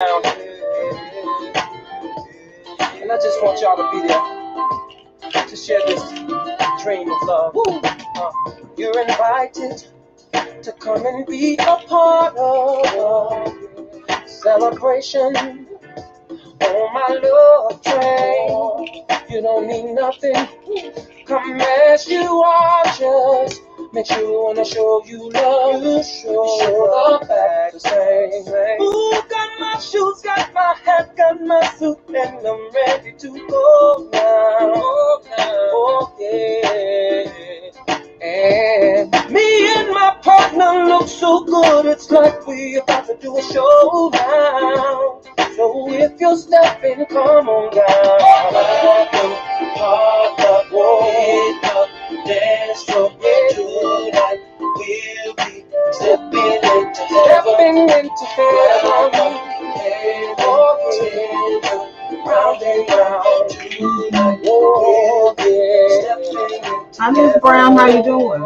And I just want y'all to be there to share this dream of love. You're invited to come and be a part of the celebration on my love train. You don't need nothing, come as you are, just make sure you wanna show you love. You show up back the same. Ooh, got my shoes, got my hat, got my suit, and I'm ready to go now. Oh yeah. And me and my partner look so good, it's like we about to do a show now. So if you're stepping, come on down. Hit up, dance floor tonight. We'll be stepping into heaven. Round and round tonight. Oh, yeah. Hi, Miss Brown, how you doing?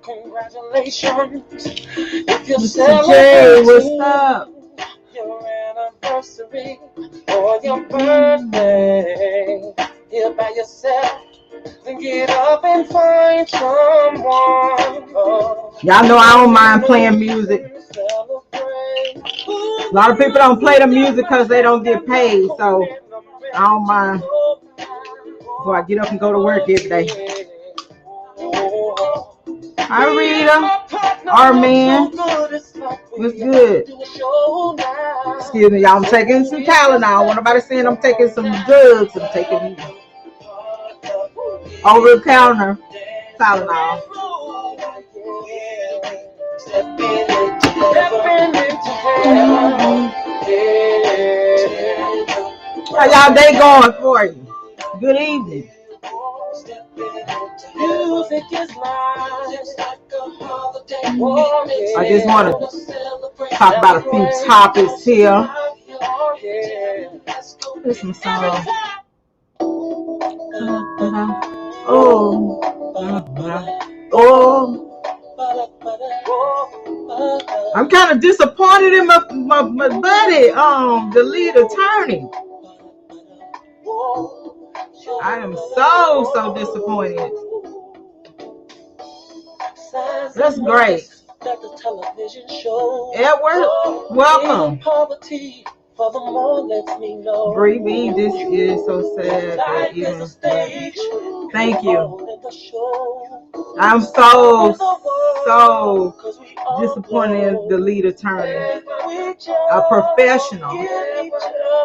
Congratulations. If you're Mr.J, what's up? Your anniversary or your birthday, here by yourself, then get up and find someone. Y'all know I don't mind playing music. A lot of people don't play the music because they don't get paid, so I don't mind. So I get up and go to work every day. Hi, Rita. Our man. What's good? Excuse me, y'all. I'm taking some Tylenol. I want nobody saying I'm taking some drugs. I'm taking over the counter Tylenol. How y'all day going for you? Good evening. I just want to talk about a few topics here. This is my song. I'm kind of disappointed in my buddy, the lead attorney. I am so disappointed. That's great. Edward, welcome. Groupie, this is so sad. Thank you. I'm so disappointed in the lead attorney. A professional.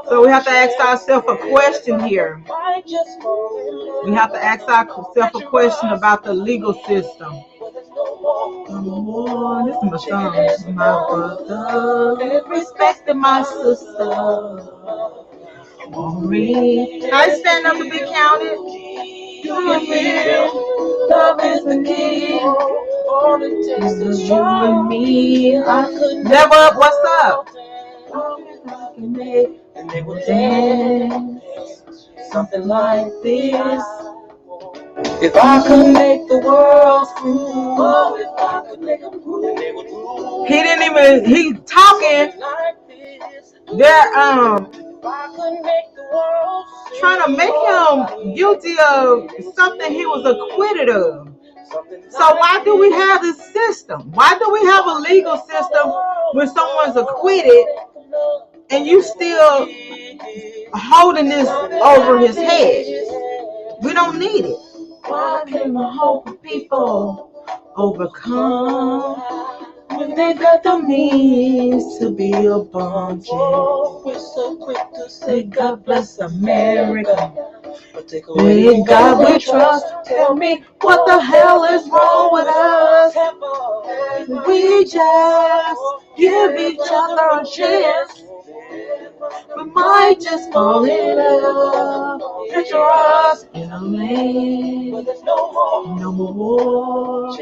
So we have to ask ourselves a question here. We have to ask ourselves a question about the legal system. This is my song. My brother, respecting my sister. I stand up to be counted. Do you feel love is the key? All it takes is you and me. I could never. What's up? And they will dance something like this. If I could make the world move, oh, if I could make them move, they would move. He didn't even, he talking. They're trying to make him guilty of something he was acquitted of. So why do we have this system? Why do we have a legal system when someone's acquitted and you still holding this over his head? We don't need it. Why can the hope of people overcome when they got the means to be a bunch? We're so quick to say God bless America, but in God we trust. Tell me what the hell is wrong with us? We just give each other a chance. We might just fall in love. Picture us in a lane. No more war.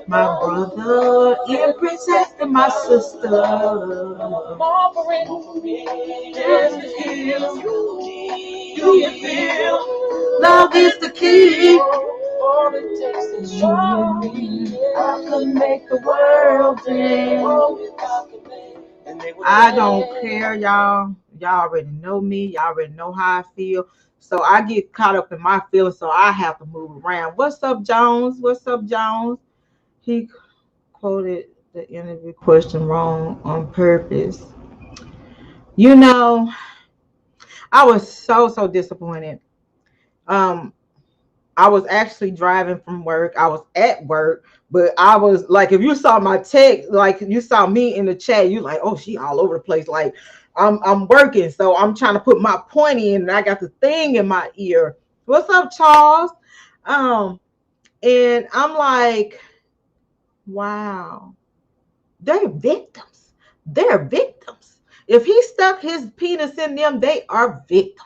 My brother, in protecting my sister. Do you feel love is the key? All it takes is you and me. I could make the world dance. I don't care here, y'all. Y'all already know me. Y'all already know how I feel. So I get caught up in my feelings, so I have to move around. What's up, Jones? What's up, Jones? He quoted the interview question wrong on purpose. You know, I was so disappointed. I was actually driving from work. I was at work, but I was like, if you saw my text, like you saw me in the chat, you like, oh, she all over the place. Like I'm working, so I'm trying to put my point in, and I got the thing in my ear. What's up, Charles? And I'm like, wow, they're victims. They're victims. If he stuck his penis in them, they are victims.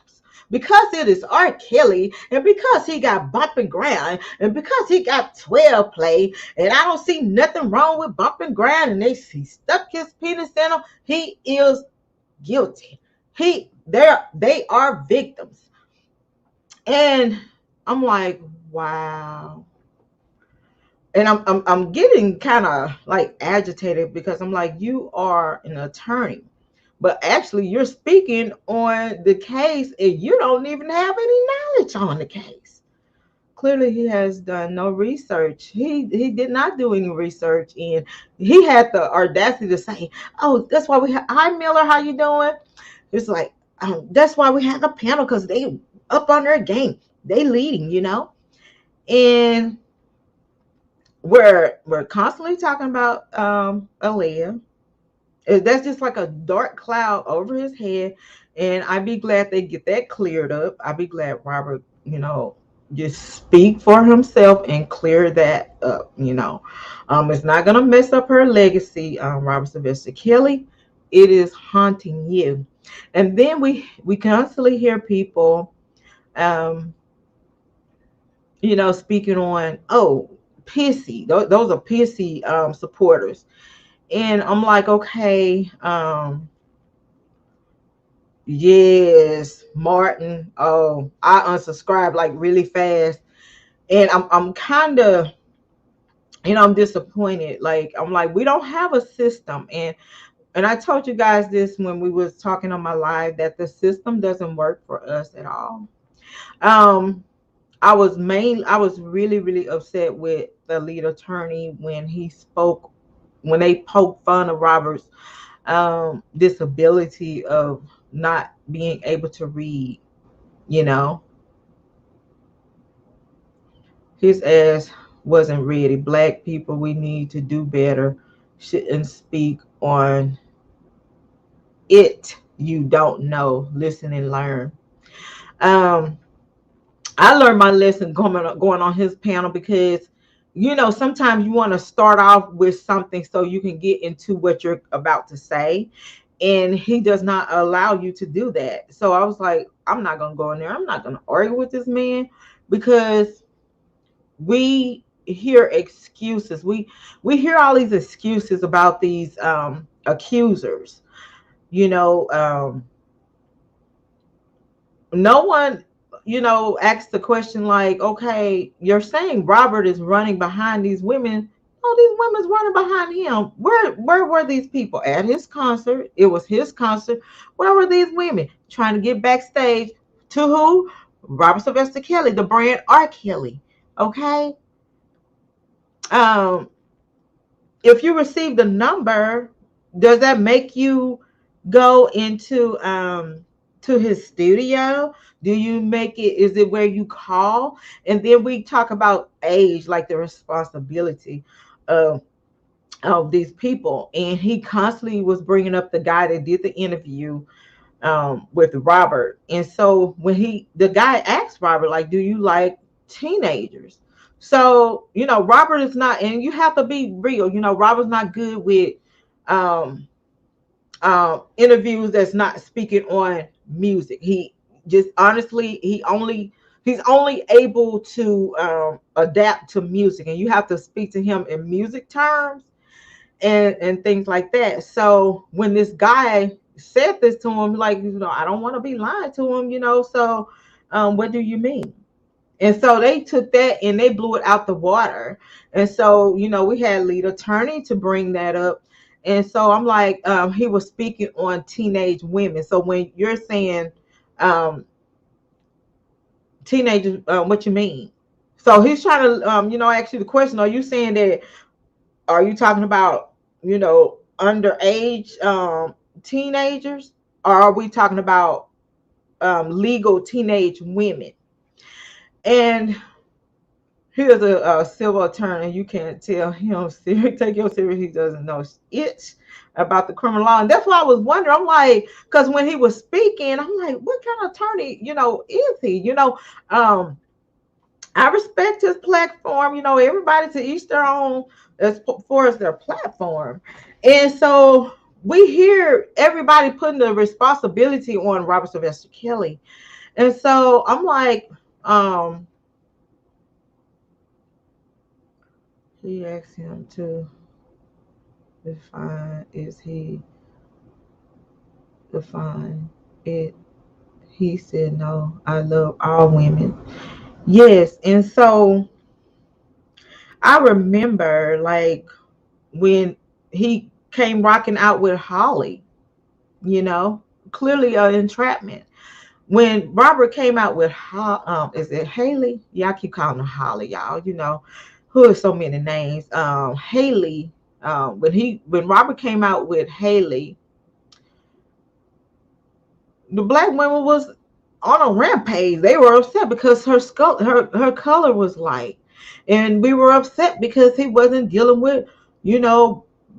Because it is R.Kelly, and because he got bumping ground, and because he got 12 play, and I don't see nothing wrong with bumping ground, and he stuck his penis in them, he is guilty. They are victims. And I'm like, wow. And I'm getting kind of like agitated because I'm like, you are an attorney, but actually you're speaking on the case and you don't even have any knowledge on the case. Clearly he has done no research. He did not do any research, and he had the audacity to say, oh, that's why we have, hi Miller, how you doing? It's like, that's why we have a panel, because they up on their game. They leading, you know? And we're constantly talking about Aaliyah. That's just like a dark cloud over his head, and I'd be glad they get that cleared up. I'd be glad Robert, just speak for himself and clear that up. It's not gonna mess up her legacy. Robert Sylvester Kelly, it is haunting you. And then we constantly hear people, speaking on, oh, pissy. Those are pissy supporters. And I'm like, okay, yes, Martin. Oh, I unsubscribed like really fast, and I'm kind of, I'm disappointed. Like I'm like, we don't have a system, and I told you guys this when we was talking on my live, that the system doesn't work for us at all. I was really upset with the lead attorney when he spoke, when they poked fun of Robert's disability of not being able to read. His ass wasn't ready. Black people, we need to do better. Shouldn't speak on it you don't know. Listen and learn. I learned my lesson going on his panel, because sometimes you want to start off with something so you can get into what you're about to say, and he does not allow you to do that. So I was like, I'm not gonna go in there. I'm not gonna argue with this man, because we hear excuses. We hear all these excuses about these accusers. No one ask the question like, okay, you're saying Robert is running behind these women. Oh, these women's running behind him. Where were these people at his concert? It was his concert. Where were these women trying to get backstage to who? Robert Sylvester Kelly, the brand RKelly. Okay. If you received a number, does that make you go into to his studio? Do you make it, is it where you call? And then we talk about age, like the responsibility of these people. And he constantly was bringing up the guy that did the interview with Robert. And so when the guy asked Robert, like, do you like teenagers? So, Robert is not, and you have to be real, Robert's not good with interviews that's not speaking on music. He just honestly, he's only able to adapt to music, and you have to speak to him in music terms and things like that. So when this guy said this to him, like, I don't want to be lying to him, so what do you mean? And so they took that and they blew it out the water. And so, we had lead attorney to bring that up. And so I'm like, he was speaking on teenage women. So when you're saying teenagers, what you mean? So he's trying to, ask you the question: are you saying that? Are you talking about, underage teenagers, or are we talking about legal teenage women? And here's a civil attorney. You can't tell him serious, take him serious. He doesn't know it about the criminal law. And that's why I was wondering. I'm like, because when he was speaking, I'm like, what kind of attorney, is he? I respect his platform. Everybody to each their own as far as their platform. And so we hear everybody putting the responsibility on Robert Sylvester Kelly. And so I'm like, he asked him to define, is he define it? He said, no, I love all women. Yes. And so I remember, like, when he came rocking out with Holly, clearly an entrapment. When Robert came out with, is it Haley? Yeah, I keep calling her Holly, y'all. Who is so many names? Haley. When Robert came out with Haley, the black woman was on a rampage. They were upset because her color was light, and we were upset because he wasn't dealing with,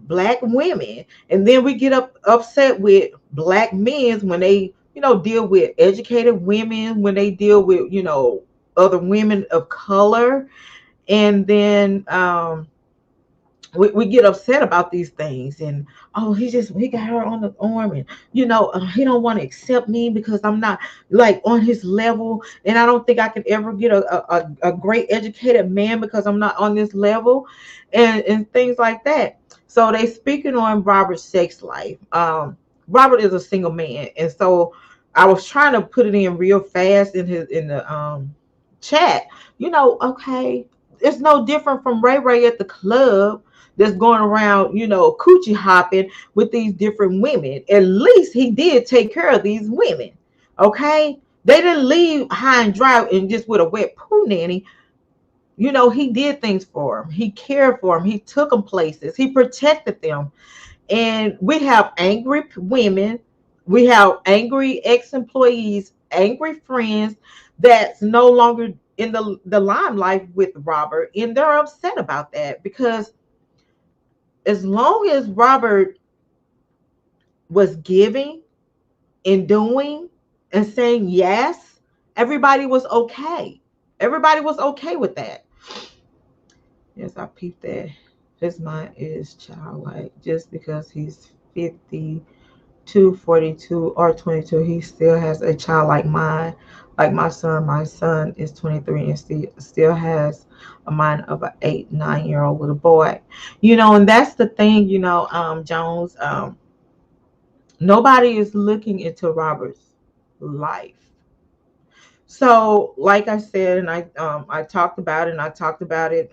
black women. And then we get upset with black men when they, deal with educated women, when they deal with, other women of color. And then we get upset about these things. And he got her on the arm, and he don't want to accept me because I'm not like on his level, and I don't think I can ever get a great educated man because I'm not on this level, and things like that. So they speaking on Robert's sex life. Robert is a single man, and so I was trying to put it in real fast in the chat. Okay, it's no different from Ray Ray at the club that's going around, coochie hopping with these different women. At least he did take care of these women. Okay? They didn't leave high and dry and just with a wet poo nanny. He did things for them. He cared for them. He took them places. He protected them. And we have angry women. We have angry ex-employees, angry friends that's no longer in the limelight with Robert. And they're upset about that because as long as Robert was giving and doing and saying yes, everybody was okay. Everybody was okay with that. Yes, I peeped that. His mind is childlike. Just because he's 52, 42, or 22, he still has a childlike mind. Like my son is 23 and still has a mind of an 8, 9-year-old little boy. And that's the thing, Jones. Nobody is looking into Robert's life. So, like I said, and I talked about it, and I talked about it,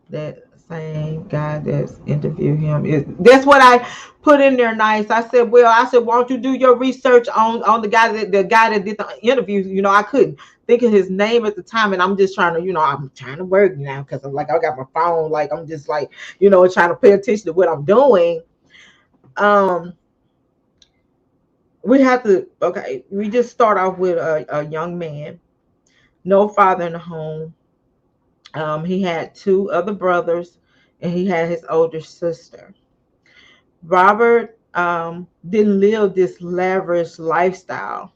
that same guy that's interviewed him that's what I put in there. Nice. I said, why don't you do your research on the guy that did the interview? I couldn't think of his name at the time, and I'm just trying to, I'm trying to work now because I'm like, I got my phone, like I'm just like, trying to pay attention to what I'm doing. We just start off with a young man, no father in the home. He had 2 other brothers, and he had his older sister. Robert didn't live this lavish lifestyle.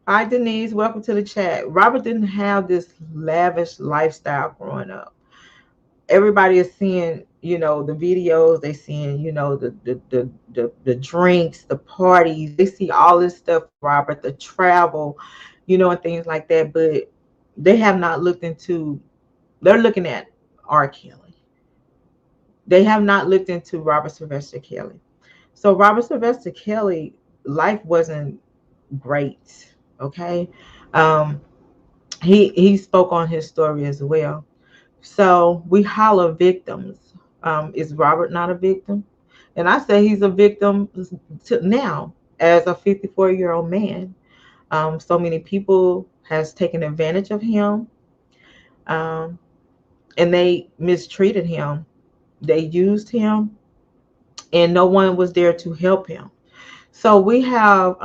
Hi, Denise. Welcome to the chat. Robert didn't have this lavish lifestyle growing up. Everybody is seeing, the videos. They seeing, the drinks, the parties. They see all this stuff, Robert, the travel, and things like that. But they have not looked into. They're looking at RKelly. They have not looked into Robert Sylvester Kelly. So Robert Sylvester Kelly, life wasn't great. Okay. he spoke on his story as well. So we holler victims. Is Robert not a victim? And I say he's a victim now as a 54-year-old man. So many people has taken advantage of him, um, and they mistreated him. They used him, and no one was there to help him. So we have,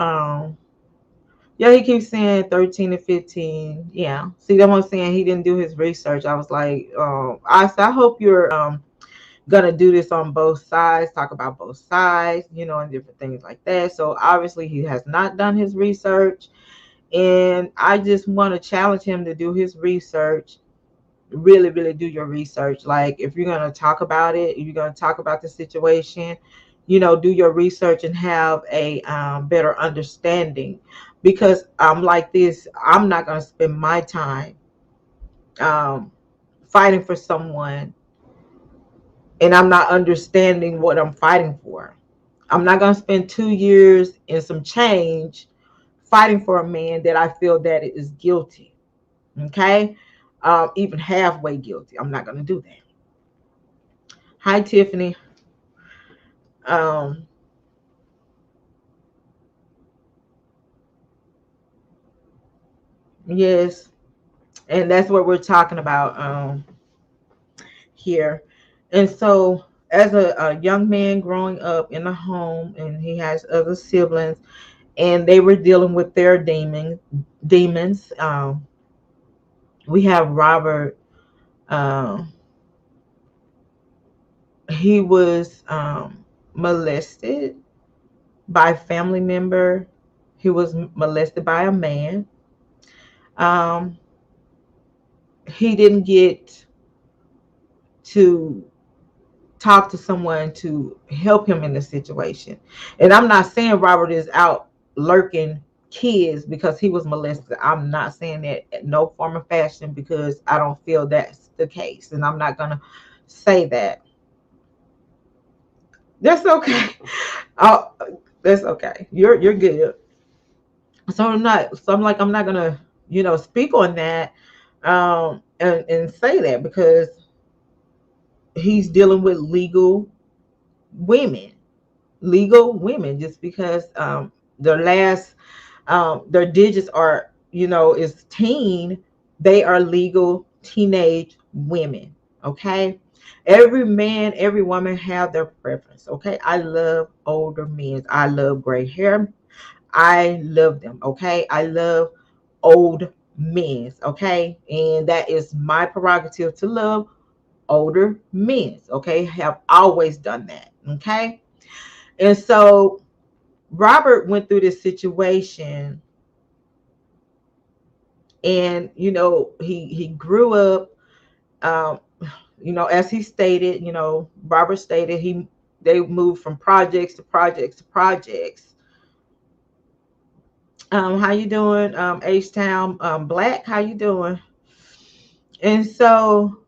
yeah, he keeps saying 13 to 15. Yeah, see, that I'm saying he didn't do his research. I was like, I hope you're gonna do this on both sides, talk about both sides, and different things like that. So obviously he has not done his research, and I just want to challenge him to do his research. Really, really do your research. Like, if you're gonna talk about it, if you're gonna talk about the situation, do your research and have a better understanding. Because I'm like this, I'm not gonna spend my time um, fighting for someone and I'm not understanding what I'm fighting for. I'm not going to spend 2 years and some change fighting for a man that I feel that is guilty. Okay? Even halfway guilty. I'm not going to do that. Hi, Tiffany. Um, yes. And that's what we're talking about here. And so, as a young man growing up in a home, and he has other siblings, and they were dealing with their demons. We have Robert. Um, he was molested by a family member. He was molested by a man. Um, he didn't get to talk to someone to help him in the situation. And I'm not saying Robert is out lurking kids because he was molested. I'm not saying that in no form of fashion, because I don't feel that's the case. And I'm not going to say that. That's okay. Oh, that's okay. You're good. So I'm like, I'm not going to, speak on that and say that, because he's dealing with women legal women, just because their last their digits are, is teen. They are legal teenage women. Okay, every man, every woman have their preference. Okay, I love older men. I love gray hair. I love them. Okay, I love old men. Okay, and that is my prerogative to love older men. Okay, have always done that. Okay. And so Robert went through this situation, and he grew up. Um, as he stated, Robert stated they moved from projects to projects to projects. How you doing, H-Town Black? How you doing? And so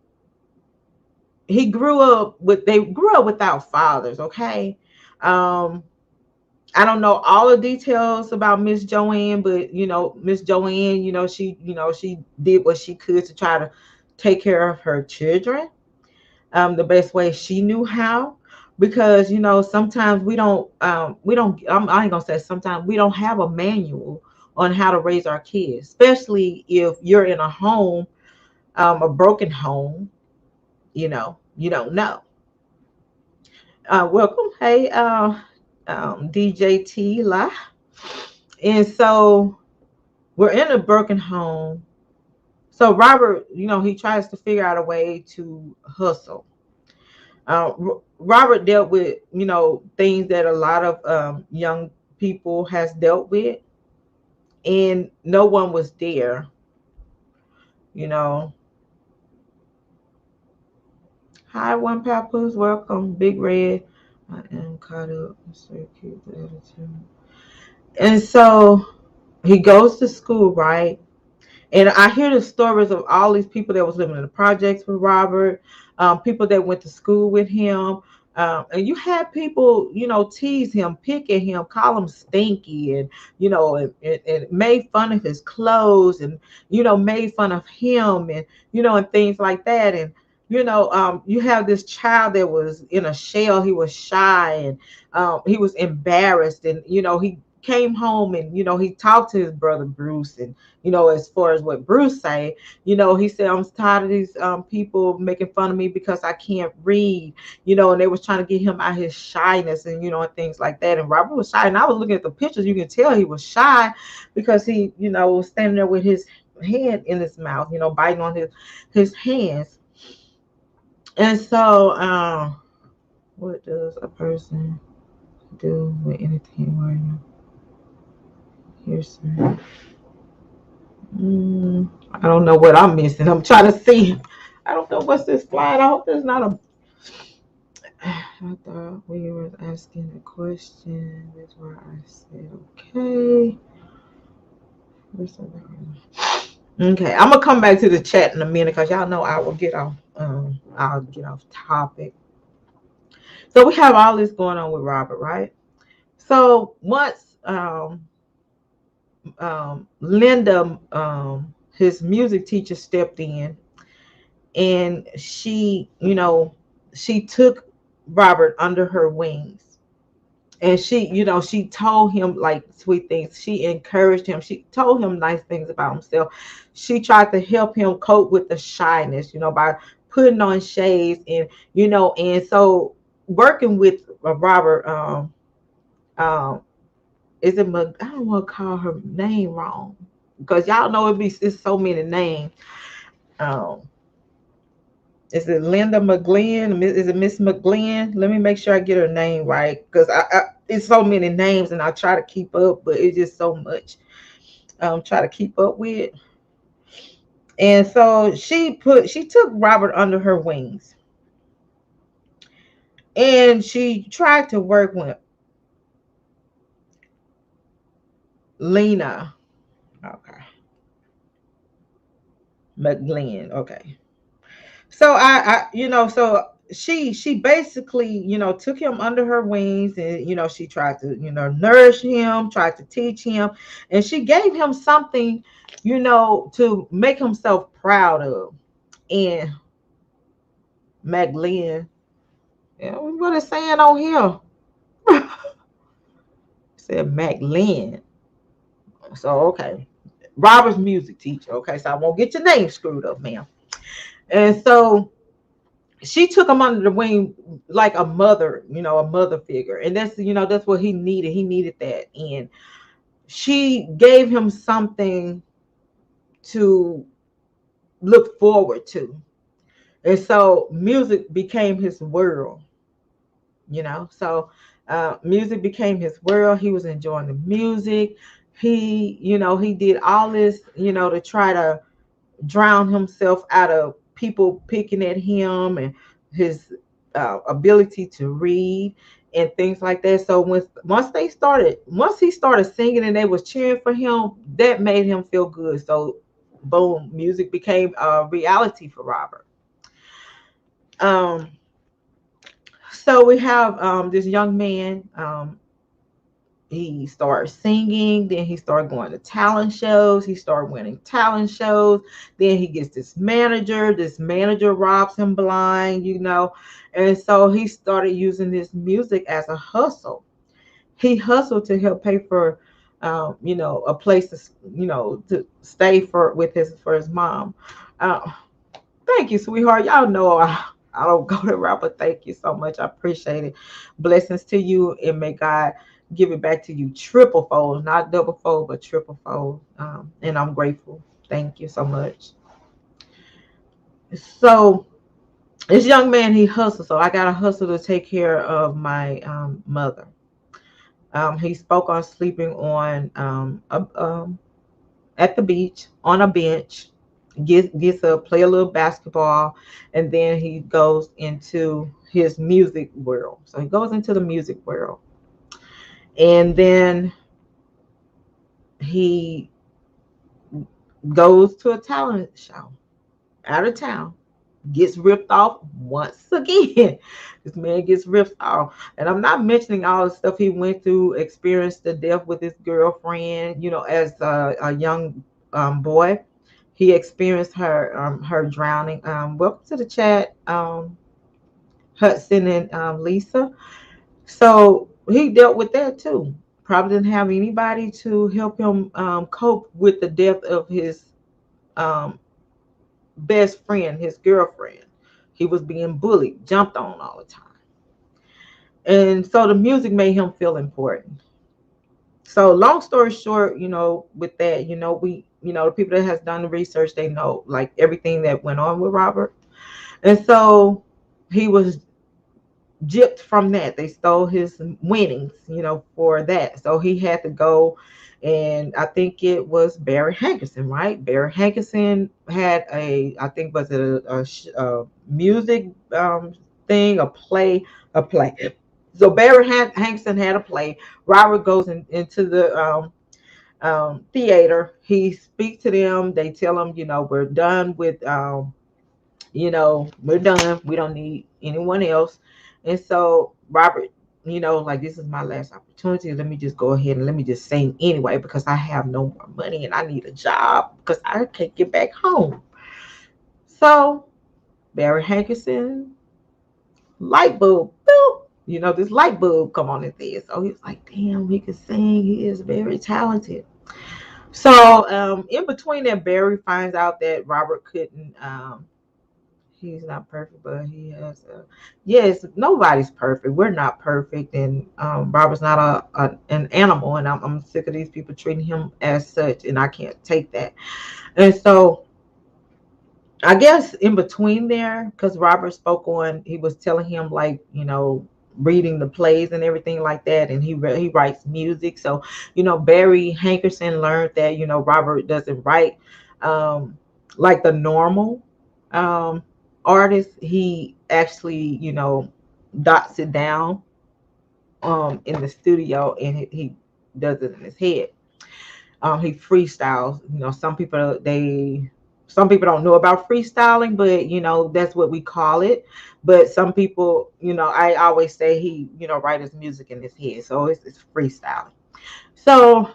they grew up without fathers. Okay. I don't know all the details about Miss Joanne, but Miss Joanne, she did what she could to try to take care of her children the best way she knew how. Because sometimes I ain't gonna say sometimes we don't have a manual on how to raise our kids, especially if you're in a home, a broken home. You don't know. Welcome, hey, DJ T La. And so we're in a broken home. So Robert, he tries to figure out a way to hustle. Robert dealt with, things that a lot of young people has dealt with, and no one was there. Hi, One Papoose, welcome, Big Red. I am caught up. Keep the attitude. And so he goes to school, right? And I hear the stories of all these people that was living in the projects with Robert, people that went to school with him. And you had people, tease him, pick at him, call him stinky, and and made fun of his clothes, and made fun of him, and and things like that. And you have this child that was in a shell. He was shy, and he was embarrassed, and he came home, and he talked to his brother Bruce, and as far as what Bruce say, he said, I'm tired of these people making fun of me because I can't read, and they was trying to get him out his shyness, and and things like that. And Robert was shy, and I was looking at the pictures. You can tell he was shy because he was standing there with his hand in his mouth, biting on his hands. And so what does a person do with anything where you here's I don't know what I'm missing. I'm trying to see. I don't know what's this slide. I hope there's not a. I thought we were asking a question. That's where I said okay. Okay, I'm gonna come back to the chat in a minute because y'all know I will get off. I'll get off topic. So we have all this going on with Robert, right? So once Linda, his music teacher, stepped in, and she took Robert under her wings, and she told him like sweet things. She encouraged him. She told him nice things about himself. She tried to help him cope with the shyness, by putting on shades, and and so working with Robert, is it I don't want to call her name wrong because y'all know it's so many names. Is it Linda McGlynn? Is it Miss McGlynn? Let me make sure I get her name right because it's so many names and I try to keep up, but it's just so much. Try to keep up with. And so she took Robert under her wings, and she tried to work with Lena. Okay. McGlynn. Okay. So so she basically, took him under her wings, and she tried to, nourish him, tried to teach him, and she gave him something, to make himself proud of. And McGlynn, what it's saying on here? Said McGlynn. So okay. Robert's music teacher. Okay, so I won't get your name screwed up, ma'am. And so she took him under the wing like a mother, a mother figure. And that's what he needed. He needed that. And she gave him something to look forward to. And so music became his world, So music became his world. He was enjoying the music. He did all this, to try to drown himself out of people picking at him and his ability to read and things like that. So once he started singing and they was cheering for him, that made him feel good. So boom, music became a reality for Robert. So we have this young man. He started singing, then he started going to talent shows. He started winning talent shows. Then he gets this manager. This manager robs him blind, And so he started using this music as a hustle. He hustled to help pay for, a place to, to stay for his mom. Thank you, sweetheart. Y'all know I don't go to rap, but thank you so much. I appreciate it. Blessings to you, and may God give it back to you triple fold, not double fold, but triple fold. And I'm grateful. Thank you so much. So this young man, he hustles. So I got to hustle to take care of my mother. He spoke on sleeping on at the beach on a bench. Gets up, play a little basketball, and then he goes into his music world. So he goes into the music world. And then he goes to a talent show out of town, gets ripped off once again. This man gets ripped off. And I'm not mentioning all the stuff he went through, experienced the death with his girlfriend, as a young boy. He experienced her drowning. Welcome to the chat, Hudson and Lisa. So he dealt with that too. Probably didn't have anybody to help him cope with the death of his um, best friend, his girlfriend. He was being bullied, jumped on all the time. And so the music made him feel important. So long story short, with that, the people that has done the research, they know like everything that went on with Robert. And so he was gypped from that. They stole his winnings, for that. So he had to go, and I think it was Barry Hankerson, right? Barry Hankerson had I think was it a music thing, a play. So Barry Hankerson had a play. Robert goes into the theater. He speaks to them. They tell him, we're done with we're done. We don't need anyone else. And so Robert, like, this is my last opportunity. Let me just go ahead and let me just sing anyway, because I have no more money and I need a job because I can't get back home. So Barry Hankerson, light bulb, boop, this light bulb come on his head. So he was like, damn, he can sing. He is very talented. So in between that, Barry finds out that Robert couldn't he's not perfect, but he has yes, nobody's perfect. We're not perfect, and Robert's not an animal, and I'm sick of these people treating him as such, and I can't take that. And so I guess in between there, because Robert spoke on, he was telling him, like, reading the plays and everything like that, and he writes music. So Barry Hankerson learned that Robert doesn't write like the normal artist. He actually dots it down in the studio, and he does it in his head. He freestyles. Some people don't know about freestyling, but that's what we call it. But some people, I always say he write his music in his head, so it's freestyling. So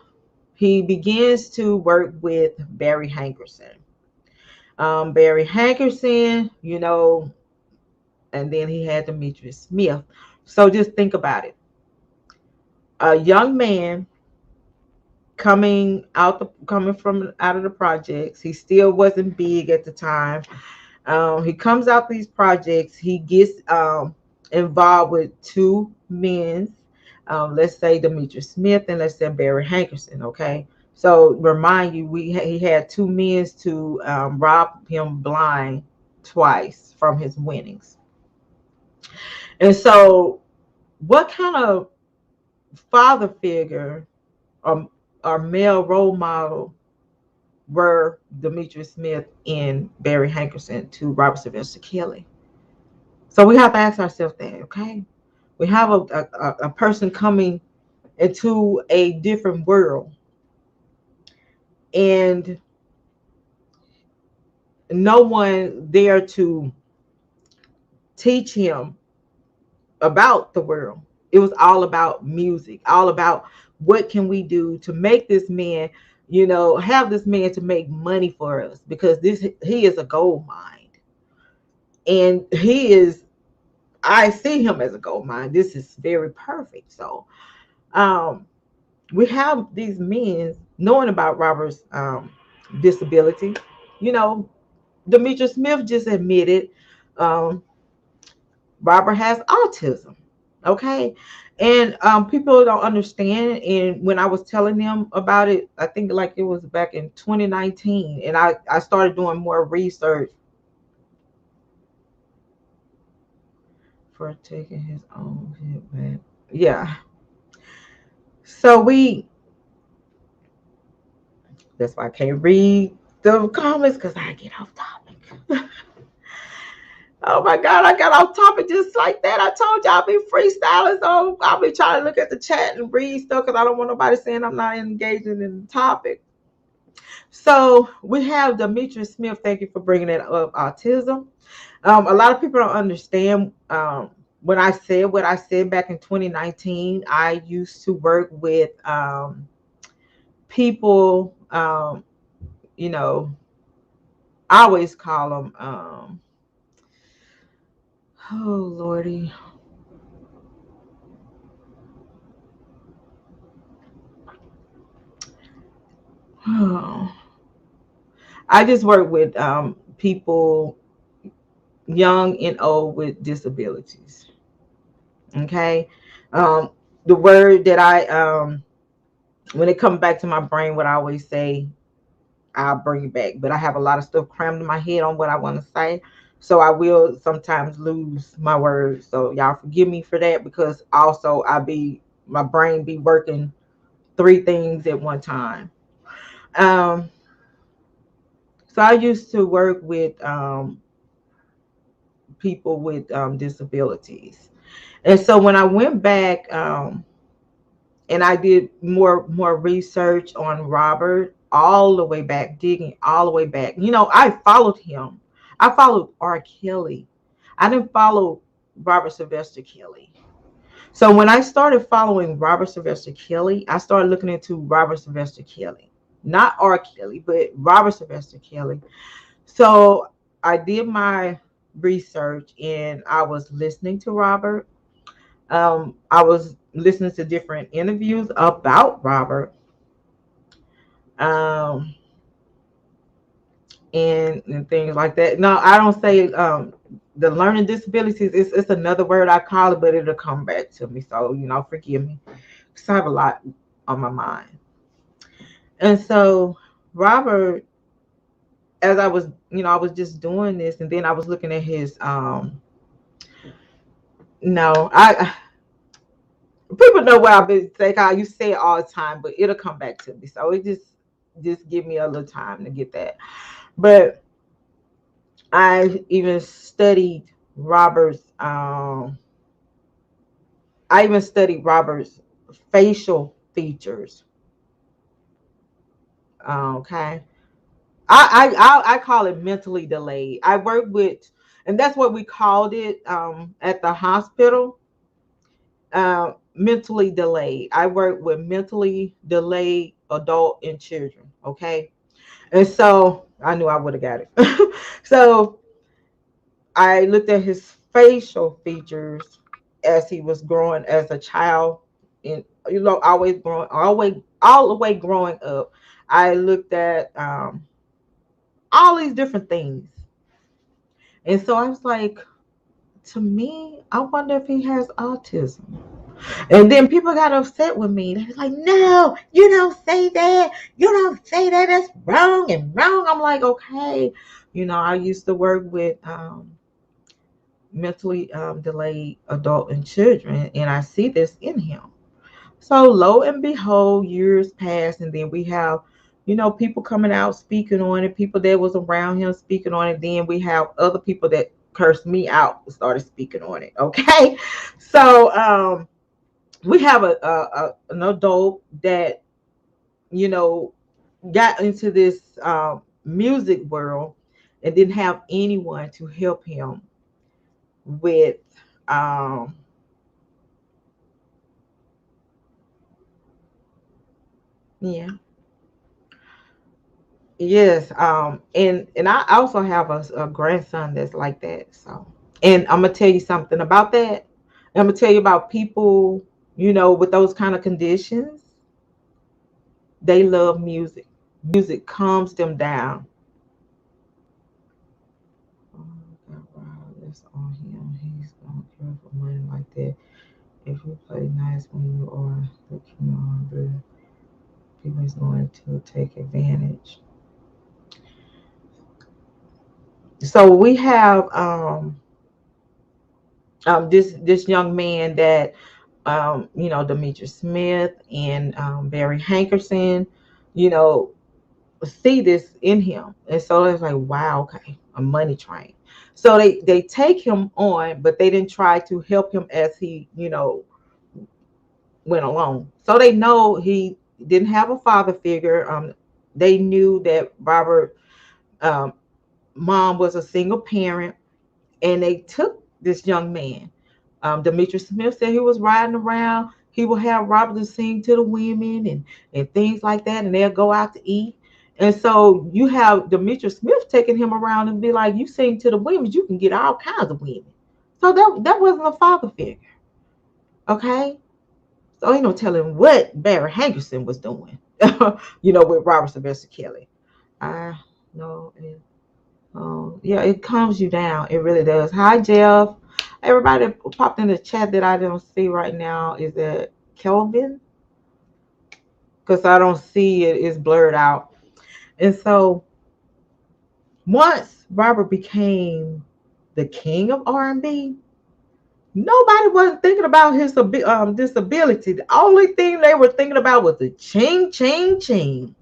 he begins to work with Barry Hankerson. Barry Hankerson, and then he had Demetrius Smith. So just think about it. A young man coming from out of the projects. He still wasn't big at the time. He comes out these projects. He gets involved with two men. Let's say Demetrius Smith and let's say Barry Hankerson. Okay. So remind you, he had two men to rob him blind twice from his winnings. And so what kind of father figure or male role model were Demetrius Smith and Barry Hankerson to Robert Sylvester Kelly? So we have to ask ourselves that, okay? We have a person coming into a different world, and no one there to teach him about the world. It was all about music, all about what can we do to make this man, have this man to make money for us, because he is a gold mine. And I see him as a gold mine. This is very perfect. So we have these men knowing about Robert's disability. Demetrius Smith just admitted Robert has autism. Okay. And people don't understand. And when I was telling them about it, I think like it was back in 2019, and I started doing more research for taking his own shit back. Yeah. So that's why I can't read the comments, because I get off topic. Oh my God, I got off topic just like that. I told y'all I'll be freestyling, so I'll be trying to look at the chat and read stuff because I don't want nobody saying I'm not engaging in the topic. So we have Demetrius Smith. Thank you for bringing it up. Autism. A lot of people don't understand when I said what I said back in 2019. I used to work with people, you know, I always call them, oh, Lordy. Oh, I just work with people young and old with disabilities. Okay. Um, the word that when it comes back to my brain, what I always say, I'll bring it back. But I have a lot of stuff crammed in my head on what I want to say. So I will sometimes lose my words. So y'all forgive me for that, because also my brain be working three things at one time. Um, so I used to work with people with disabilities. And so when I went back, and I did more research on Robert, all the way back, digging all the way back. I followed him. I followed RKelly. I didn't follow Robert Sylvester Kelly. So when I started following Robert Sylvester Kelly, I started looking into Robert Sylvester Kelly, not RKelly, but Robert Sylvester Kelly. So I did my research and I was listening to Robert. I was listening to different interviews about Robert, um, and things like that. No, I don't say the learning disabilities. It's another word I call it, but it'll come back to me. So forgive me, because I have a lot on my mind. And so Robert, as I was just doing this, and then I was looking at his no, I people know what I've been saying. How you say it all the time, but it'll come back to me. So it just give me a little time to get that. But I even studied Robert's. I even studied Robert's facial features. Okay, I call it mentally delayed. I work with, and that's what we called it at the hospital. Mentally delayed. I work with mentally delayed adult and children. Okay, and so I knew I would have got it. So I looked at his facial features as he was growing as a child, and always growing, always all the way growing up. I looked at all these different things, and so I was like, to me, I wonder if he has autism. And then people got upset with me. They was like, no, you don't say that. You don't say that. That's wrong and wrong. I'm like, okay. I used to work with mentally delayed adult and children, and I see this in him. So lo and behold, years pass, and then we have, people coming out speaking on it, people that was around him speaking on it. Then we have other people that cursed me out started speaking on it. Okay, so we have an adult that you know got into this music world and didn't have anyone to help him with um, yeah, yes, and I also have a grandson that's like that. So, and I'm gonna tell you something about that. I'm gonna tell you about people, with those kind of conditions. They love music. Music calms them down. Oh, wow, that's on him. He's gonna care for money like that. If you play nice when you are looking on, the people is going to take advantage. So we have this young man that Demetrius Smith and Barry Hankerson, you know, see this in him, and so it's like, wow, okay, a money train. So they take him on, but they didn't try to help him as he went along. So they know he didn't have a father figure. They knew that Robert, um, mom was a single parent, and they took this young man. Demetrius Smith said he was riding around. He would have Robert to sing to the women and things like that, and they'll go out to eat. And so you have Demetrius Smith taking him around and be like, you sing to the women, you can get all kinds of women. So that wasn't a father figure. Okay? So ain't no telling what Barry Hankerson was doing, with Robert Sylvester Kelly. I know. Yeah, it calms you down. It really does. Hi, Jeff. Everybody popped in the chat that I don't see right now. Is it Kelvin? Because I don't see it. It's blurred out. And so once Robert became the king of R&B, nobody wasn't thinking about his disability. The only thing they were thinking about was the ching, ching, ching.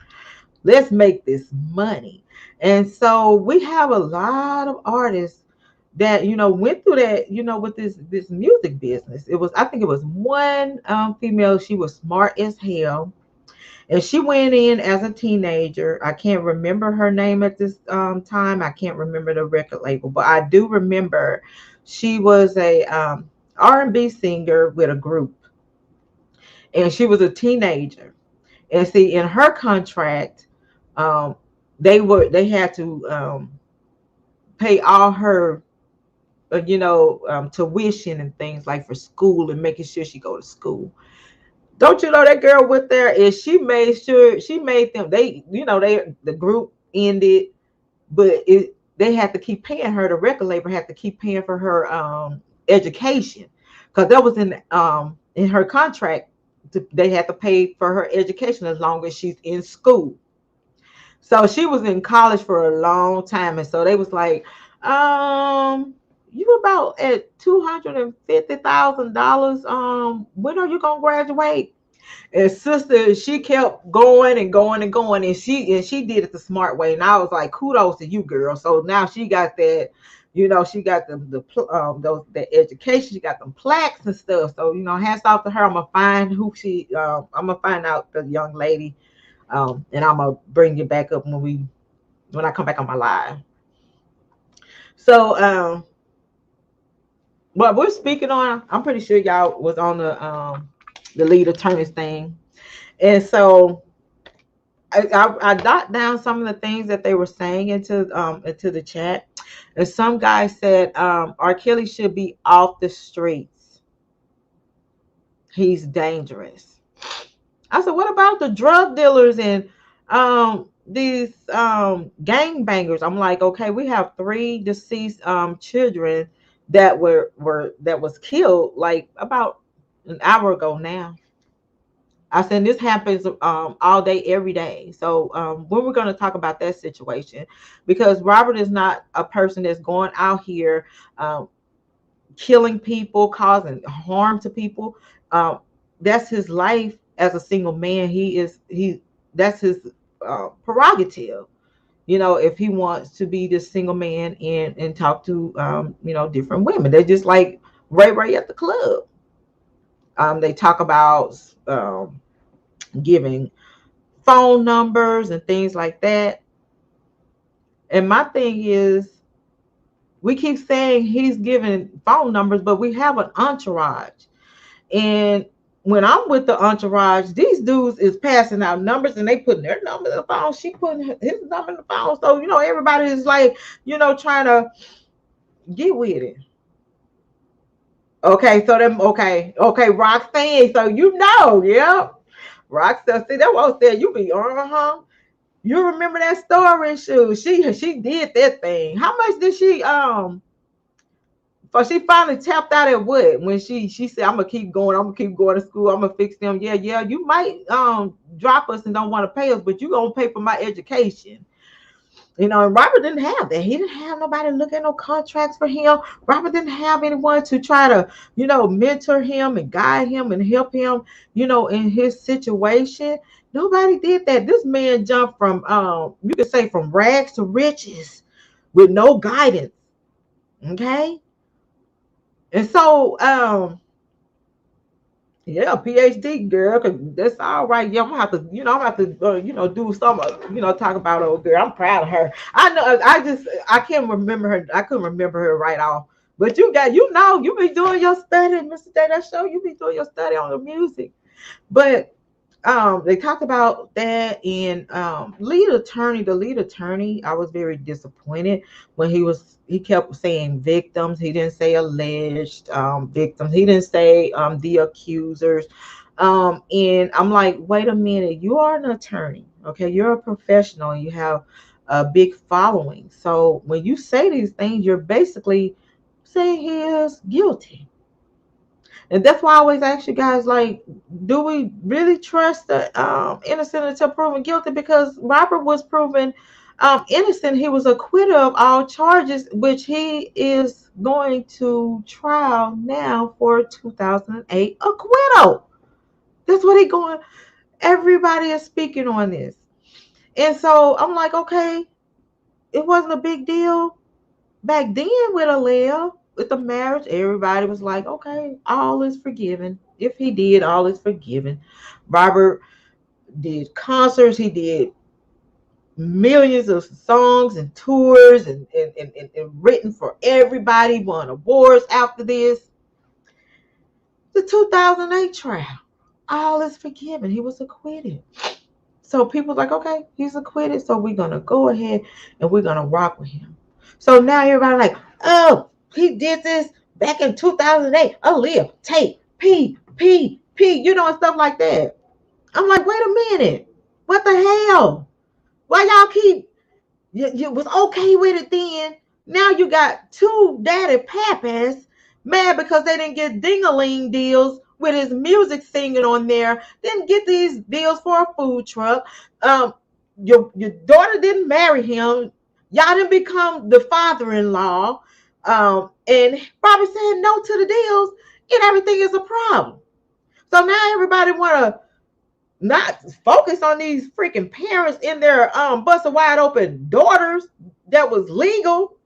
Let's make this money. And so we have a lot of artists that, went through that, with this music business. I think it was one female. She was smart as hell. And she went in as a teenager. I can't remember her name at this time. I can't remember the record label, but I do remember she was a R&B singer with a group. And she was a teenager. And see, in her contract, they had to pay all her tuition and things like for school and making sure she go to school. Don't you know that girl went there and she made sure she made them, the group ended, but they had to keep paying her. The record label had to keep paying for her education, because that was in her contract. They had to pay for her education as long as she's in school. So she was in college for a long time, and so they was like, you about at $250,000. When are you gonna graduate? And sister, she kept going and going and going, and she did it the smart way. And I was like, kudos to you, girl. So now she got that, she got the education, she got them plaques and stuff. So hats off to her. I'm gonna find I'm gonna find out the young lady, and I'm gonna bring you back up when I come back on my live. So what we're speaking on, I'm pretty sure y'all was on the lead attorneys thing. And so I jot down some of the things that they were saying into the chat. And some guy said RKelly should be off the streets. He's dangerous. I said, what about the drug dealers and these gangbangers? I'm like, okay, we have 3 deceased children that was killed like about an hour ago now. I said this happens all day, every day. So when we're going to talk about that situation, because Robert is not a person that's going out here killing people, causing harm to people. That's his life as a single man. That's his prerogative. If he wants to be this single man and talk to different women. They're just like Ray at the club. They talk about giving phone numbers and things like that. And my thing is, we keep saying he's giving phone numbers, but we have an entourage. And when I'm with the entourage, these dudes is passing out numbers and they putting their number in the phone. She putting his number in the phone. So, everybody is like, trying to get with it. Okay, so okay, Roxanne. So yeah. Roxanne, see, that's what I said. You be You remember that story? Shoot, she did that thing. How much did she she finally tapped out at what? When she said, I'm gonna keep going to school, I'm gonna fix them. Yeah, you might drop us and don't want to pay us, but you gonna pay for my education. And Robert didn't have that. He didn't have nobody look at no contracts for him. Robert didn't have anyone to try to, mentor him and guide him and help him, in his situation. Nobody did that. This man jumped from, you could say, from rags to riches with no guidance. Okay. And so, Yeah, PhD girl, 'cause that's all right. Yeah, I'm gonna have to, I'm gonna have to, do some, talk about old girl. I'm proud of her. I know, I can't remember her. I couldn't remember her right off. But you be doing your study, Mr.J. That show, you be doing your study on the music. But they talked about that in the lead attorney. I was very disappointed when he kept saying victims. He didn't say alleged victims. He didn't say the accusers. And I'm like, wait a minute, you are an attorney, okay? You're a professional and you have a big following. So when you say these things, you're basically saying he is guilty. And that's why I always ask you guys, like, do we really trust the innocent until proven guilty? Because Robert was proven innocent. He was acquitted of all charges, which he is going to trial now for 2008 acquittal. That's what he going. Everybody is speaking on this. And so I'm like, okay, it wasn't a big deal back then with Alea, with the marriage. Everybody was like, okay, all is forgiven. If he did, all is forgiven. Robert did concerts, he did millions of songs and tours and written for everybody, won awards after this. The 2008 trial, all is forgiven. He was acquitted. So people like, okay, he's acquitted, so we're gonna go ahead and we're gonna rock with him. So now everybody like, oh, he did this back in 2008. Aaliyah, Tate, P, and stuff like that. I'm like, wait a minute, what the hell? Why y'all keep? You was okay with it then. Now you got two daddy papas mad because they didn't get ding-a-ling deals with his music singing on there. Didn't get these deals for a food truck. Your daughter didn't marry him. Y'all didn't become the father-in-law. And Bobby said no to the deals, and everything is a problem. So now everybody wanna not focus on these freaking parents in their busted wide open daughters that was legal,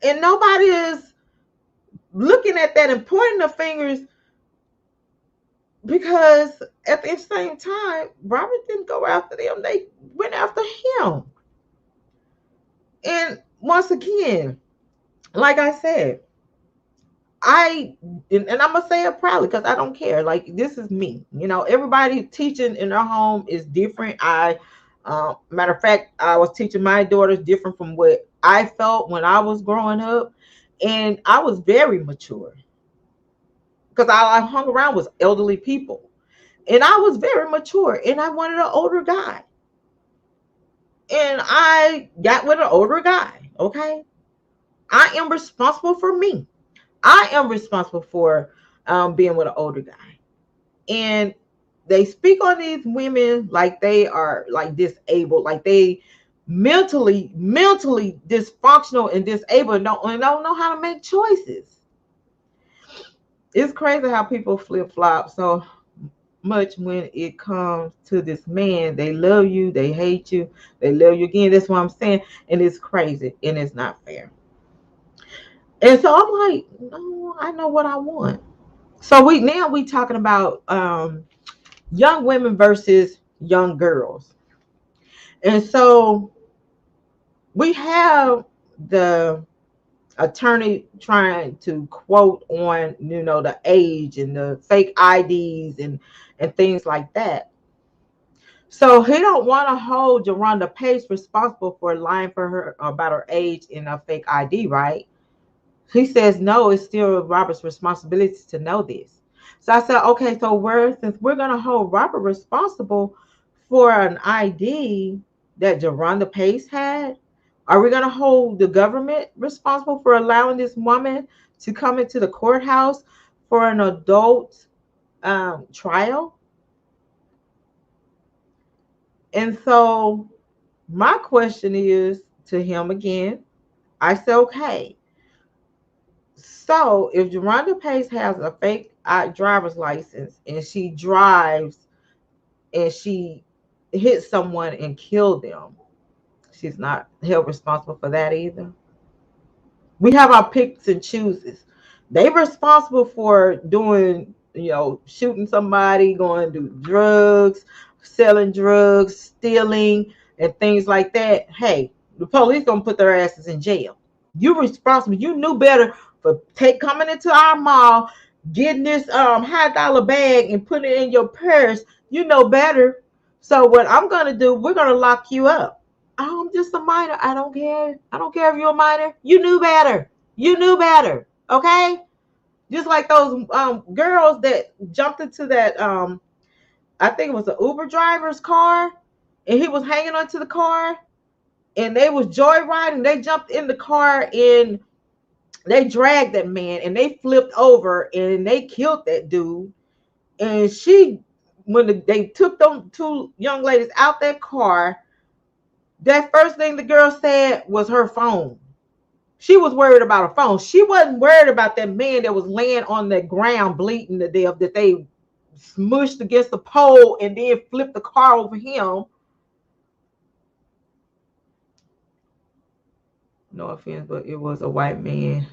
and nobody is looking at that and pointing the fingers, because at the same time Robert didn't go after them, they went after him. And once again, like I said, and I'm gonna say it proudly because I don't care. Like, this is me. Everybody teaching in their home is different. Matter of fact, I was teaching my daughters different from what I felt when I was growing up, and I was very mature because I hung around with elderly people, and I was very mature, and I wanted an older guy, and I got with an older guy. Okay, I am responsible for me. I am responsible for being with an older guy. And they speak on these women like they are like disabled, like they mentally dysfunctional and disabled, and don't know how to make choices. It's crazy how people flip-flop so much when it comes to this man. They love you, they hate you, they love you again. That's what I'm saying. And it's crazy and it's not fair. And so I'm like, no, I know what I want. So we talking about young women versus young girls. And so we have the attorney trying to quote on, the age and the fake IDs and things like that. So he don't want to hold Jerronda Pace responsible for lying for her about her age in a fake ID, right? He says no, it's still Robert's responsibility to know this. So I said, okay, so since we're gonna hold Robert responsible for an ID that Jerronda Pace had, are we gonna hold the government responsible for allowing this woman to come into the courthouse for an adult trial? And so my question is to him again. I said, okay, so if Jerronda Pace has a fake driver's license and she drives and she hits someone and killed them, she's not held responsible for that either. We have our picks and chooses. They responsible for doing shooting somebody, going to do drugs, selling drugs, stealing, and things like that. Hey, the police gonna put their asses in jail. You responsible. You knew better for coming into our mall, getting this $100 bag and putting it in your purse. You know better. So what I'm gonna do, we're gonna lock you up. Oh, I'm just a minor. I don't care. I don't care if you're a minor. You knew better. You knew better. Okay? Just like those girls that jumped into that I think it was an Uber driver's car, and he was hanging onto the car, and they was joyriding. They jumped in the car and they dragged that man, and they flipped over and they killed that dude. And when they took them two young ladies out that car, that first thing the girl said was her phone. She was worried about her phone. She wasn't worried about that man that was laying on the ground bleeding to death, that they smushed against the pole and then flipped the car over him. No offense, but it was a white man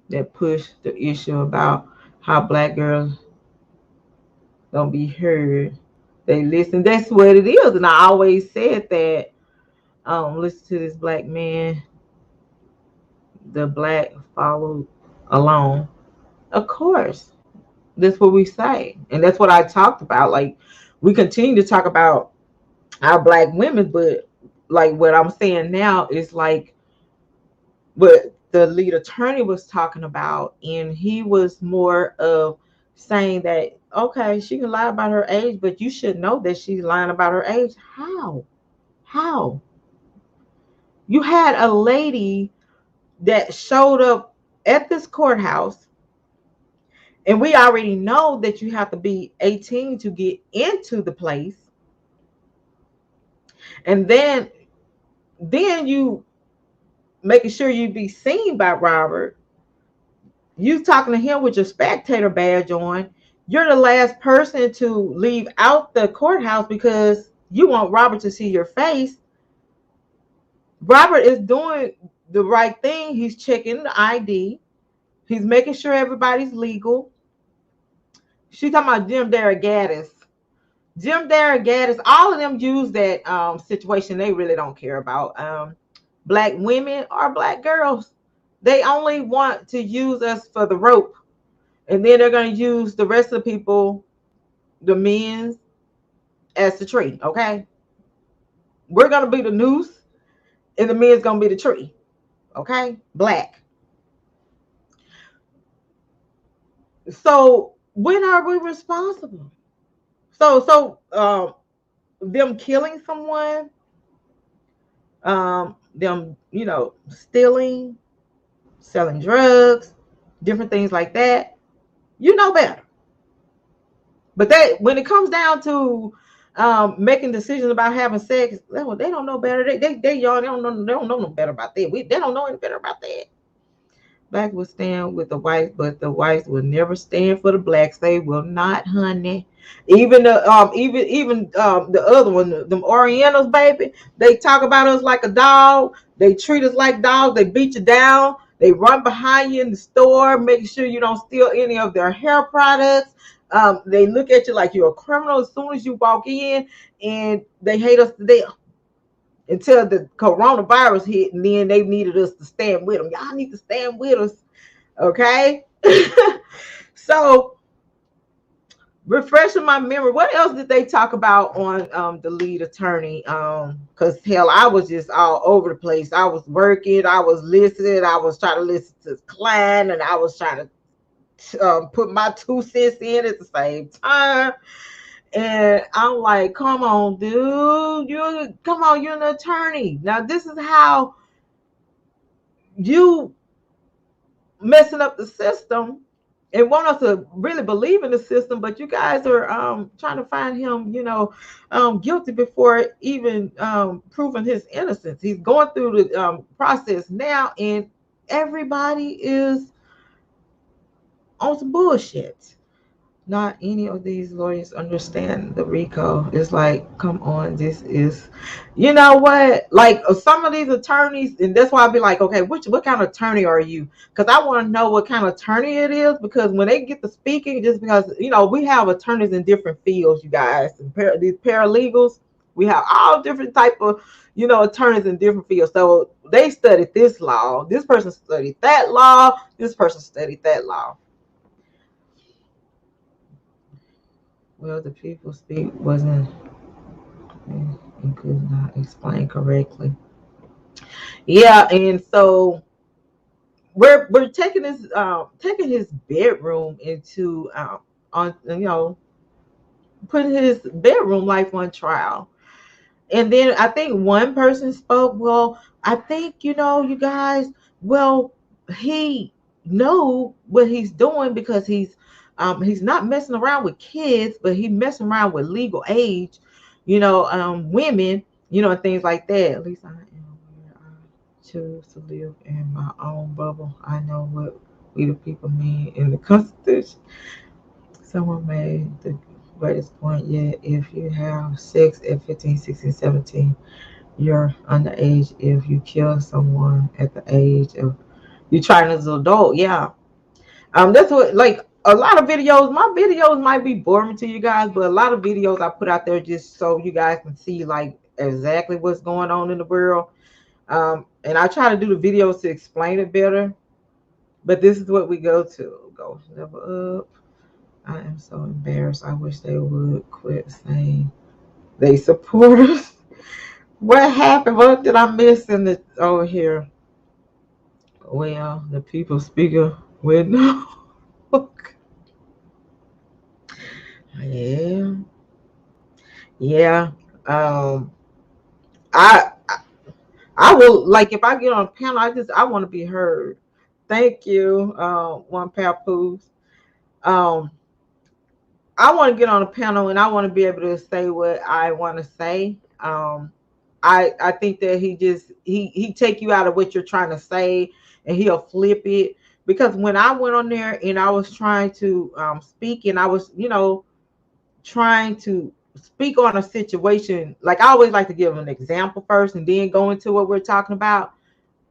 that pushed the issue about how black girls don't be heard. They listen. That's what it is. And I always said that. Listen to this black man. The black followed along. Of course. That's what we say. And that's what I talked about. Like, we continue to talk about our black women, but like what I'm saying now is like what the lead attorney was talking about, and he was more of saying that, okay, she can lie about her age, but you should know that she's lying about her age. How you had a lady that showed up at this courthouse, and we already know that you have to be 18 to get into the place, and then you making sure you be seen by Robert. You talking to him with your spectator badge on. You're the last person to leave out the courthouse because you want Robert to see your face. Robert is doing the right thing. He's checking the ID. He's making sure everybody's legal. She's talking about Jim Daragatis. Jim Daragatis, all of them use that situation they really don't care about. Black women or black girls, they only want to use us for the rope, and then they're going to use the rest of the people, the men, as the tree. Okay, we're going to be the noose, and the men's going to be the tree. Okay, black. So when are we responsible? So them killing someone, them, stealing, selling drugs, different things like that, you know better. But that when it comes down to making decisions about having sex, they don't know better. They young, they don't know no better about that. They don't know any better about that. Blacks will stand with the whites, but the whites will never stand for the blacks. They will not, honey. Even the the other one, the Orientals, baby, they talk about us like a dog. They treat us like dogs. They beat you down. They run behind you in the store, making sure you don't steal any of their hair products. They look at you like you're a criminal as soon as you walk in, and they hate us to death. Until the coronavirus hit, and then they needed us to stand with them. Y'all need to stand with us, okay? So, refreshing my memory, what else did they talk about on the lead attorney? Because hell, I was just all over the place. I was working, I was listening, I was trying to listen to the client, and I was trying to put my 2 cents in at the same time. And I'm like, come on, dude. You're an attorney. Now, this is how you messing up the system and want us to really believe in the system, but you guys are trying to find him, guilty before even proving his innocence. He's going through the process now, and everybody is on some bullshit. Not any of these lawyers understand the RICO. It's like, come on, this is, you know what? Like some of these attorneys, and that's why I'd be like, okay, what kind of attorney are you? Because I want to know what kind of attorney it is. Because when they get to speaking, just because we have attorneys in different fields, you guys, and these paralegals, we have all different type of attorneys in different fields. So they studied this law. This person studied that law. This person studied that law. Well, the people speak wasn't and could not explain correctly. Yeah, and so we're taking his bedroom into on putting his bedroom life on trial. And then I think one person spoke, well, I think, you guys, well, he know what he's doing because he's not messing around with kids, but he's messing around with legal age, women, and things like that. At least I am where I choose to live in my own bubble. I know what we the people mean in the Constitution. Someone made the greatest point yet. If you have sex at 15, 16, 17, you're underage. If you kill someone at the age of you trying as an adult, yeah. That's what, like, a lot of videos. My videos might be boring to you guys, but a lot of videos I put out there just so you guys can see like exactly what's going on in the world. And I try to do the videos to explain it better. But this is what we go to. Go level up. I am so embarrassed. I wish they would quit saying they support us. What happened? What did I miss in the over here? Well, the people speaker with no. Yeah, yeah. Um, I I will, like, if I get on a panel, I want to be heard. Thank you, one papoose. Um, I want to get on a panel and I want to be able to say what I want to say. I think that he take you out of what you're trying to say and he'll flip it. Because when I went on there and I was trying to speak and I was trying to speak on a situation, like I always like to give an example first and then go into what we're talking about.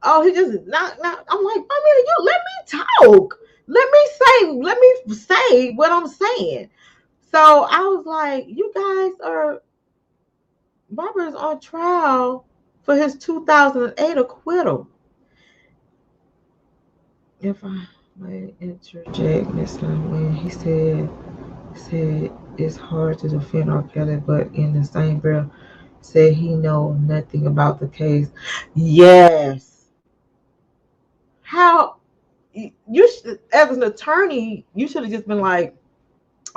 Oh, he just not. I'm like, I mean, you let me talk. Let me say what I'm saying. So I was like, you guys are Robert's on trial for his 2008 acquittal. If I may interject, Mr. When he said it's hard to defend RKelly, but in the same breath said he know nothing about the case. Yes. How you should, as an attorney, you should have just been like,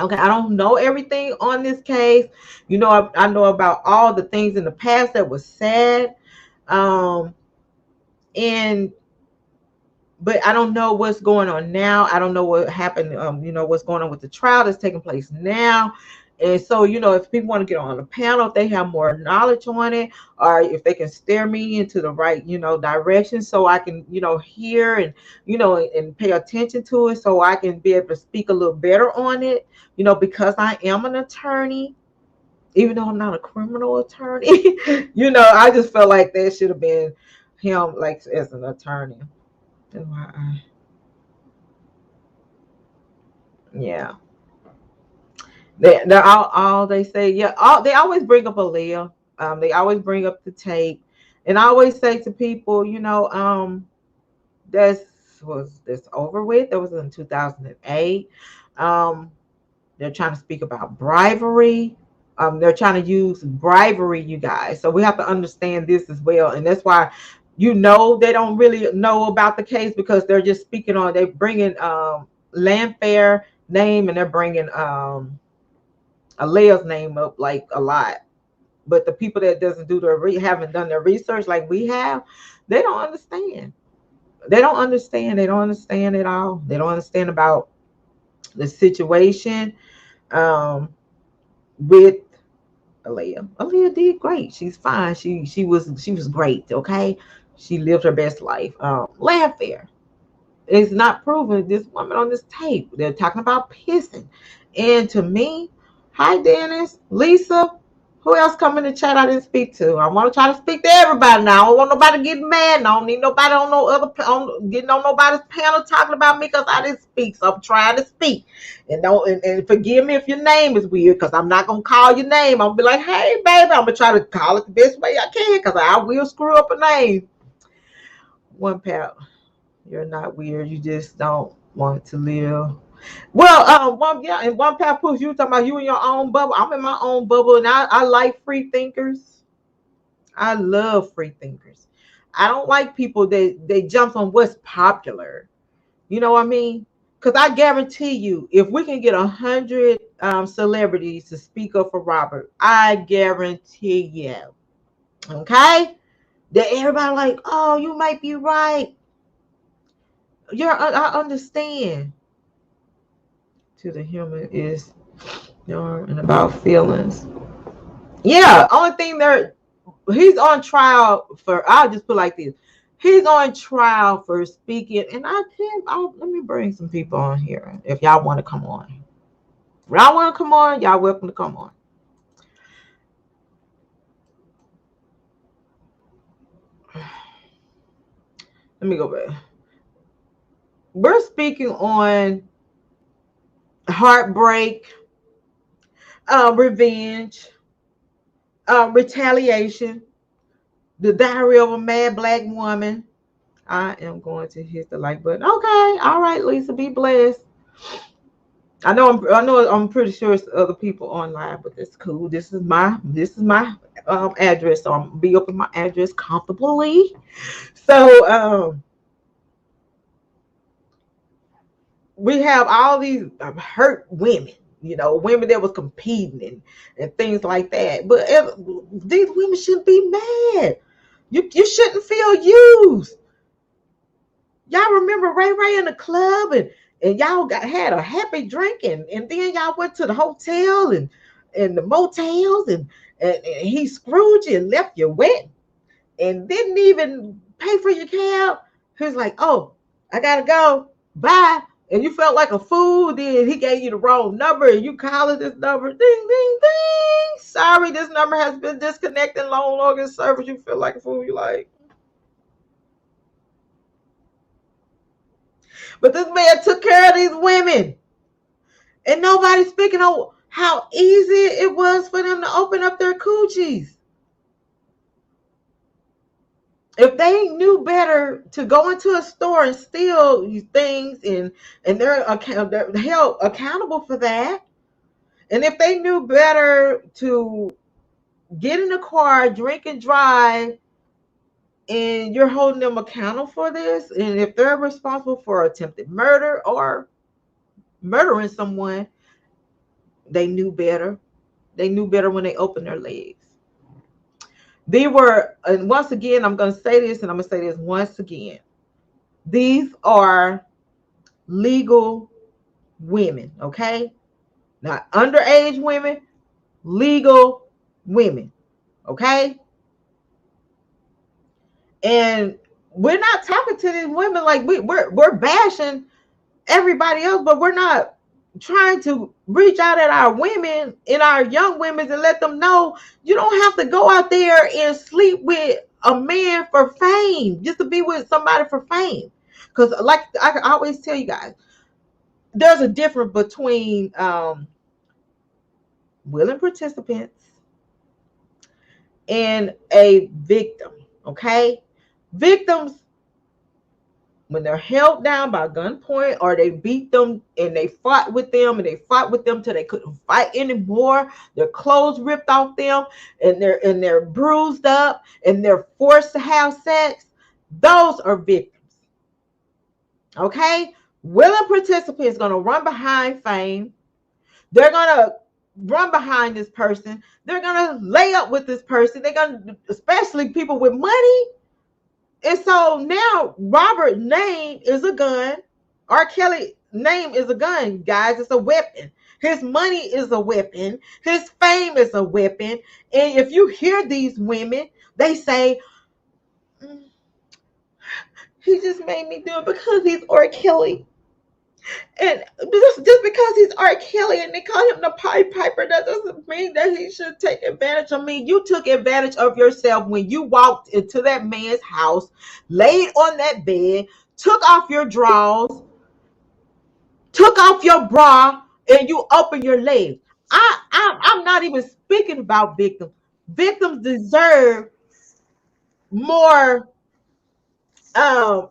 okay, I don't know everything on this case. I know about all the things in the past that was said. And but I don't know what's going on now. I don't know what happened, what's going on with the trial that's taking place now. And so, if people want to get on the panel, if they have more knowledge on it, or if they can steer me into the right, direction so I can, hear and, and pay attention to it so I can be able to speak a little better on it, because I am an attorney, even though I'm not a criminal attorney, I just felt like that should have been him, like, as an attorney. That's why yeah. They're all they say, yeah. They always bring up Aaliyah. They always bring up the tape, and I always say to people, this over with. That was in 2008. They're trying to speak about bribery. They're trying to use bribery, you guys. So we have to understand this as well, and that's why they don't really know about the case because they're just speaking on. They're bringing Landfair name and they're bringing Aaliyah's name up like a lot. But the people that haven't done their research like we have, they don't understand. They don't understand. They don't understand at all. They don't understand about the situation with Aaliyah. Aaliyah did great. She's fine. She was great. Okay, she lived her best life. Landfair. It's not proven this woman on this tape. They're talking about pissing. And to me, hi Dennis, Lisa, who else come in the chat I didn't speak to? I want to try to speak to everybody now. I don't want nobody getting mad. I don't need nobody on no other getting on nobody's panel talking about me because I didn't speak. So I'm trying to speak. And don't and forgive me if your name is weird, because I'm not gonna call your name. I'm gonna be like, hey baby, I'm gonna try to call it the best way I can, because I will screw up a name. One pal, you're not weird. You just don't want to live. Well, one papoose, you were talking about you in your own bubble. I'm in my own bubble, and I like free thinkers. I love free thinkers. I don't like people that they jump on what's popular. You know what I mean? Because I guarantee you, if we can get 100 celebrities to speak up for Robert, I guarantee you, okay, that everybody like, oh, you might be right. I understand. To the human is and about feelings. Yeah, only thing he's on trial for, I'll just put it like this. He's on trial for speaking, and let me bring some people on here if y'all want to come on. If y'all want to come on, y'all welcome to come on. Let me go back. We're speaking on heartbreak, revenge, retaliation, the diary of a mad black woman. I am going to hit the like button. Okay, all right, Lisa, be blessed. I know I'm pretty sure it's other people online, but it's cool. This is my address, so I'm gonna be up in my address comfortably. So we have all these hurt women, women that was competing and things like that. But these women shouldn't be mad. You shouldn't feel used. Y'all remember Ray in the club and y'all had a happy drinking, and then y'all went to the hotel and the motels and he screwed you and left you wet and didn't even pay for your cab. He was like, oh, I gotta go, bye. And you felt like a fool. Then he gave you the wrong number and you called this number. Ding, ding, ding. Sorry, this number has been disconnected. Long longer service. You feel like a fool. You like. But this man took care of these women. And nobody's speaking on how easy it was for them to open up their coochies. If they knew better to go into a store and steal things and they're held accountable for that. And if they knew better to get in the car, drink and drive, and you're holding them accountable for this, and if they're responsible for attempted murder or murdering someone, they knew better. They knew better when they opened their legs. They were, and once again, I'm going to say this, and I'm going to say this once again. These are legal women, okay? Not underage women, legal women, okay? And we're not talking to these women like we're bashing everybody else, but we're not trying to reach out at our women and our young women and let them know you don't have to go out there and sleep with a man for fame, just to be with somebody for fame. Because like I always tell you guys, there's a difference between willing participants and a victim, okay? Victims, when they're held down by gunpoint or they beat them and they fought with them till they couldn't fight anymore, their clothes ripped off them and they're bruised up and they're forced to have sex, those are victims. Okay? Willing participants going to run behind fame. They're going to run behind this person. They're going to lay up with this person. They're going to, especially people with money. And so now Robert's name is a gun. RKelly's name is a gun, guys. It's a weapon. His money is a weapon. His fame is a weapon. And if you hear these women, they say, he just made me do it because he's RKelly. And just because he's R. and they call him the Pied Piper, that doesn't mean that he should take advantage of me. You took advantage of yourself when you walked into that man's house, laid on that bed, took off your drawers, took off your bra, and you open your legs. I'm not even speaking about victims. Victims deserve more um,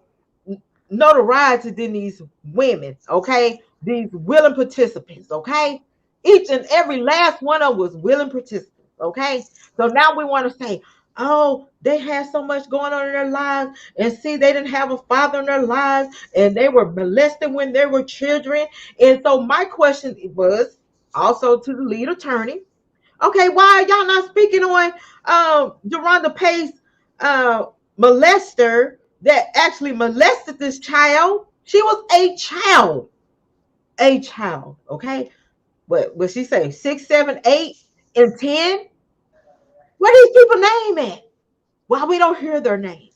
notoriety than these women, okay? These willing participants, okay? Each and every last one of them was willing participants, okay? So now we want to say, oh, they had so much going on in their lives, and see, they didn't have a father in their lives, and they were molested when they were children. And so my question was also to the lead attorney, okay, why are y'all not speaking on Deronda Pace molester that actually molested this child? She was a child, okay? What she say? 6, 7, 8, and 10? Where these people name at? Why we don't hear their name?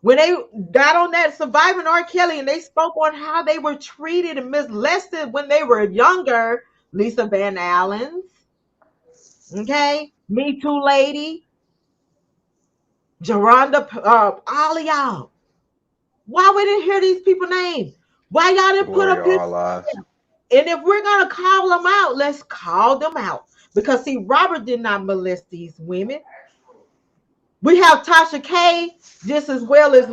When they got on that Surviving R. and they spoke on how they were treated and molested when they were younger, Lisa Van Allen's, okay, Me Too Lady, Geronda, all of y'all. Why we didn't hear these people names? Why y'all didn't put up pictures? And if we're gonna call them out, let's call them out. Because see, Robert did not molest these women. We have Tasha K just as well as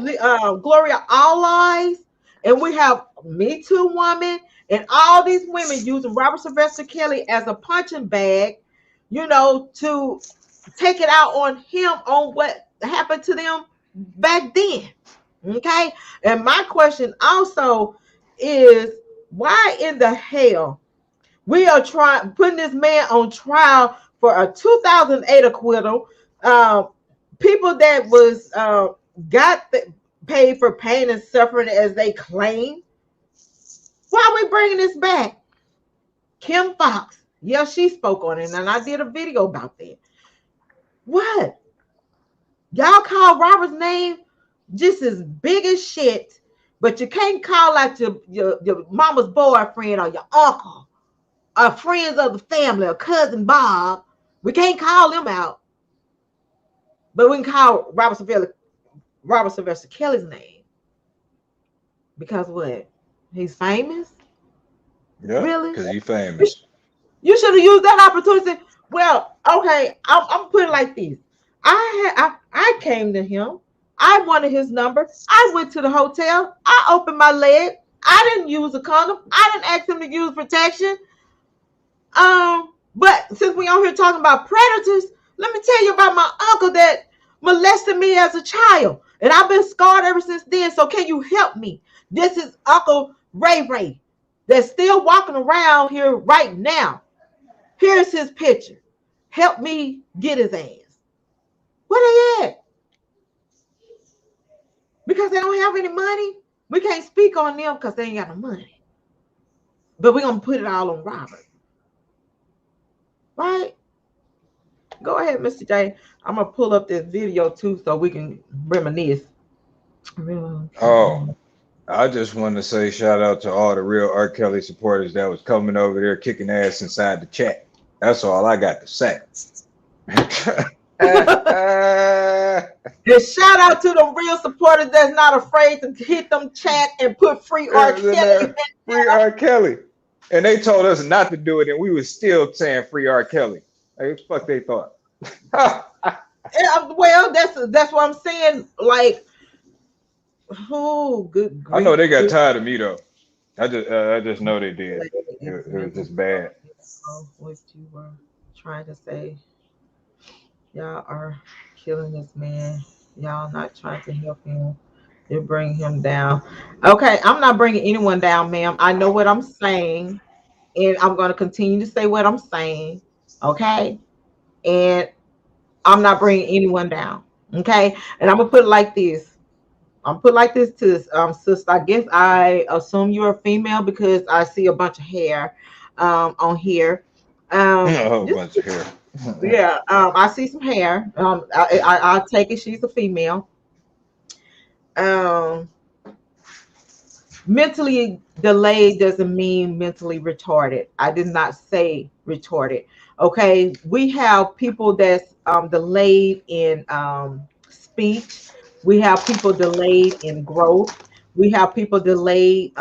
Gloria Alleyes, and we have Me Too woman, and all these women using Robert Sylvester Kelly as a punching bag, you know, to take it out on him on what happened to them back then. Okay, and my question also is, why in the hell we are putting this man on trial for a 2008 acquittal? People that was paid for pain and suffering as they claim. Why are we bringing this back? Kim Fox, yeah, she spoke on it, and I did a video about that. What? Y'all call Robert's name just as big as shit, but you can't call out your mama's boyfriend or your uncle or friends of the family or cousin Bob. We can't call them out, but we can call Robert Sylvester Kelly's name. Because what? He's famous? Yeah, really? Because he's famous. You should have used that opportunity. Well, okay, I'm putting it like this. I came to him. I wanted his number. I went to the hotel. I opened my leg. I didn't use a condom. I didn't ask him to use protection. But since we on here talking about predators, let me tell you about my uncle that molested me as a child. And I've been scarred ever since then. So can you help me? This is Uncle Ray that's still walking around here right now. Here's his picture. Help me get his ass. Where they at? Because they don't have any money. We can't speak on them because they ain't got no money. But we're going to put it all on Robert. Right? Go ahead, Mr. J. I'm going to pull up this video too so we can reminisce. Oh, I just want to say shout out to all the real R. Kelly supporters that was coming over there kicking ass inside the chat. That's all I got to say. And shout out to the real supporters that's not afraid to hit them chat and put free R. Kelly. Free R. Kelly. And they told us not to do it, and we was still saying free R. Kelly. Like, what the fuck they thought? Well, that's what I'm saying. Like, oh, good. I know they got tired of me though. I just know they did. It was just bad. What you were trying to say? Y'all are killing this man. Y'all not trying to help him. You're bringing him down. Okay, I'm not bringing anyone down, ma'am. I know what I'm saying, and I'm going to continue to say what I'm saying. Okay, and I'm not bringing anyone down. Okay, and I'm gonna put it like this. I'm put like this to sister. I guess I assume you're a female because I see a bunch of hair on here. A whole bunch of hair. Yeah, I see some hair. I'll take it. She's a female. Mentally delayed doesn't mean mentally retarded. I did not say retarded. Okay, we have people that's delayed in speech. We have people delayed in growth. We have people delayed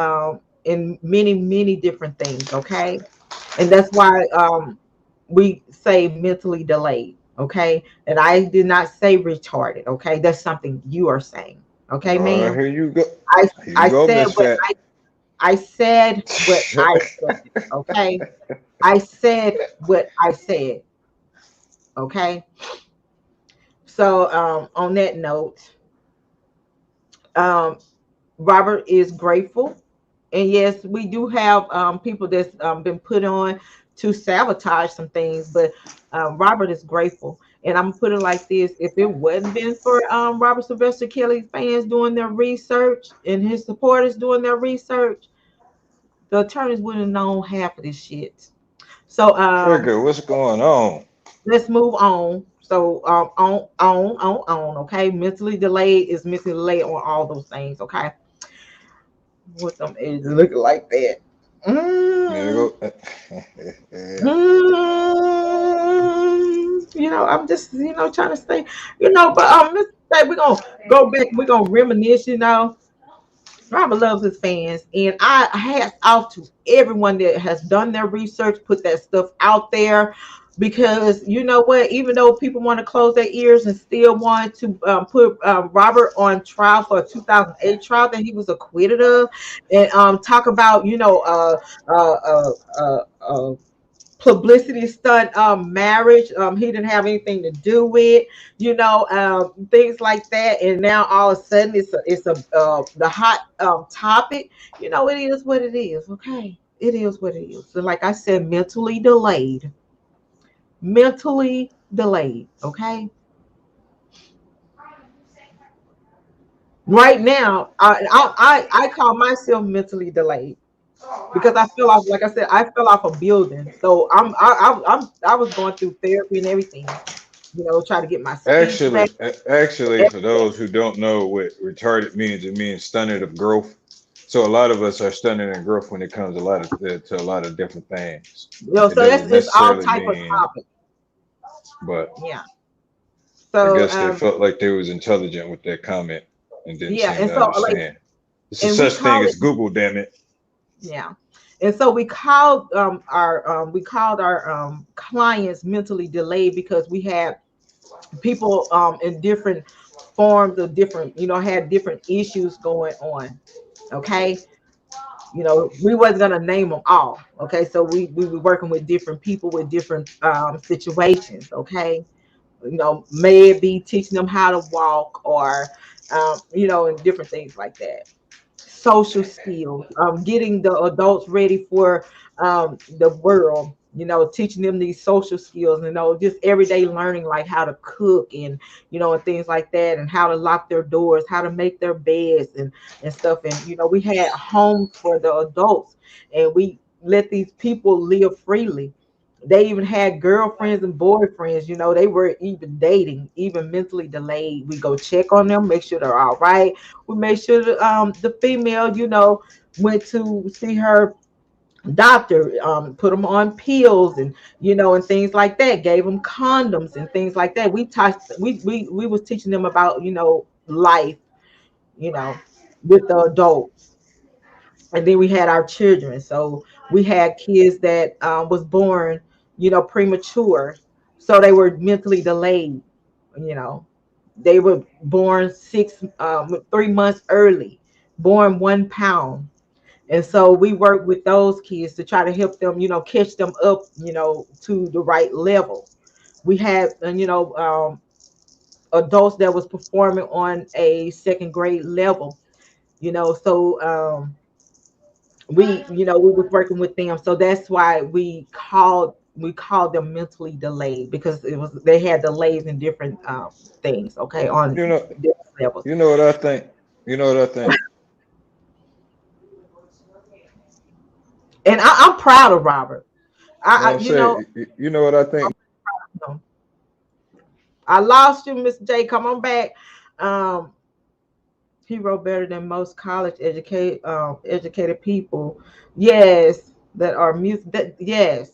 in many different things. Okay, and that's why we say mentally delayed. Okay, and I did not say retarded. Okay, that's something you are saying. Okay, ma'am. Here you go. I Here you I go, said Miss what Fat. I said what I said. Okay. I said what I said. Okay. So on that note, um, Robert is grateful. And yes, we do have people that's been put on to sabotage some things, but Robert is grateful. And I'm gonna put it like this: if it wasn't been for Robert Sylvester Kelly's fans doing their research and his supporters doing their research, the attorneys wouldn't have known half of this shit. So Trigger, what's going on? let's move on. So on. Okay, mentally delayed is mentally delayed on all those things. Okay, with them edges looking like that. There Mm, you go. I'm just trying to stay. But Mr. J, we're gonna go back. We're gonna reminisce. Robert loves his fans, and I hats off to everyone that has done their research, put that stuff out there, because you know what? Even though people want to close their ears and still want to put Robert on trial for a 2008 trial that he was acquitted of, and talk about uh, uh, uh, uh, publicity stunt marriage he didn't have anything to do with, things like that, and now all of a sudden it's a the hot topic. It is what it is. Okay, it is what it is. So like I said, mentally delayed. Okay, right now I call myself mentally delayed because I fell off. Like I said, I fell off a building. So I was going through therapy and everything. Try to get my speech back. Actually, for those who don't know what retarded means, it means stunted of growth. So a lot of us are stunted in growth when it comes to a lot of different things. It So that's doesn't it's all necessarily type of mean, topic. but Yeah. I So guess they felt like they was intelligent with that comment and didn't yeah, seem and to so like, understand. It's a and we such thing call it as Google, damn it. yeah, and so we called our clients mentally delayed because we had people in different forms of different had different issues going on. Okay, we wasn't gonna name them all. Okay, so we were working with different people with different situations. Okay, may it be teaching them how to walk or and different things like that. Social skills, getting the adults ready for the world, teaching them these social skills, just everyday learning, like how to cook and things like that, and how to lock their doors, how to make their beds and stuff. And we had homes for the adults, and we let these people live freely. They even had girlfriends and boyfriends, they were even dating, even mentally delayed. We go check on them, make sure they're all right. We made sure that the female, went to see her doctor, put them on pills and things like that, gave them condoms and things like that. We was teaching them about, life, you know, with the adults. And then we had our children. So we had kids that was born, premature. So they were mentally delayed, you know. They were born 3 months early, born 1 pound. And so we work with those kids to try to help them, catch them up, to the right level. We had, adults that was performing on a second grade level, so we was working with them. So that's why we called them mentally delayed, because they had delays in different things, okay, on You know, different levels. you know what I think. You know what I think. And I'm proud of Robert. No, I I'm saying, you know what I think. you know, I lost you, Mr. J. Come on back. Um, He wrote better than most college educated people. Yes, that are music. That yes,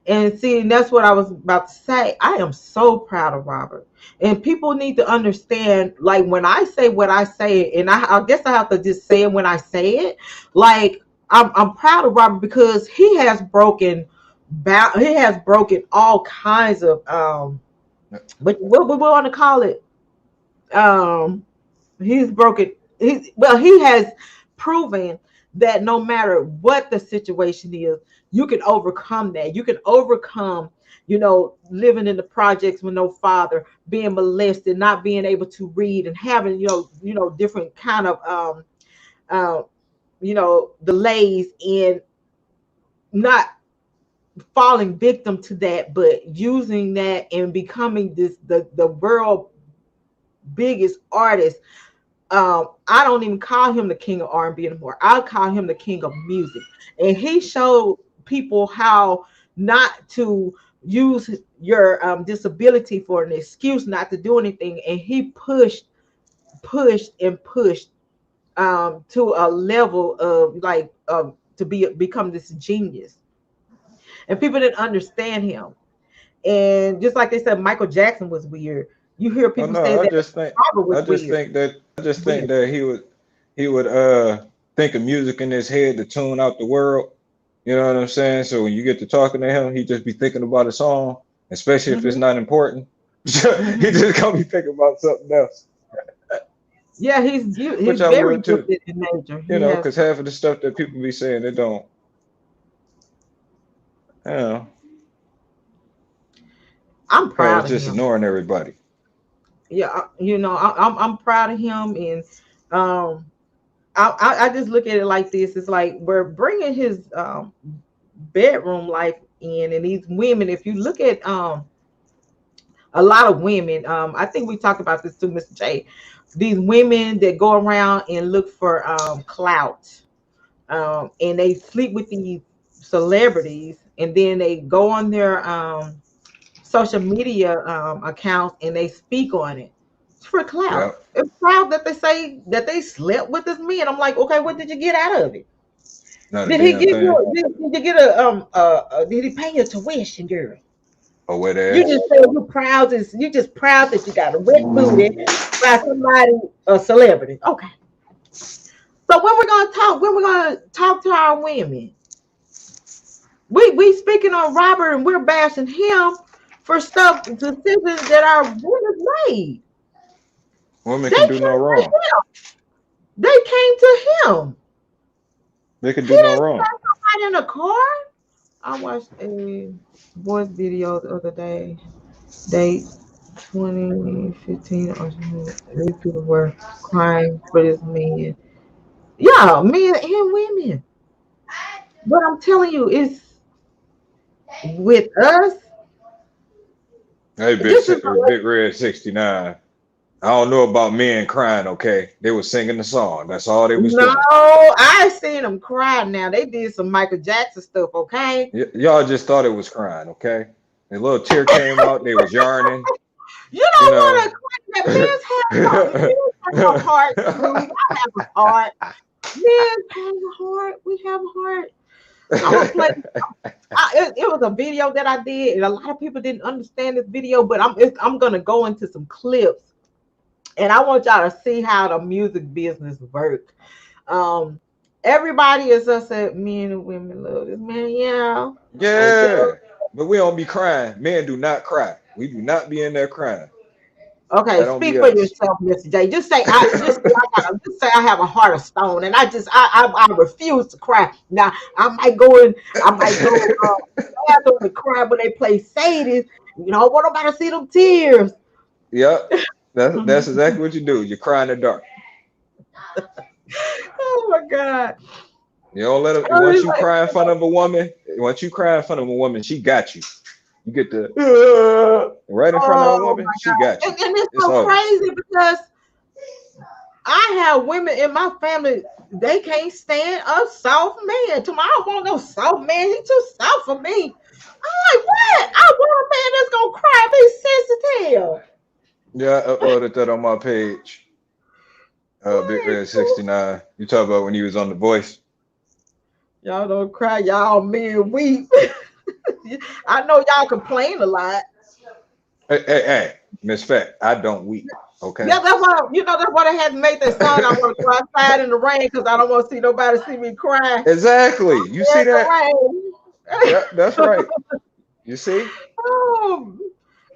and see, that's what I was about to say. I am so proud of Robert, and people need to understand. Like when I say what I say, and I guess I have to just say it when I say it. Like I'm proud of Robert because he has broken. He has broken all kinds of but what we want to call it. Um, he's broken. He has proven that no matter what the situation is, you can overcome that. You can overcome, living in the projects with no father, being molested, not being able to read, and having, different kind of uh, delays in not falling victim to that, but using that and becoming the world biggest artist. I don't even call him the king of R&B anymore. I call him the king of music. And he showed people how not to use your disability for an excuse not to do anything. And he pushed to a level of become this genius. And people didn't understand him. And just like they said, Michael Jackson was weird. You hear people say that Robert was weird. I just think that he would think of music in his head to tune out the world. You know what I'm saying? So when you get to talking to him, he just be thinking about a song, especially if it's not important. He just gonna be thinking about something else. Yeah, he's very gifted in nature. Because half of the stuff that people be saying, they don't. I'm proud of him. Just ignoring everybody. Yeah, I'm proud of him, and I just look at it like this. It's like we're bringing his bedroom life in, and these women. If you look at a lot of women, I think we talked about this too, Mr.J. These women that go around and look for clout, and they sleep with these celebrities, and then they go on their social media accounts and they speak on it. It's for clout. Yep. It's proud that they say that they slept with this man. I'm like, okay, what did you get out of it? Did he give you? Did you get did he pay your tuition, girl? Or whatever. You just say you're proud. You just proud that you got a wet booty by somebody, a celebrity. Okay. So when we're gonna talk to our women, we speaking on Robert and we're bashing him for decisions that our women made. Women can do no wrong. They came to him. They can do no wrong. Somebody in a car. I watched a voice video the other day. Date 2015 or something. These people were crying for this man. Yeah, men and women. But I'm telling you, it's with us. Hey, Big Red 69. I don't know about men crying, okay? They were singing the song. That's all they was doing. No, I seen them cry now. They did some Michael Jackson stuff, okay? Y'all just thought it was crying, okay? A little tear came out. They was yarning. You don't want to cry. That men's have a heart. I have a heart. Men have a heart. We have a heart. I'm gonna play. It was a video that I did, and a lot of people didn't understand this video, but I'm gonna go into some clips, and I want y'all to see how the music business work. Everybody is us at men and women love this man, yeah. Yeah, but we don't be crying. Men do not cry. We do not be in there crying. Okay, speak for yourself, Mr. J. Just say I have a heart of stone, and I refuse to cry. Now I might go bathroom and cry when they play Sadie. You know, what about to see them tears? Yep, that's exactly what you do. You cry in the dark. Oh my God! You don't let it. Once you cry in front of a woman, she got you. You get the right in front of a woman, she got you. And it's so crazy because I have women in my family, they can't stand a soft man. Tomorrow I want no soft man. He's too soft for me. I'm like, what? I want a man that's gonna cry, be sensitive. Yeah, I uploaded that on my page. Big Red 69. You talk about when he was on The Voice. Y'all don't cry, y'all men weep. I know y'all complain a lot. Hey, Miss Fat, I don't weep. Okay. Yeah, that's why that's why they had to make that song. I want to go outside in the rain because I don't want to see nobody see me cry. Exactly. You see that? Yeah, that's right. You see? Oh,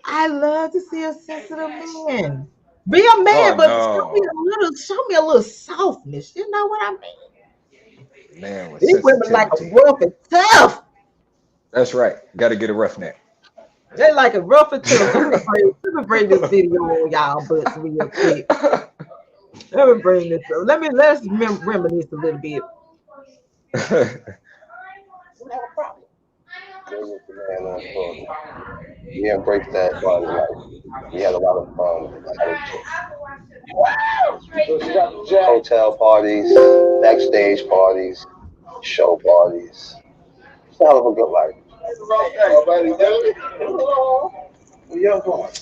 I love to see a sensitive man. Be a man, but show me a little softness. You know what I mean? Man with These women like a sensitivity. rough and tough. That's right. Got to get a roughneck. They like a rough and tough. Let me bring this video on y'all butts real quick. Let me bring this up. Let's reminisce a little bit. We embraced that body life. We had a lot of hotel parties, backstage parties, show parties. It's a hell of a good life.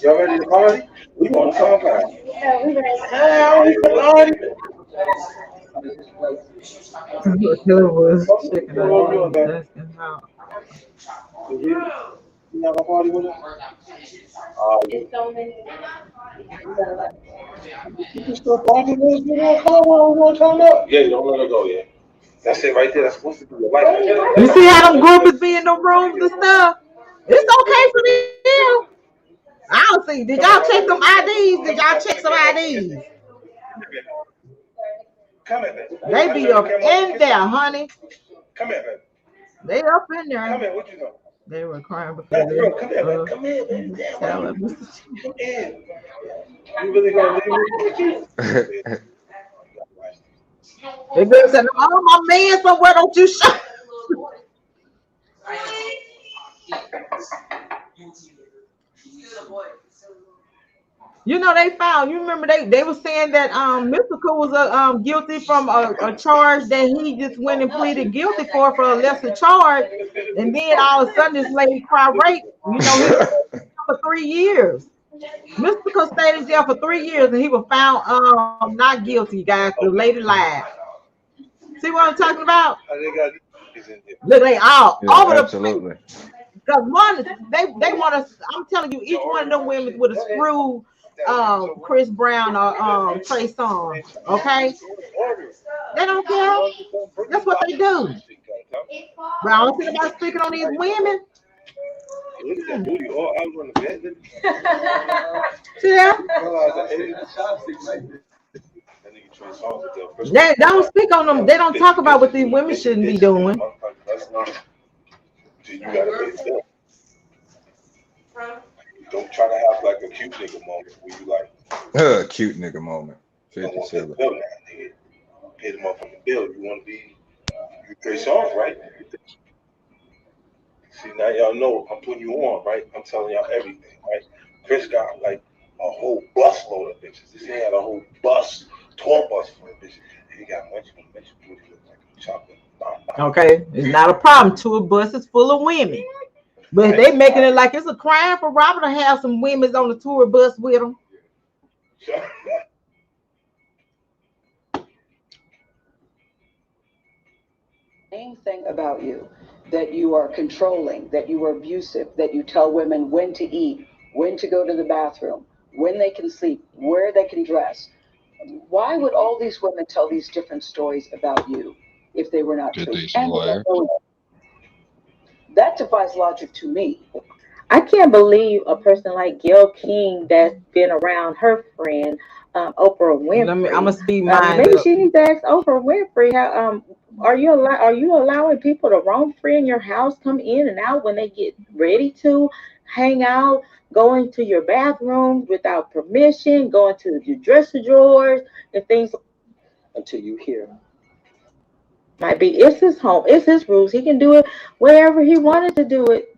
Y'all ready to party? We want to talk about it. Yeah, we ready. You have a party with us? You still party with us? Yeah, you don't let her go yet. That's it right there. That's supposed to be your wife. You see how them groupies be in the rooms and stuff? It's okay for them. I don't see. Did y'all check some IDs? Did y'all check some IDs? Come here, baby. They be up in there, honey. Come here, baby. They up in there. Come here. What you doing? They were crying before they. Come here, baby. Come here, baby. Tell them, Mr.J. Come in. You really gonna leave me? They girl said, "Oh, my man, somewhere don't you show?" You know they found. You remember they were saying that Mystical was guilty from a charge that he just went and pleaded guilty for a lesser charge, and then all of a sudden this lady cry rape. You know, he was for 3 years. Mystical stayed in jail for 3 years, and he was found not guilty. Guys, the lady lied. See what I'm talking about? Look, they all over absolutely. the place. Because one, they want us. I'm telling you, each one of them women would have screwed Chris Brown or Trey Songz. Okay, they don't care. That's what they do. But I don't think about speaking on these women. See that? They don't speak on them. They don't talk about what these women shouldn't be doing. Don't try to have like a cute nigga moment where you like cute nigga moment. 57. Pay them up on the bill. You want to be you play songs, right? See, now y'all know I'm putting you on, right? I'm telling y'all everything, right? Chris got like a whole bus load of bitches. This ain't had a whole bus, tour bus full of bitches. And he got much booty look like a chocolate. Okay, it's not a problem. Tour buses full of women. But they making it like it's a crime for Robert to have some women on the tour bus with him. Main thing about you, that you are controlling, that you are abusive, that you tell women when to eat, when to go to the bathroom, when they can sleep, where they can dress. Why would all these women tell these different stories about you if they were not true? That defies logic to me. I can't believe a person like Gayle King that's been around her friend Oprah Winfrey. I'm gonna speak mine. Maybe she needs to ask Oprah Winfrey, how are you allowing people to roam free in your house, come in and out when they get ready to hang out, go into your bathroom without permission, go into your dresser drawers and things Until you hear. Might be it's his home, it's his rules. He can do it wherever he wanted to do it.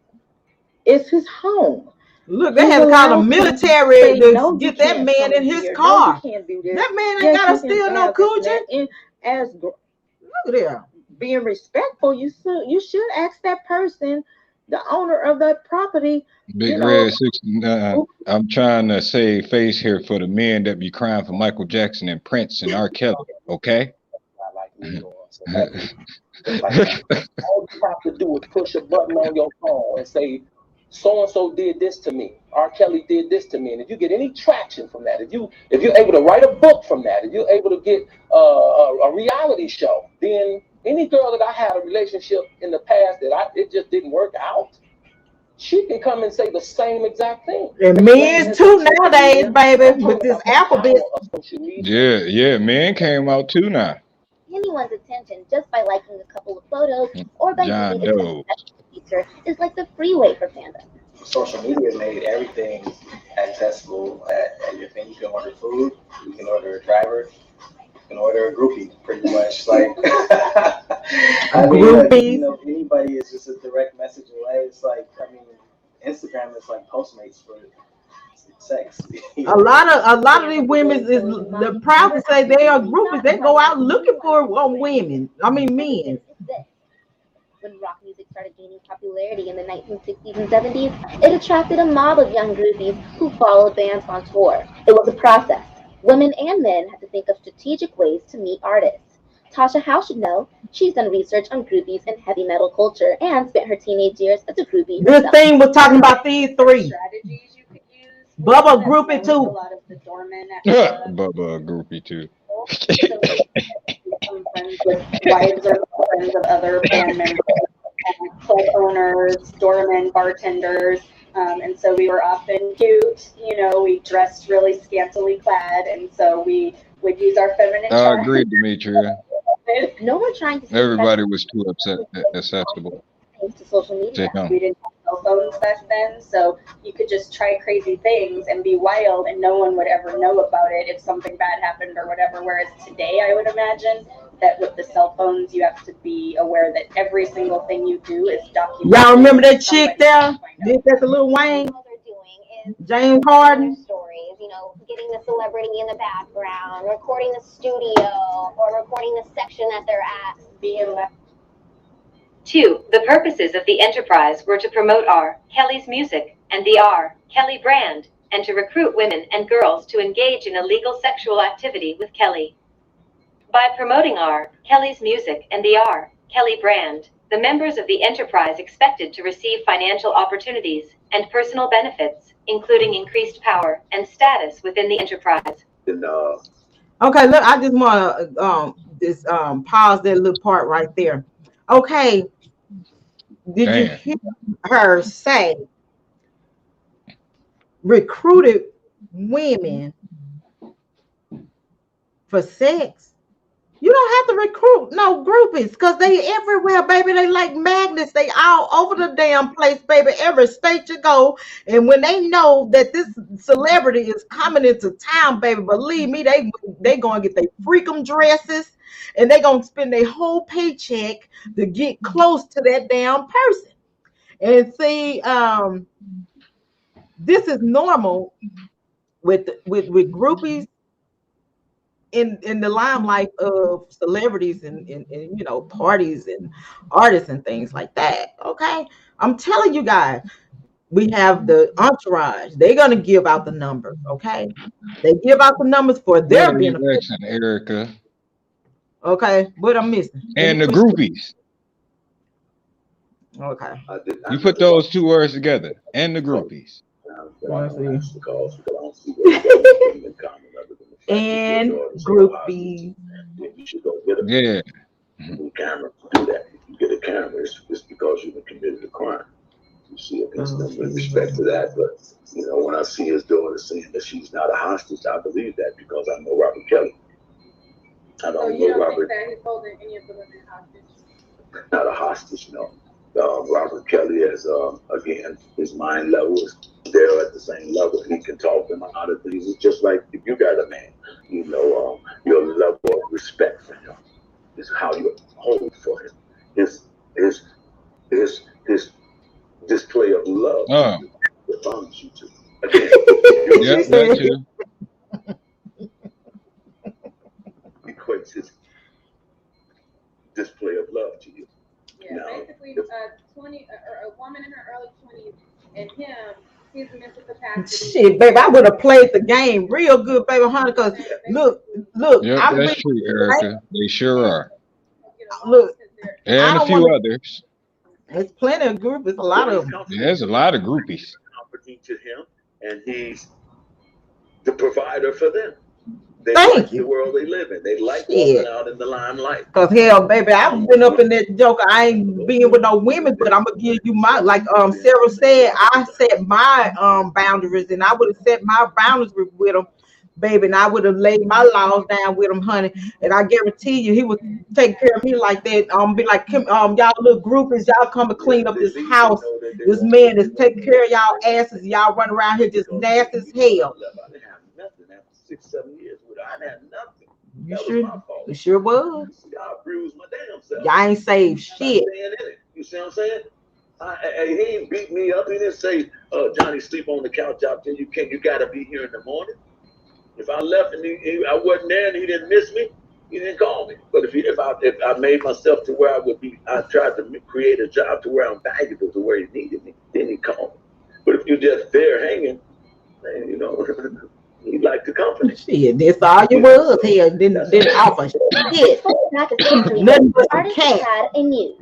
It's his home. Look, they had to call the military to get that man in his car. That man ain't gotta steal no coochie. As look there, being respectful, you should ask that person the owner of that property, Big you know, Red 69. I'm trying to save face here for the men that be crying for Michael Jackson and Prince and R. Kelly. Okay. Not like me or somebody. All you have to do is push a button on your phone and say, so and so did this to me. R. Kelly did this to me. And if you get any traction from that, if you're able to write a book from that, if you're able to get a reality show, then any girl that I had a relationship in the past that it just didn't work out, she can come and say the same exact thing. And men too nowadays, baby, with this alphabet. Yeah, men came out too now. Anyone's attention just by liking a couple of photos or by John using Doe. the feature is like the freeway for fandom. Social media made everything accessible at your thing. You can order food, you can order a driver, you can order a groupie, pretty much. Like, I mean, like, anybody is just a direct message away. It's like, I mean, Instagram is like Postmates for sex. A lot of these women is the proud to say they are groupies. They go out looking for women. I mean men. When rock music started gaining popularity in the 1960s and 70s, it attracted a mob of young groupies who followed bands on tour. It was a process. Women and men had to think of strategic ways to meet artists. Tasha Howe should know. She's done research on groupies and heavy metal culture and spent her teenage years as a groupie This herself. thing was talking about these three. Strategies you could use. Bubba groupie A too. lot of the doormen Bubba groupie too. Some friends with wives or friends of other band members, club owners, doormen, bartenders, and so we were often cute. You know, we dressed really scantily clad, and so we would use our feminine I charm. agree, Demetria. No one trying to Everybody was too accessible. thanks to social media. We didn't have cell phones back then, so you could just try crazy things and be wild, and no one would ever know about it if something bad happened or whatever. Whereas today, I would imagine that with the cell phones, you have to be aware that every single thing you do is documented. Y'all remember that chick there? Did that to Lil Wayne? James Harden? Stories, you know, getting the celebrity in the background, recording the studio, or recording the section that they're at. Being left. 2. The purposes of the enterprise were to promote R.Kelly's music and the R.Kelly brand, and to recruit women and girls to engage in illegal sexual activity with Kelly. By promoting R.Kelly's music and the R.Kelly brand, the members of the enterprise expected to receive financial opportunities and personal benefits, including increased power and status within the enterprise. Okay, look, I just want to pause that little part right there. Okay, did you hear her say recruited women for sex? You don't have to recruit no groupies because they everywhere, baby. They like magnets. They all over the damn place, baby. Every state you go. And when they know that this celebrity is coming into town, baby, believe me, they going to get their freakum dresses and they going to spend their whole paycheck to get close to that damn person. And see, this is normal with groupies in the limelight of celebrities and you know, parties and artists and things like that. Okay, I'm telling you guys, we have the entourage. They're gonna give out the numbers. Okay, they give out the numbers for their benefit. Erica. Okay, what I'm missing? And the groupies. Okay, You put those two words together. And the groupies. And groupies. You should go get a camera to do that. If you get a camera, it's because you've committed a crime. You see it, there's no respect to that. But you know, when I see his daughter saying that she's not a hostage, I believe that because I know Robert Kelly. I don't know Robert. Think that he's holding any of the women hostage? Not a hostage, no. Robert Kelly is again, his mind level is there at the same level. He can talk them out of things. It's just like if you got a man, you know, your level of respect for him is how you hold for him. His display of love defines you to. Again, that too. Equates his display of love to you. Yeah, Now, basically, 20 or a woman in her early 20s, and him, his mental capacity. Shit, baby, I would have played the game real good, baby, honey. Cause look, Yep, I'm that's really, true, Erica. They sure are. look, I And a don't few want others. to. There's plenty of groups. There's a lot of them. Yeah, there's a lot of groupies. Company to him, and he's the provider for them. They Thank like you. the world they live in. They like Shit. walking out in the limelight. Cause hell, baby, I've been up in that joke. I ain't being with no women, but I'm gonna give you my, like Sarah said, I set my boundaries, and I would have set my boundaries with them, baby, and I would have laid my laws down with him, honey. And I guarantee you, he would take care of me like that. Be like, y'all little groupies, y'all come and clean up this house. This man is taking care of y'all asses. Y'all run around here just nasty as hell. I didn't have nothing after 6-7 years with her. I didn't have nothing. You That sure? was my fault. You sure was. I bruised my damn self. Y'all ain't saved shit. You see what I'm saying? He ain't beat me up. He didn't say, Johnny, sleep on the couch out there. You gotta be here in the morning. If I left and I wasn't there and he didn't miss me, he didn't call me. But if I made myself to where I would be, I tried to create a job to where I'm valuable to where he needed me, then he called me. But if you're just there hanging, man, you know, he liked the company. Shit, that's all you was here. Didn't offer shit. Nothing but some Artists cat. had a muse.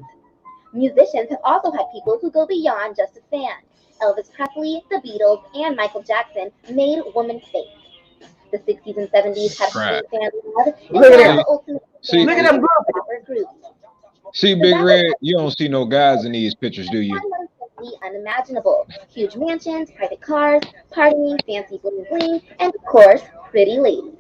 Musicians have also had people who go beyond just a fan. Elvis Presley, the Beatles, and Michael Jackson made women famous. The 60s and 70s had Right. fan love, and Look at now them. the ultimate See, Look at them groups. See, Big Red, you don't see no guys in these pictures, do you? Simply unimaginable. Huge mansions, private cars, partying, fancy bling bling, and of course, pretty ladies.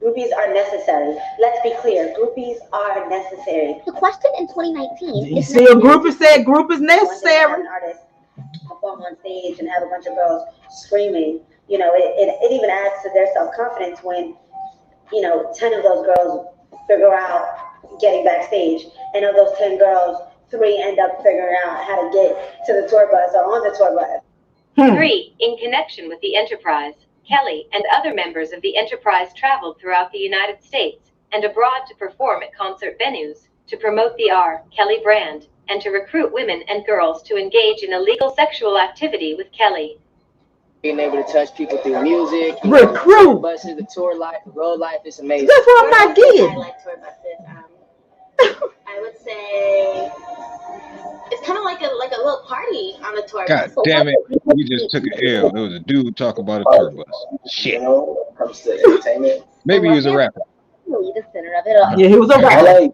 Groupies are necessary. Let's be clear, groupies are necessary. The question in 2019 You is see, a groupie said group is necessary. An artist perform on stage and have a bunch of girls screaming. You know, it even adds to their self-confidence when, you know, 10 of those girls figure out getting backstage, and of those 10 girls, 3 end up figuring out how to get to the tour bus or on the tour bus. 3. In connection with the enterprise, Kelly and other members of the enterprise traveled throughout the United States and abroad to perform at concert venues, to promote the RKelly brand, and to recruit women and girls to engage in illegal sexual activity with Kelly. Being able to touch people through music, recruit, buses, the tour life, the road life is amazing. That's what I'm not getting. I like tour buses. I would say it's kind of like a little party on a tour God bus. damn it, we just took an L. There was a dude talk about a tour bus. Shit. Comes to entertainment. Maybe he was a rapper. Really the center of it all. Yeah, he was a rapper.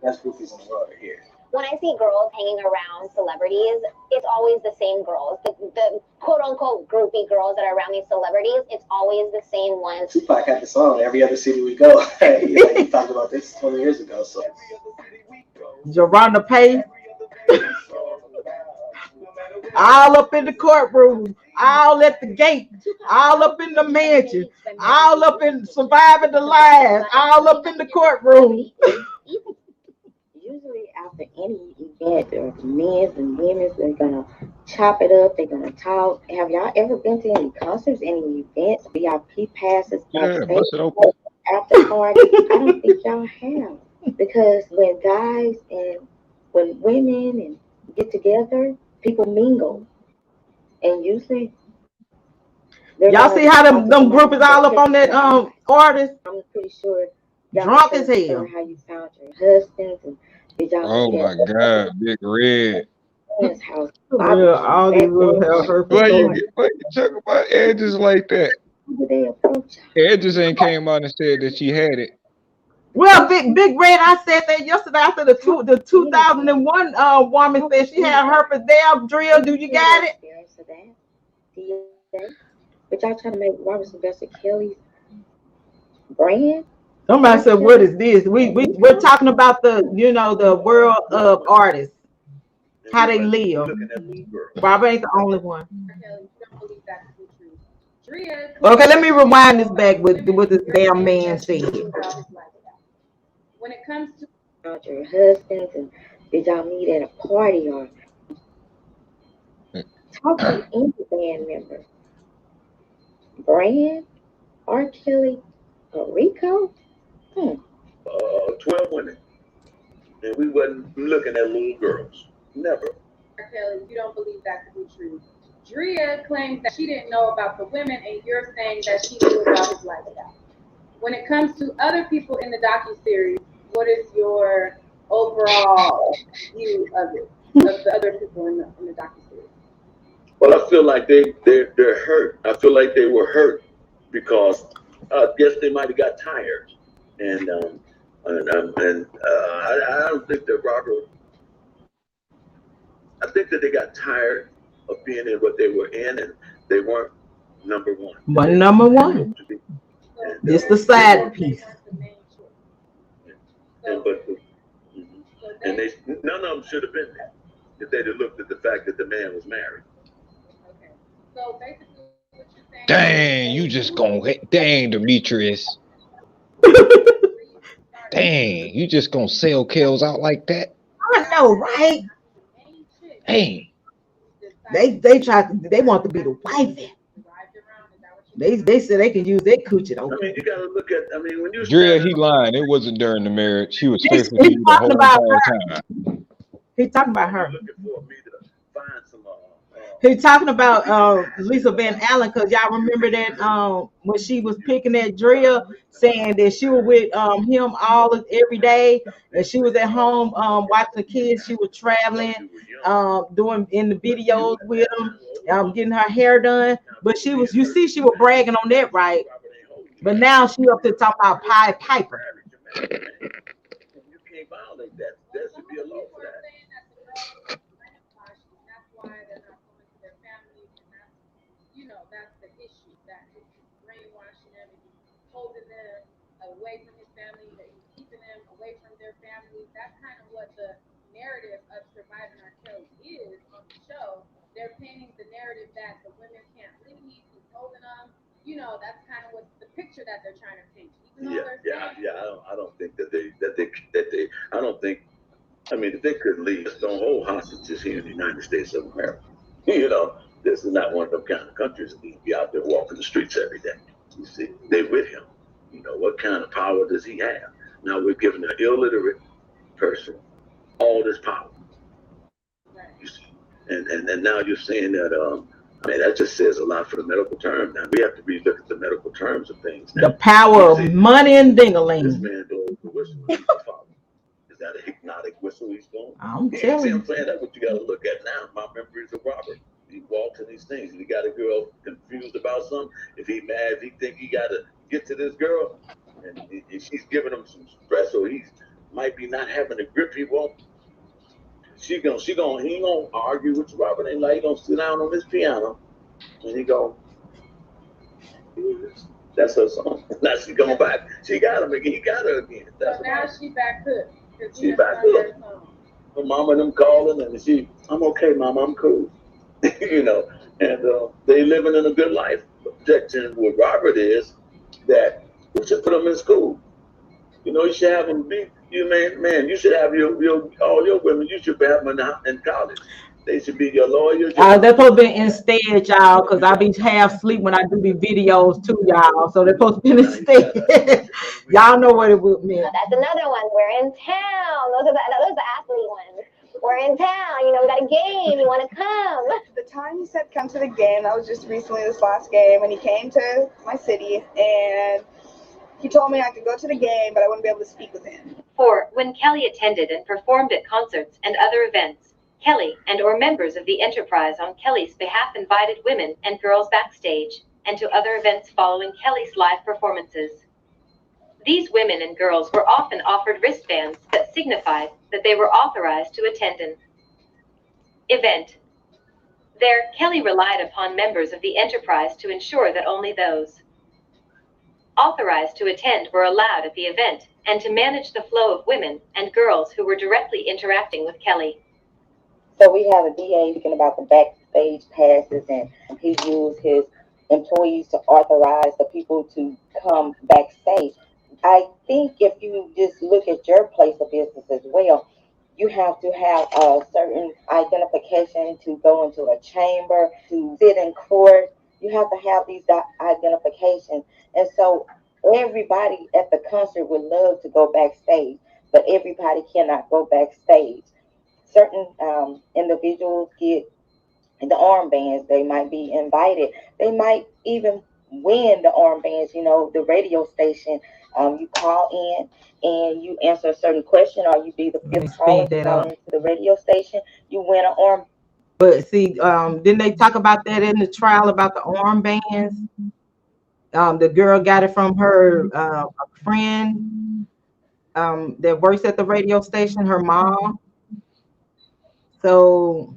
That's groupies in the world here. When I see girls hanging around celebrities, it's always the same girls. The quote-unquote groupie girls that are around these celebrities, it's always the same ones. Tupac had the song every other city we go. He talked about this 20 years ago. So Geronda Pay. All up in the courtroom, all at the gate, all up in the mansion, all up in surviving the lives, all up in the courtroom. Usually after any event, there's men and women that are gonna chop it up. They're gonna talk. Have y'all ever been to any concerts, any events, VIP passes, Yeah, bust it open. after party? I don't think y'all have, because when guys and when women and get together, people mingle, and usually Y'all see how them group is all up on that artist? I'm pretty sure drunk as hell. How you found your husbands and did y'all Oh my God, Big Red. house? Yeah, all these little hell Why you talk about edges like that? Edges ain't came out and said that she had it. Well, Big Red, I said that yesterday. I said the 2001 woman said she had herpes drill. Do you got it? But y'all trying to make Robert Sylvester Kelly's brand? Somebody said, "What is this?" We're talking about the world of artists, how they live. Robert ain't the only one. Okay, let me rewind this back with this damn man said. When it comes to your husbands and did y'all meet at a party or talk to any band member? Brand, RKelly, Rico? 12 women. And we wasn't looking at little girls. Never. Kelly, you don't believe that to be true. Drea claims that she didn't know about the women, and you're saying that she knew about his lifestyle. When it comes to other people in the docuseries, what is your overall view of it, of the other people in the docuseries? Well, I feel like they're hurt. I feel like they were hurt because I guess they might have got tired, and I don't think that Robert. I think that they got tired of being in what they were in, and they weren't number one. But number one, it's the side piece. And they none of them should have been there if they'd have looked at the fact that the man was married. Okay. So basically, what you're saying. Dang, you just gonna dang Demetrius. Dang, you just gonna sell Kells out like that? I know, right? Hey, they want to be the wifey. They said they can use their coochie. I mean, you gotta look at. I mean, when you Drea, he lying. It wasn't during the marriage. He was He's faithful to you the talking whole about entire her. time. He's talking about her. looking for me to find some. He's talking about Lisa Van Allen, because y'all remember that when she was picking at Drea, saying that she was with him every day, and she was at home watching the kids. She was traveling, doing in the videos with him, getting her hair done. But she was bragging on that, right? But now she up to talk about Pied Piper. You can't violate that. There should be a law for that. That's the issue, that he's brainwashing them and he's holding them away from his family, that he's keeping them away from their families. That's kind of what the narrative of Surviving R.Kelly is on the show. They're painting the narrative that the women can't leave, he's holding them. That's kind of what the picture that they're trying to paint. I don't think that they I don't think. I mean, if they could leave, don't hold hostages here in the United States of America. This is not one of them kind of countries that need to be out there walking the streets every day. You see, they with him. What kind of power does he have? Now we're giving an illiterate person all this power. You see, and now you're saying that. I mean, that just says a lot for the medical term. Now we have to relook at the medical terms of things. Now, the power of money and ding-a-ling. This man blows the whistle. Is that a hypnotic whistle he's blowing? I'm telling you. I'm saying that's what you got to look at now. My memories of Robert. He walks in these things. He got a girl confused about something. If he mad, if he think he got to get to this girl, and if she's giving him some stress, or he might be not having the grip he wants, he ain't gonna argue with Robert. Ain't like he gonna sit down on his piano and he go, that's her song. Now she going back. She got him again. He got her again. So now she back hooked. She back hooked. Her mama and them calling, and I'm okay, mama, I'm cool. And they living in a good life. Objection with Robert is that we should put them in school. You should have them be. You should have all your women. You should have them in college. They should be your lawyer. They're supposed to be instead, y'all, because I be half asleep when I do these videos too, y'all. So they're supposed to be instead. Y'all know what it would mean. That's another one. We're in town. Those are the athlete ones. We're in town. We got a game. You want to come? The time he said come to the game, that was just recently this last game, and he came to my city, and he told me I could go to the game, but I wouldn't be able to speak with him. 4. When Kelly attended and performed at concerts and other events, Kelly and/or members of the enterprise on Kelly's behalf invited women and girls backstage and to other events following Kelly's live performances. These women and girls were often offered wristbands that signified that they were authorized to attend an event. There, Kelly relied upon members of the enterprise to ensure that only those authorized to attend were allowed at the event, and to manage the flow of women and girls who were directly interacting with Kelly. So we have a DA speaking about the backstage passes, and he used his employees to authorize the people to come backstage. I think if you just look at your place of business as well, you have to have a certain identification to go into a chamber, to sit in court. You have to have these identifications. And so everybody at the concert would love to go backstage. but everybody cannot go backstage. Certain individuals get the armbands. They might be invited. They might even win the armbands. You know, the radio station. You call in and you answer a certain question, or you be the fifth caller to the radio station. You win an arm. But see, didn't they talk about that in the trial about the armbands? The girl got it from her a friend that works at the radio station, her mom. So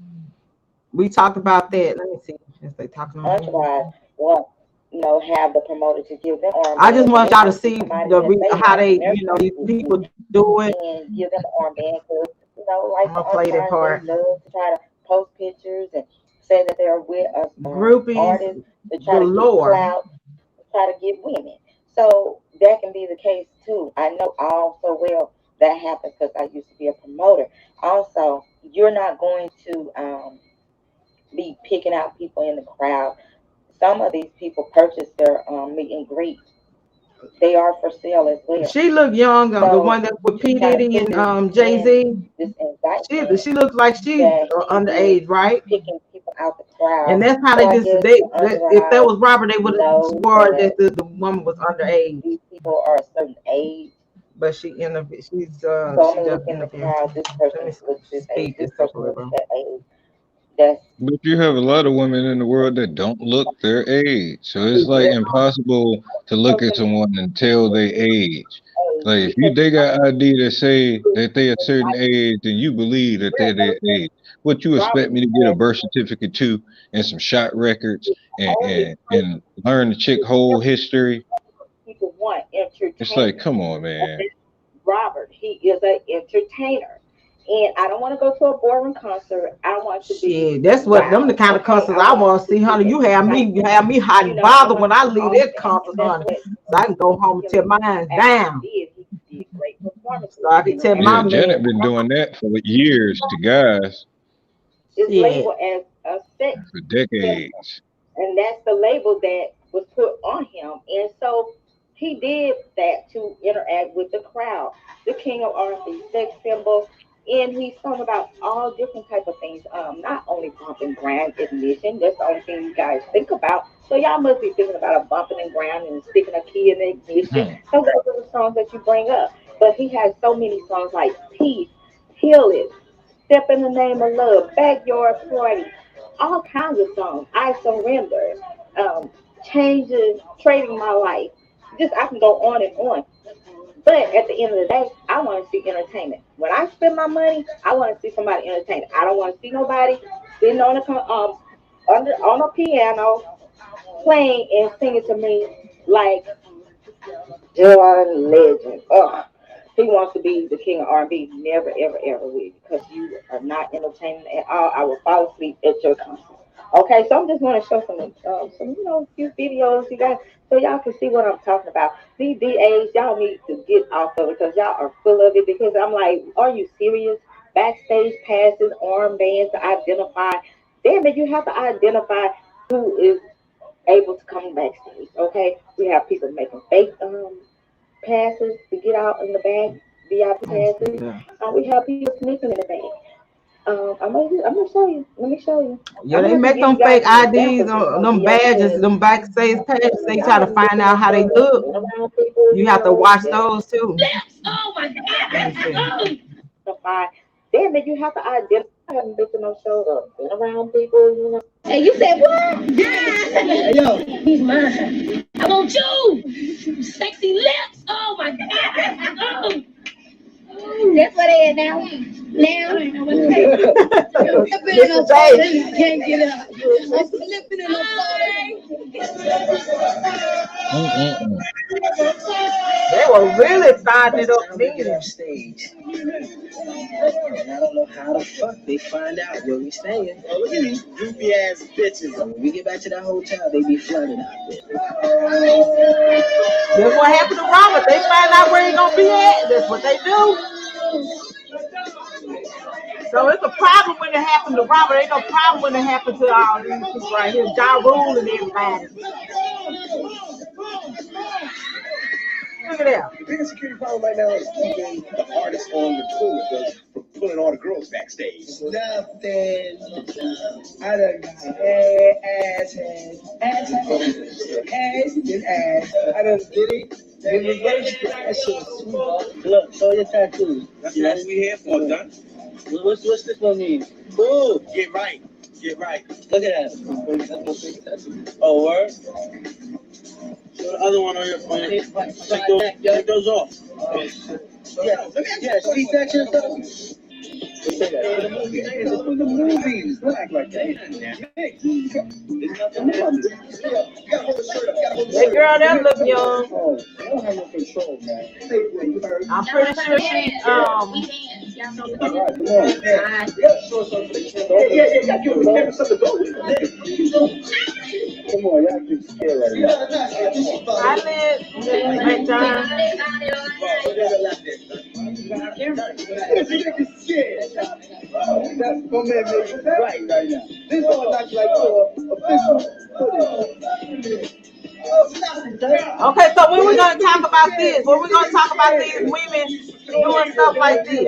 we talked about that. Let me see if they talking on Entourage won't, have the promoter to give them armbands. I just want y'all to see how they, these people do it. And give them armband because, like I'm gonna play that part. They love to try to post pictures and say that they're with a groupies artist to try to get clout, try to get women. So that can be the case too. I know all so well that happens because I used to be a promoter. Also, you're not going to be picking out people in the crowd. Some of these people purchase their meet and greet. They are for sale as well. She looked young, the one that with P. Diddy and Jay-Z. She looks like she's underage, right? Picking people out the crowd. And that's how if that was Robert, they would have swore that the woman was underage. These people are a certain age. But she's so I'm looking in the crowd. This person looks this age. This person looks that age. But you have a lot of women in the world that don't look their age, so it's like impossible to look at someone and tell their age. Like if they got ID that say that they a certain age, then you believe that they're their age. What you expect me to get a birth certificate to and some shot records and learn the chick whole history? People want entertainment. It's like, come on, man. Robert, he is an entertainer. And I don't want to go to a boring concert. I want to be. That's what them the kind of concerts I want to see, honey. You have me hot and bothered when I leave that concert, honey. So I can go home and tear mine down. So I can tell my Janet been doing that for years to guys. It's labeled as a sex for decades. And that's the label that was put on him. And so he did that to interact with the crowd. The king of R&B, sex symbol. And he sung about all different type of things. Not only bumping ground, ignition. That's the only thing you guys think about. So y'all must be thinking about a bumping and ground and sticking a key in the ignition. So those are the songs that you bring up. But he has so many songs like Peace, Heal It, Step in the Name of Love, Backyard Party, all kinds of songs. I Surrender, Changes, Trading My Life. Just I can go on and on. But at the end of the day, I want to see entertainment. When I spend my money, I want to see somebody entertained. I don't want to see nobody sitting on a piano playing and singing to me like John Legend. He wants to be the king of R&B. Never, ever, ever will, because you are not entertaining at all. I will fall asleep at your concert. Okay, so I'm just going to show some few videos, you guys, so y'all can see what I'm talking about. These DAs, y'all need to get off of it because y'all are full of it. Because I'm like, are you serious? Backstage passes, armbands to identify. Damn it, you have to identify who is able to come backstage. Okay, we have people making fake passes to get out in the back, VIP passes. We have people sneaking in the back. I'm gonna show you. Let me show you. Yeah, they make them fake IDs on them badges, them backstage passes. They try to find out how they look. You have to watch those too. Oh my God! Damn it, you have to identify. I haven't been to no shows or been around people, Hey, you said what? Hey, yo, he's mine. I want you. Sexy lips. Oh my God. Oh. That's what they are now. Mr.J. Can't get up. I'm slipping in They were really finding it up there. Stage. And I don't know how the fuck they find out where we staying. Oh, look at these goofy ass bitches. When we get back to that hotel, they be flooded out there. That's what happened to Robert. They find out where he gonna be at. That's what they do. So it's a problem when it happened to Robert. Ain't no problem when it happened to all these people right here. Ja Rule and everybody. Look at that. The biggest security problem right now is keeping the artists on the tour with us from pulling all the girls backstage. Nothing. I done got ass. I done did it. That shit was sweet. Look, show your tattoos. That's what we here for, done. What's this one mean? Cool. Get right. Get right. Look at that. Oh, word? So the other one on your phone. Take those off. Yeah, C-section stuff. It's for the movies. Don't act like that. That girl, that look young. I don't have no control, man. I'm pretty sure she Come on, y'all keep scared right now. I live right there. That's my man making right now. This all not like official footage. Okay, so when we gonna talk about this? When we gonna talk about these women doing stuff like this?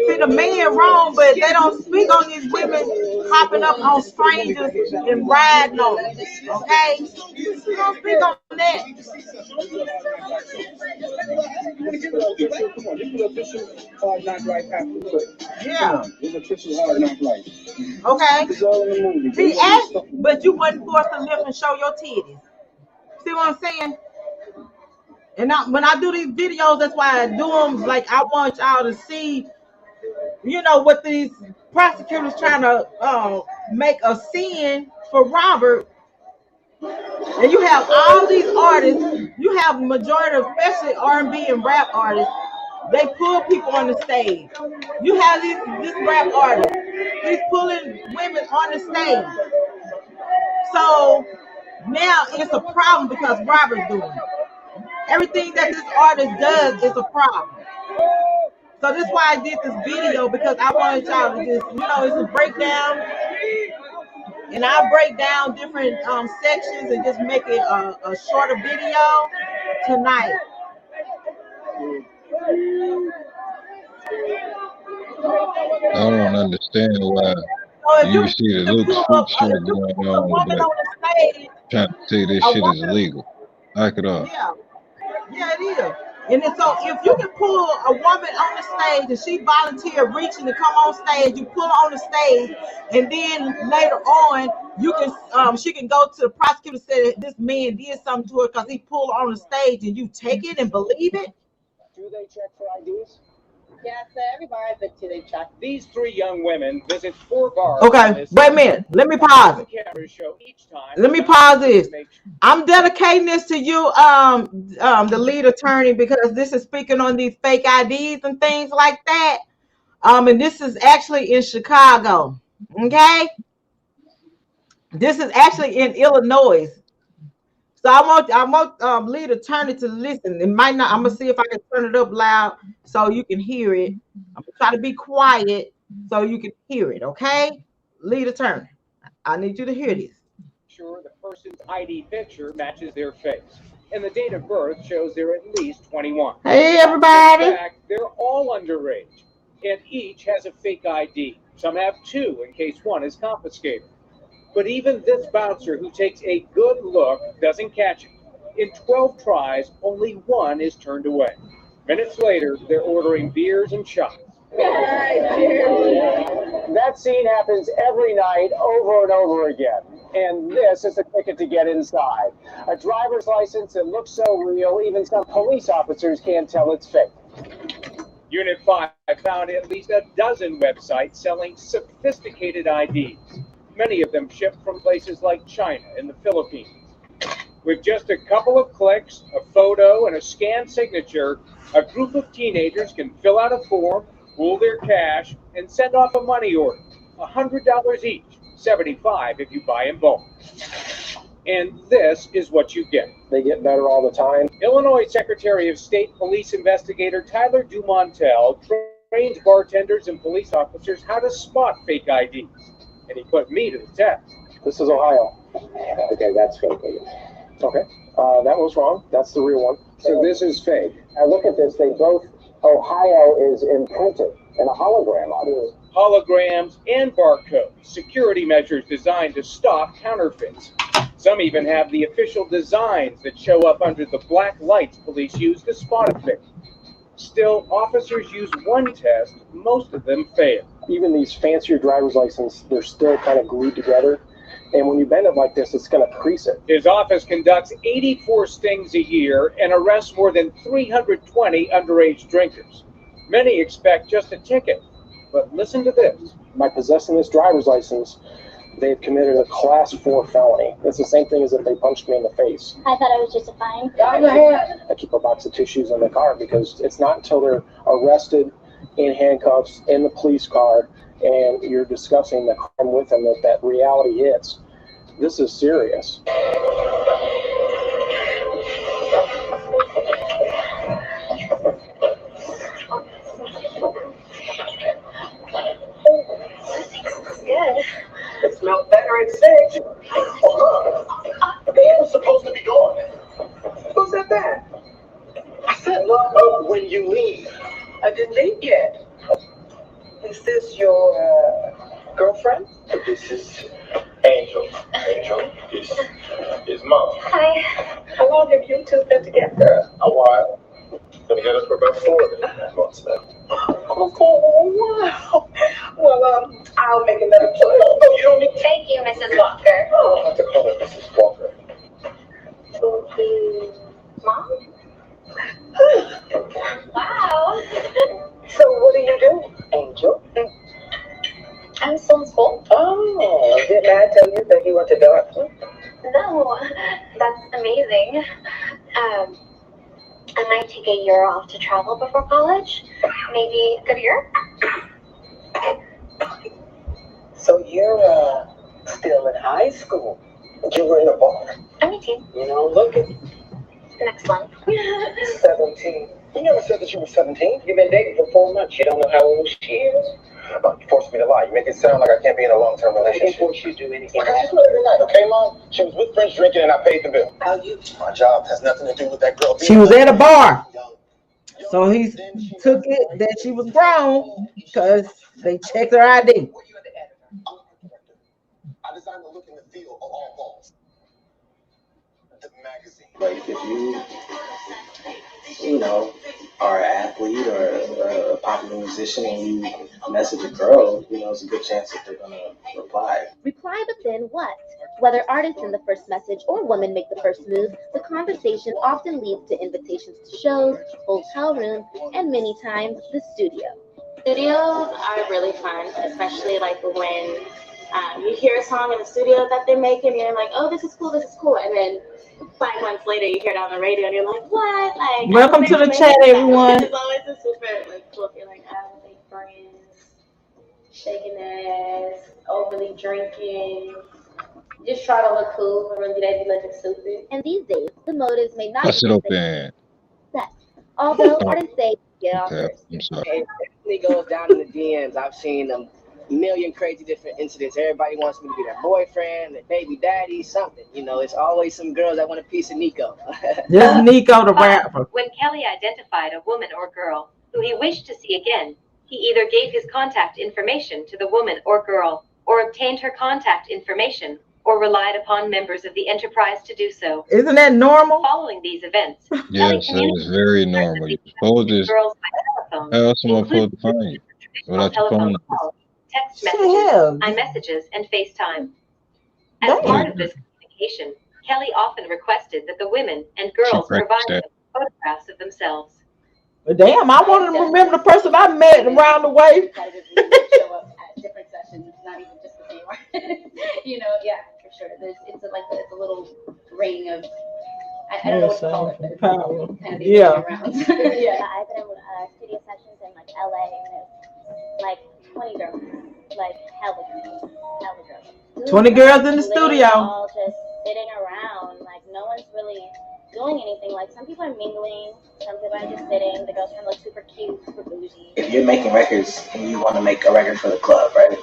See, the men wrong, but they don't speak on these women hopping up on strangers and riding on them. Okay, they don't speak on that. Yeah. It's official hard knock life. Okay. It's all in the movie. See, but you wasn't forced to lift and show your titties. See what I'm saying? And when I do these videos, that's why I do them. Like, I want y'all to see, you know, what these prosecutors trying to make a sin for Robert. And you have all these artists. You have majority, especially R&B and rap artists. They pull people on the stage. You have this rap artist. He's pulling women on the stage. So now it's a problem because Robert's doing it. Everything that this artist does is a problem. So that's why I did this video, because I wanted y'all to just, you know, it's a breakdown. And I'll break down different sections and just make it a shorter video tonight. I don't understand why you see the Luke Street shit going on, but trying to say this shit is illegal. Knock it off. Yeah, it is. And then, so if you can pull a woman on the stage and she volunteered reaching to come on stage, you pull her on the stage, and then later on you can she can go to the prosecutor and say that this man did something to her because he pulled her on the stage, and you take it and believe it. Do they check for IDs? Yes, every bar I've been to, they check. These 3 young women visit 4 bars. Okay, wait a minute. Let me pause it. Let me pause this. I'm dedicating this to you, the lead attorney, because this is speaking on these fake IDs and things like that. And this is actually in Chicago. Okay, this is actually in Illinois. So I want lead attorney to listen. It might not. I'm gonna see if I can turn it up loud so you can hear it. I'm gonna try to be quiet so you can hear it. Okay, lead attorney, I need you to hear this. Sure, the person's ID picture matches their face, and the date of birth shows they're at least 21. Hey, everybody. In fact, they're all underage, and each has a fake ID. Some have 2 in case one is confiscated. But even this bouncer who takes a good look doesn't catch it. In 12 tries, only 1 is turned away. Minutes later, they're ordering beers and shots. That scene happens every night over and over again. And this is the ticket to get inside. A driver's license that looks so real, even some police officers can't tell it's fake. Unit 5 found at least a dozen websites selling sophisticated IDs. Many of them shipped from places like China and the Philippines. With just a couple of clicks, a photo, and a scanned signature, a group of teenagers can fill out a form, pool their cash, and send off a money order. $100 each, $75 if you buy in bulk. And this is what you get. They get better all the time. Illinois Secretary of State Police Investigator Tyler Dumontel trains bartenders and police officers how to spot fake IDs. And he put me to the test. This is Ohio. Okay, that's fake. Okay. That was wrong. That's the real one. So this is fake. I look at this. They both, Ohio is imprinted and a hologram on it. Holograms and barcodes, security measures designed to stop counterfeits. Some even have the official designs that show up under the black lights police use to spot a fake. Still, officers use one test, most of them fail. Even these fancier driver's licenses, they're still kind of glued together. And when you bend it like this, it's going to crease it. His office conducts 84 stings a year and arrests more than 320 underage drinkers. Many expect just a ticket, but listen to this. By possessing this driver's license, they've committed a class 4 felony. It's the same thing as if they punched me in the face. I thought I was just a fine. I keep a box of tissues in the car because it's not until they're arrested in handcuffs in the police car and you're discussing the crime with them that reality hits. This is serious. Good. It smells better at 6. The man was supposed to be gone. Who said that? I said lock up when you leave. I didn't leave yet. Is this your girlfriend? This is Angel. Angel is Mom. Hi. How long have you two been together? A while. Been together for about 4 months now. Oh, wow. Well, I'll make another play. Oh, you don't need. Thank you, Mrs. Walker. Oh, I have to call her Mrs. Walker. Mom? Wow. So what do you do, Angel? I'm still in school. Oh, didn't I tell you that you went to Dartmouth? No, that's amazing. I might take a year off to travel before college. Maybe a good year. So you're still in high school. You were in a bar. I'm 18. You know, look at Next month. 17. You never said that you were 17. You've been dating for 4 months. You don't know how old she is. You forced me to lie. You make it sound like I can't be in a long-term relationship. I didn't force you to do anything. I just met her tonight, okay, Mom? She was with friends drinking and I paid the bill. How you? My job has nothing to do with that girl. She was at a bar. So he took it that she was grown because they checked her ID. I designed the look and the feel of all balls. The magazine. Like if you know, are an athlete or a popular musician and you message a girl, you know, it's a good chance that they're gonna reply. Reply, but then what? Whether artists send the first message or women make the first move, the conversation often leads to invitations to shows, hotel rooms, and many times the studio. Studios are really fun, especially like when you hear a song in the studio that they're making and you're like, oh, this is cool, and then 5 months later you hear it on the radio and you're like, what? Like, welcome to the chat, everyone. It's always a super like cool feeling. Big friends, shaking ass, overly drinking. Just try to look cool, but really they be looking stupid. And these days, the motives may not Bust be it the open. sex. Although artists say get off first. I'm sorry. It definitely goes down in the DMs. I've seen a million crazy different incidents. Everybody wants me to be their boyfriend, their baby daddy, something. You know, it's always some girls that want a piece of Nico. This is Nico the rapper. When Kelly identified a woman or girl who he wished to see again, he either gave his contact information to the woman or girl, or obtained her contact information, or relied upon members of the enterprise to do so. Isn't that normal? Following these events, Yes, that is very normal. You're supposed to girls by telephone, how else am I supposed to find you without your phone? calls, text messages, iMessages, and FaceTime. As part of this communication, Kelly often requested that the women and girls provide him photographs of themselves. But damn, I want to remember the person I met around the way. Show up at different sessions, not even just the same one. You know, yeah, for sure. It's a little ring of, I don't know what to call it, but it's power. Kind of Yeah. around. Yeah, I've been in studio sessions in like LA, and it's like 20 girls, like hella girls. 20 girls in the studio. All just sitting around, like no one's really doing anything. Like some people are mingling, some people are just sitting. The girls kind of look super cute, super bougie. If you're making records and you want to make a record for the club, right?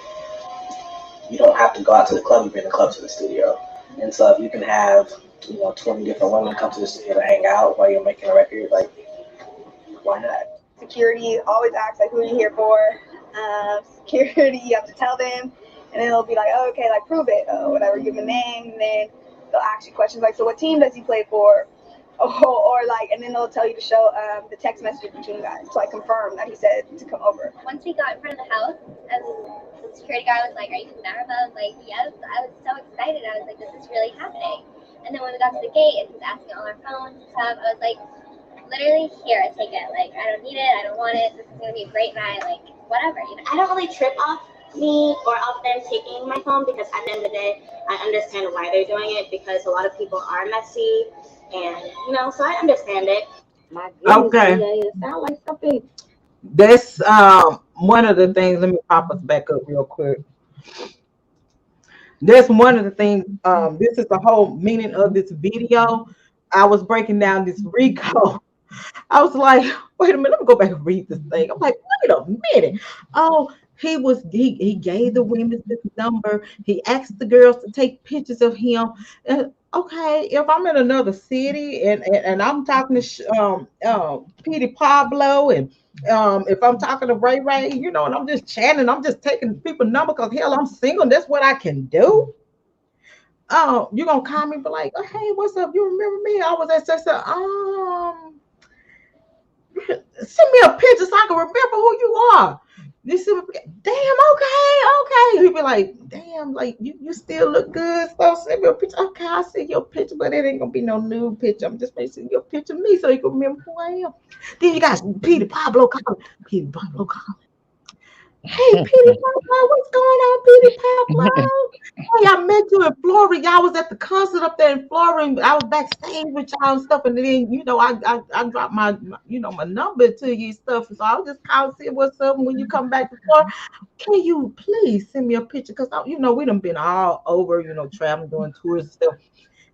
You don't have to go out to the club, you bring the club to the studio. And so if you can have 20 different women come to the studio to hang out while you're making a record. Like, why not? Security always asks like, who are you here for? Security, you have to tell them, and then they'll be like, oh, okay, like prove it, whatever, give them a name, and then they'll ask you questions like, so what team does he play for? Or like, and then they'll tell you to show the text message between you guys to like confirm that he said to come over. Once we got in front of the house, and the security guy was like, are you Minerva? I was like, yes. I was so excited. I was like, this is really happening. And then when we got to the gate and he was asking all our phones and stuff, I was like, literally, here, take it. Like, I don't need it. I don't want it. This is going to be a great night. Like, whatever, you know. I don't really trip off me or off them taking my phone because at the end of the day, I understand why they're doing it because a lot of people are messy and, you know, so I understand it. My goodness, Okay. it sounds like something. That's one of the things. Let me pop us back up real quick. That's one of the things. This is the whole meaning of this video. I was breaking down this RICO. I was like, wait a minute, let me go back and read this thing. I'm like, wait a minute. Oh, he gave the women this number. He asked the girls to take pictures of him. And okay, if I'm in another city and I'm talking to Petey Pablo and if I'm talking to Ray Ray, you know, and I'm just chatting, I'm just taking people's number because hell, I'm single. That's what I can do. Oh, you gonna call me, but like, oh, hey, what's up? You remember me? I was at such send me a picture so I can remember who you are. You see, damn, okay. He'd be like, damn, like you still look good. So send me a picture. Okay, I'll send you a picture, but it ain't gonna be no nude picture. I'm just gonna send you a picture of me so you can remember who I am. Then you got Petey Pablo calling. Petey Pablo calling. Hey, Petey Pablo, what's going on, Petey Pablo? Hey, I met you in Florida. Y'all was at the concert up there in Florida. I was backstage with y'all and stuff, and then you know I dropped my my number to you and stuff. So I'll just call and see what's up. And when you come back to Florida, can you please send me a picture? Because we done been all over, traveling, doing tours and stuff.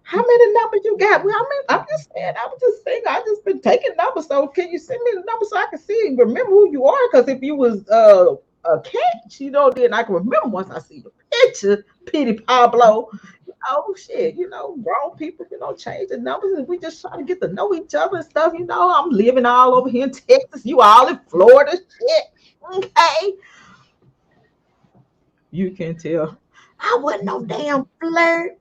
How many numbers you got? Well, I'm just saying, I was just saying, I just been taking numbers. So can you send me the number so I can see and remember who you are? Because if you was a catch, then I can remember once I see the picture, Petey Pablo. Oh shit, grown people, change the numbers and we just try to get to know each other and stuff. I'm living all over here in Texas. You all in Florida, shit. Okay. You can tell. I wasn't no damn flirt.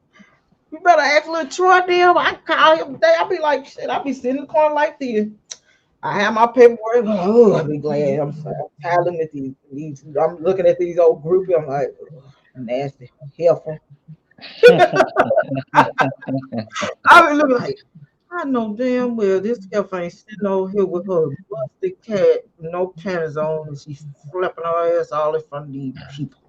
You better ask little Troy damn. I call him today. I'll be like, shit, I'll be sitting in the corner like this. I have my paperwork. Oh, I'll be glad. I'm tired of these. I'm looking at these old groupies. I'm like, nasty, helpful. I be looking like, I know damn well this girl ain't sitting over here with her busted cat, no panties on, and she's flipping her ass all in front of these people.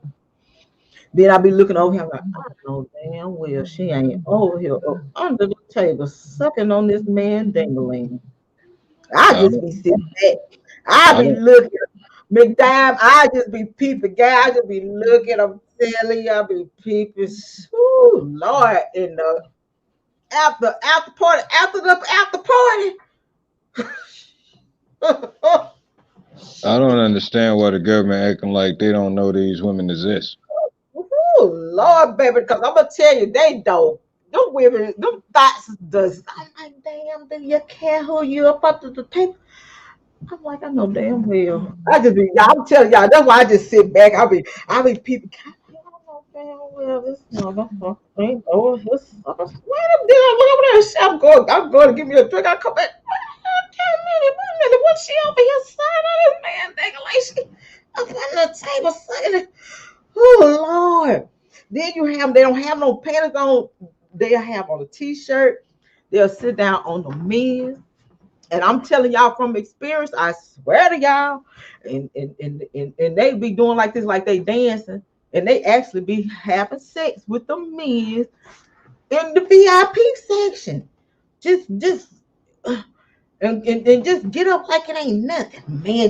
Then I be looking over here, I'm like, I know damn well she ain't over here under the table sucking on this man dangling. I just be sitting back. I be looking. McDime, I just be peeping. Guy, I just be looking. I'm telling you, I be peeping. Ooh, Lord, in the after party, after party. I don't understand why the government acting like they don't know these women exist. Oh Lord, baby, because I'm gonna tell you, they don't. Them women, them thoughts does. I'm like, damn, do you care who you up under the table? I'm like, I know damn well. I'm telling y'all, that's why I just sit back. I be people. I know damn well this motherfucker ain't over here. Wait a minute, look over there. I'm going to give me a drink. I come back. Wait a minute, what's she over here signing on this man? Like she up on the table sucking it. Oh Lord. Then they don't have no panties on. They'll have on a t-shirt. They'll sit down on the men. And I'm telling y'all from experience, I swear to y'all, and they be doing like this, like they dancing, and they actually be having sex with the men in the VIP section. Just and just get up like it ain't nothing. Man,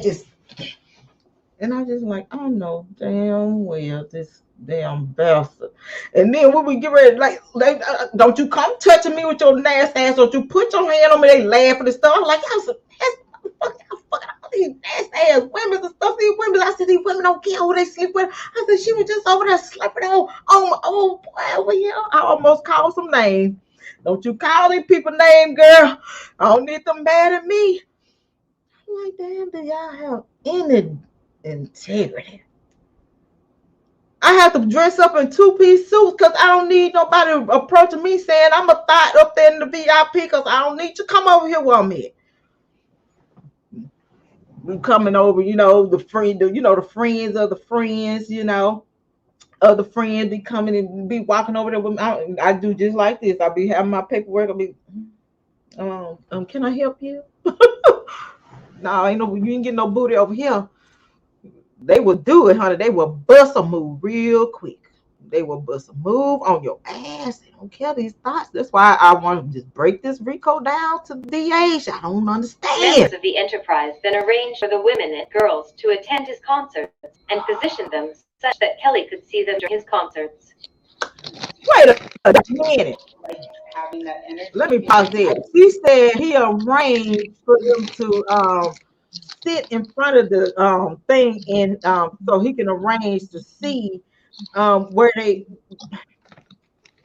and I just like, I know damn well this damn bastard. And then when we get ready, like, don't you come touching me with your nasty ass, don't you put your hand on me, they laughing and stuff. I'm like, y'all fucking all these nasty ass women and stuff. These women, I said, these women don't care who they sleep with. I said, she was just over there sleeping on my old boy over here. I almost called some names. Don't you call these people name, girl. I don't need them mad at me. I'm like, damn, do y'all have any integrity? I have to dress up in two-piece suits because I don't need nobody approaching me saying I'm a thought up there in the VIP because I don't need to come over here where I'm at. We coming over, the friend, the friends of the friends, of the friends be coming and be walking over there with me. I do just like this. I'll be having my paperwork. I'll be, can I help you? No, you ain't getting no booty over here. They will do it, honey. They will bust a move real quick. They will bust a move on your ass. They don't care these thoughts. That's why I want to just break this RICO down to the age. I don't understand. Members of the enterprise then arranged for the women and girls to attend his concerts and positioned them such that Kelly could see them during his concerts. Wait a minute. Having that energy. Let me pause there. He said he arranged for them to sit in front of the thing and so he can arrange to see where they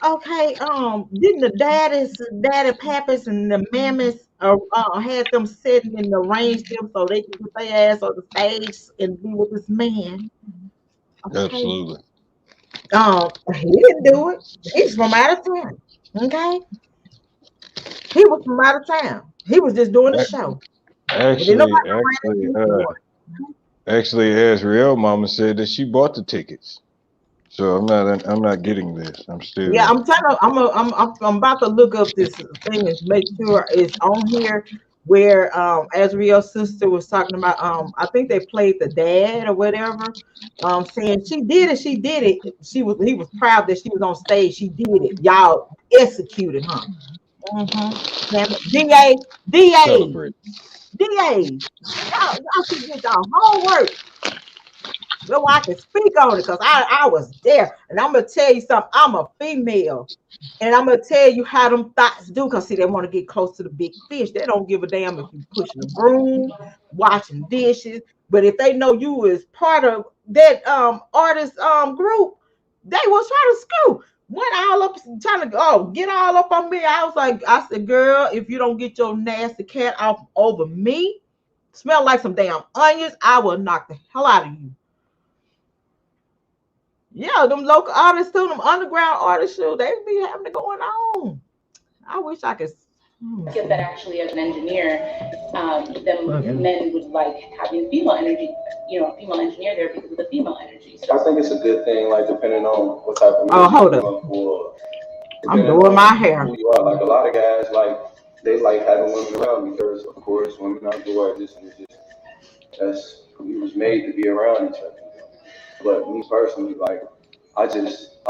didn't the daddy pappas and the mammies had them sitting and arranged them so they can put their ass on the stage and be with this man. Okay. Absolutely. He didn't do it. He's from out of town. Okay. He was from out of town. He was just doing the show. Actually, Azriel mama said that she bought the tickets. So I'm not getting this. I'm still. Yeah, I'm about to look up this thing and make sure it's on here where Azriel's sister was talking about I think they played the dad or whatever, saying she did it. He was proud that she was on stage. She did it. Y'all executed her. DA. Y'all should get y'all homework. So I can speak on it because I was there. And I'm going to tell you something. I'm a female. And I'm going to tell you how them thoughts do. Because, see, they want to get close to the big fish. They don't give a damn if you pushing the broom, washing dishes. But if they know you is part of that artist group, they will try to screw. Went all up trying to get all up on me. I said, girl, if you don't get your nasty cat off over me, smell like some damn onions, I will knock the hell out of you. Yeah, them local artists too, them underground artists too, they be having it going on. I wish I could. Get that actually as an engineer, men would like having female energy, female engineer there because of the female energy. So I think it's a good thing, like depending on what type of music hold up. I'm doing my hair. Who you are. Like a lot of guys, like they like having women around because, of course, women are the artists, and we was made to be around each other. But me personally, like I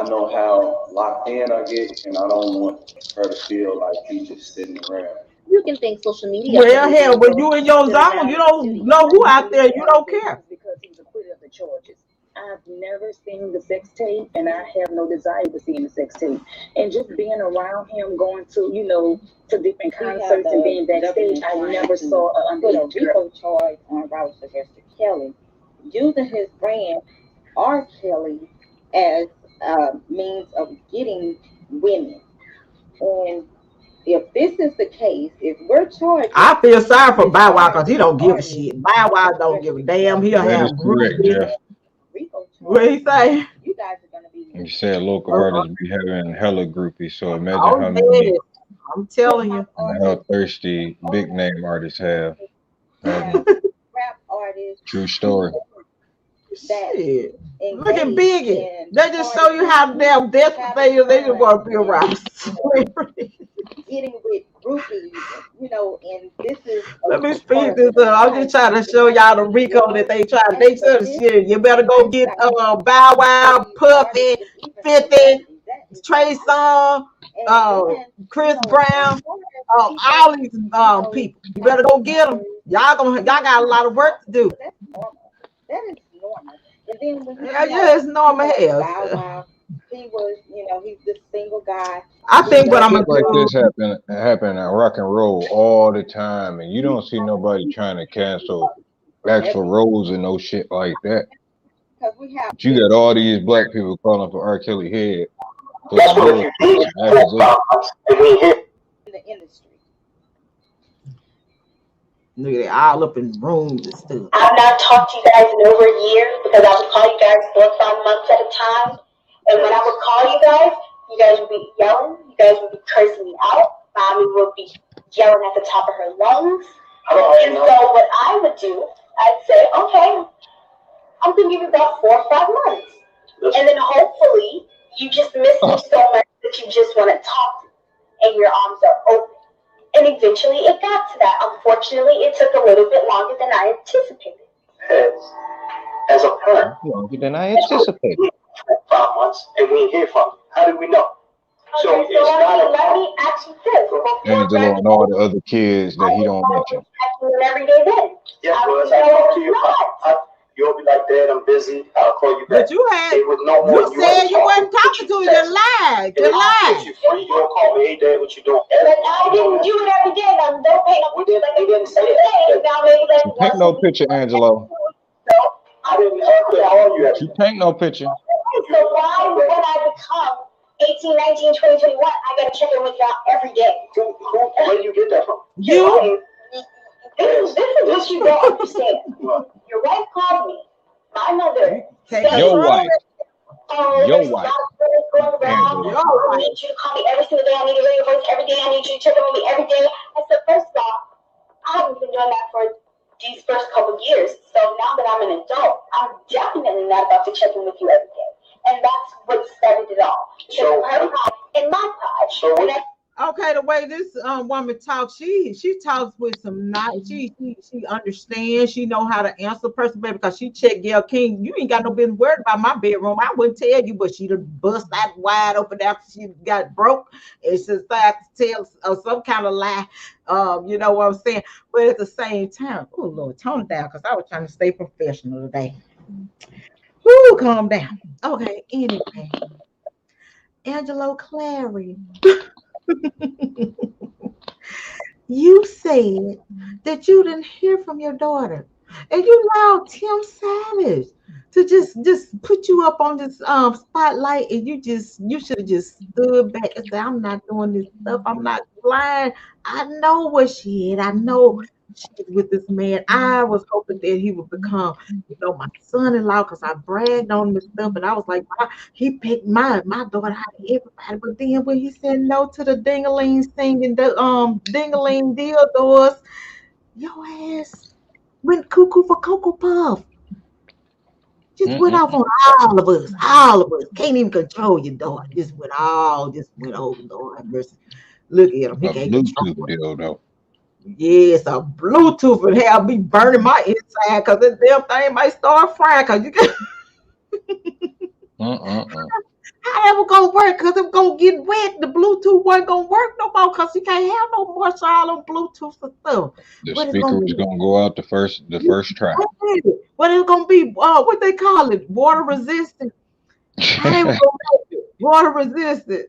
know how locked in I get, and I don't want her to feel like she's just sitting around. You can thank social media. Well, hell, when you in your zone, you don't know who out there. You don't care. Because he's acquitted of the charges. I've never seen the sex tape, and I have no desire to see the sex tape. And just being around him, going to, to different concerts and being backstage, I never saw an underage RICO charge on Rouse against Kelly, using his brand RKelly as a means of getting women. And if this is the case, if we're charged, I feel sorry for Bow Wow because he don't give a shit. Bow Wow don't give a damn. He'll have groupies. What he say? You guys are gonna be. You said local artists be having hella groupies, so imagine how many. I'm telling you. How thirsty big name artists have. Rap artists. True story. Shit. Look at Biggie. They just show you how damn desperate they is. They just want to be around. Getting with groupies, and this is. Let me speed this up. I'm just trying to show y'all the RICO that they try. They said shit. You better go get Bow Wow, Puffy, 50, Trey Songz, Chris Brown, all these people. You better go get them. Y'all got a lot of work to do. That is normal. And then when it's normal hell. Bow Wow, he was, he's the single guy. I think what I'm like this happen at rock and roll all the time, and you don't see nobody trying to cancel actual roles and no shit like that. Because we have. But you got all these black people calling for R. Kelly head. That's what if you did and we hear in the industry. Look, they all up in rooms and stuff. I've not talked to you guys in over a year because I would call you guys 4 or 5 months at a time. And when I would call you guys would be yelling, you guys would be cursing me out. Mommy would be yelling at the top of her lungs. And so what I would do, I'd say, okay, I'm going to give you about 4 or 5 months. And then hopefully you just miss me so much that you just want to talk and your arms are open. And eventually it got to that. Unfortunately, it took a little bit longer than I anticipated. as a parent. Longer than I anticipated. 5 months and we ain't hear from you. How did we know? Okay, so let me ask you this. Angelo and all the other kids that he don't mention. Every day then. Yeah, well, as I talk to you, you'll be like, Dad, I'm busy. I'll call you back. But you had, you said you wasn't talking to you. You lied. You lied. You free, you'll call me, hey, Dad, what you doing? But I didn't do it every day. Now, don't pay no. We didn't say it. Now, maybe Paint no picture, Angelo. I didn't call you. You paint no picture. So why, when I become 18, 19, 20, 21, I gotta check in with y'all every day? Where do you get that from? You? This is what you don't understand. Your wife called me. My mother. Your wife. Your wife. I need you to call me every single day. I need to hear your voice every day. I need you to check in with me every day. I said, first of all, I haven't been doing that for these first couple of years. So now that I'm an adult, I'm definitely not about to check in with you every day. And that's what started it all. So her pride and my pride. Okay, the way this woman talks, she talks with some nice. She understands. She know how to answer person, baby, because she checked Gail King. You ain't got no business worried about my bedroom. I wouldn't tell you, but she done bust that wide open after she got broke. And she started to tell some kind of lie. You know what I'm saying? But at the same time, oh Lord, tone it down, because I was trying to stay professional today. Whoo, calm down. Okay, anyway, Angelo Clary. You said that you didn't hear from your daughter, and you allowed Tim Savage to just put you up on this spotlight, and you should have just stood back and said, I'm not doing this stuff. I'm not blind. I know what she is. I know she's with this man. I was hoping that he would become, my son-in-law, because I bragged on him and stuff, and I was like, he picked my daughter out of everybody. But then when he said no to the ding-a-ling singing, the ding-a-ling deal doors, your ass went cuckoo for Cocoa Puff. Just went off on all of us. Can't even control your daughter. Just went over, Lord mercy. Look at him. He can't control dildo. Yes, a Bluetooth would have me burning my inside, because this damn thing might start frying. Cause you can. How that was gonna work? Because it's gonna get wet. The Bluetooth wasn't gonna work no more, because you can't have no more all on Bluetooth and stuff. The speaker was gonna go out the first try. What is gonna be? What they call it? Water resistant. How they was gonna make it? Water resistant.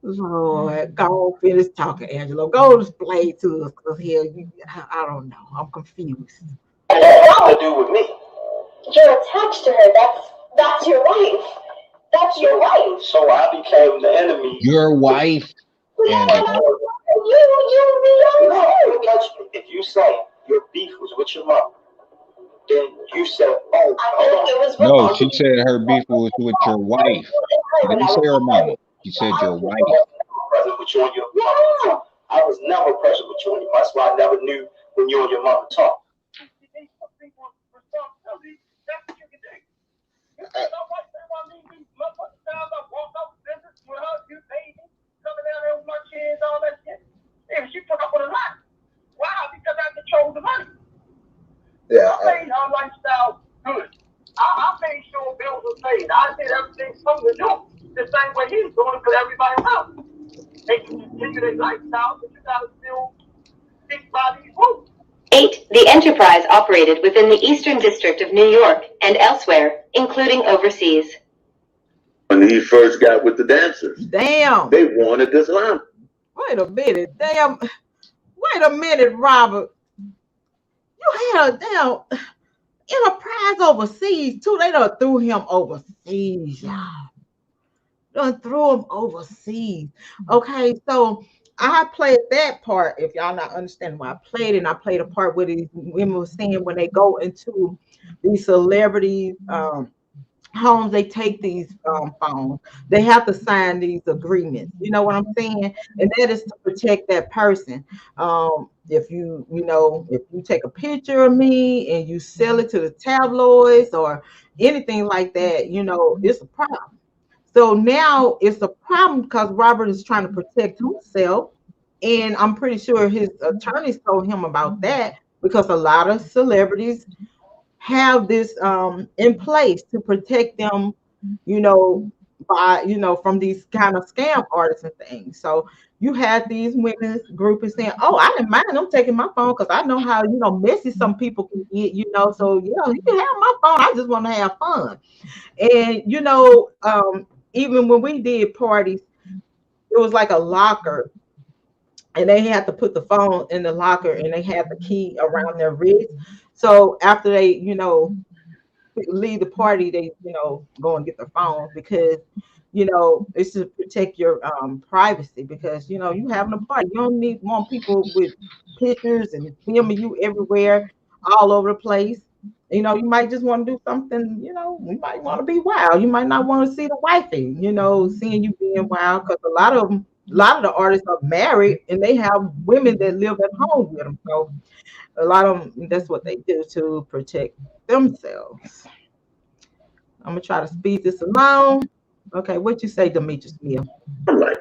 Lord, go on, finish talking, Angelo. Go explain to us, because here, I don't know. I'm confused. What does that have to do with me? You're attached to her. That's your wife. That's your wife. So I became the enemy. Your wife. If you say your beef was with your mom, then you said, No, she said her beef was with your wife. She didn't say her mama. She said your wife. Present with you and your mom. I was never present with you and your mom. That's why I never knew when you and your mom talked. Yeah. I made our lifestyle good. I made sure bills were paid. I did everything from the do. The same way he's doing it for everybody else. They can continue their lifestyle, but you gotta still stick by these rules. 8. The enterprise operated within the Eastern District of New York and elsewhere, including overseas. When he first got with the dancers. Damn. They wanted this line. Wait a minute. Damn. Wait a minute, Robert. You had a damn enterprise overseas, too. They done threw him overseas, y'all. done threw them overseas. Okay, so I played that part. If y'all not understanding why I played it, and I played a part where these women were saying when they go into these celebrities homes, they take these phones, they have to sign these agreements, you know what I'm saying, and that is to protect that person. If if you take a picture of me and you sell it to the tabloids or anything like that, it's a problem. So now it's a problem because Robert is trying to protect himself, and I'm pretty sure his attorneys told him about that, because a lot of celebrities have this in place to protect them, you know, from these kind of scam artists and things. So you had these women's groups saying, "Oh, I didn't mind them taking my phone because I know how messy some people can get, So yeah, you can have my phone. I just want to have fun." And even when we did parties, it was like a locker, and they had to put the phone in the locker, and they had the key around their wrist. So after they, leave the party, they, go and get their phones, because, it's to protect your privacy, because, you having a party. You don't want people with pictures and filming you everywhere, all over the place. You might just want to do something, you might want to be wild. You might not want to see the wifey, seeing you being wild, because a lot of the artists are married and they have women that live at home with them. So a lot of them, that's what they do to protect themselves. I'm gonna try to speed this along. Okay, what you say, Demetrius Mill? Right.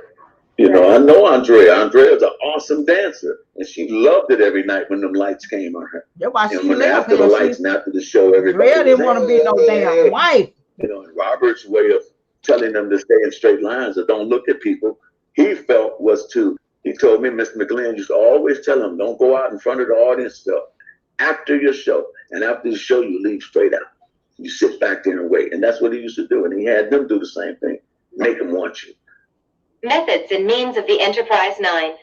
I know Andrea. Andrea's an awesome dancer, and she loved it every night when them lights came on her. That's why she when left after the him. lights and after the show, everybody Andrea didn't want to be no damn wife. And Robert's way of telling them to stay in straight lines or don't look at people, he felt was to. He told me, Mr. McGlynn used to always tell him, don't go out in front of the audience stuff after your show, and after the show, you leave straight out. You sit back there and wait, and that's what he used to do, and he had them do the same thing, make them want you. Methods and means of the Enterprise 9.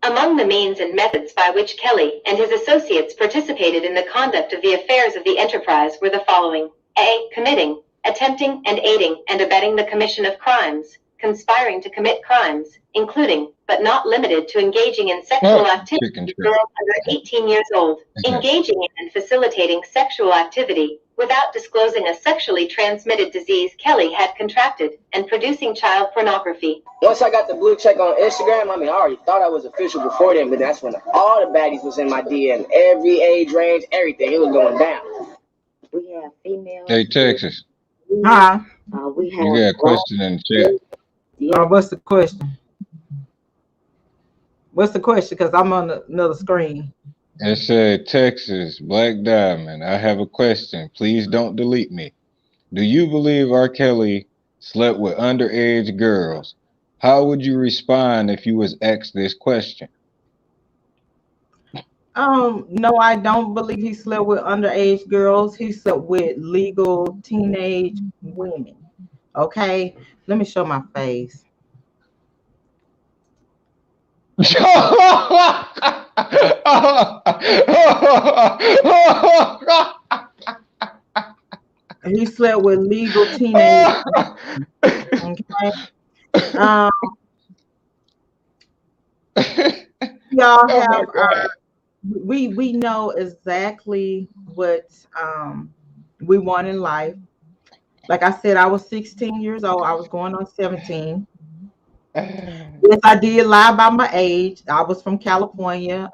Among the means and methods by which Kelly and his associates participated in the conduct of the affairs of the Enterprise were the following: A. Committing, attempting, and aiding and abetting the commission of crimes, conspiring to commit crimes, including, but not limited to, engaging in sexual activity with girls under 18 years old, engaging in and facilitating sexual activity without disclosing a sexually transmitted disease Kelly had contracted, and producing child pornography. Once I got the blue check on Instagram, I already thought I was official before then, but that's when all the baddies was in my DM, every age range, everything. It was going down. We have females. Hey, Texas. Huh? We have. You got a question in the chat. Yeah. What's the question? What's the question? Because I'm on another screen. It said, Texas, Black Diamond, I have a question. Please don't delete me. Do you believe R. Kelly slept with underage girls? How would you respond if you was asked this question? No, I don't believe he slept with underage girls. He slept with legal teenage women. Okay, let me show my face. He slept with legal teenage. Okay. Y'all have we know exactly what we want in life. Like I said, I was 16 years old. I was going on 17. Yes, I did lie about my age. I was from California.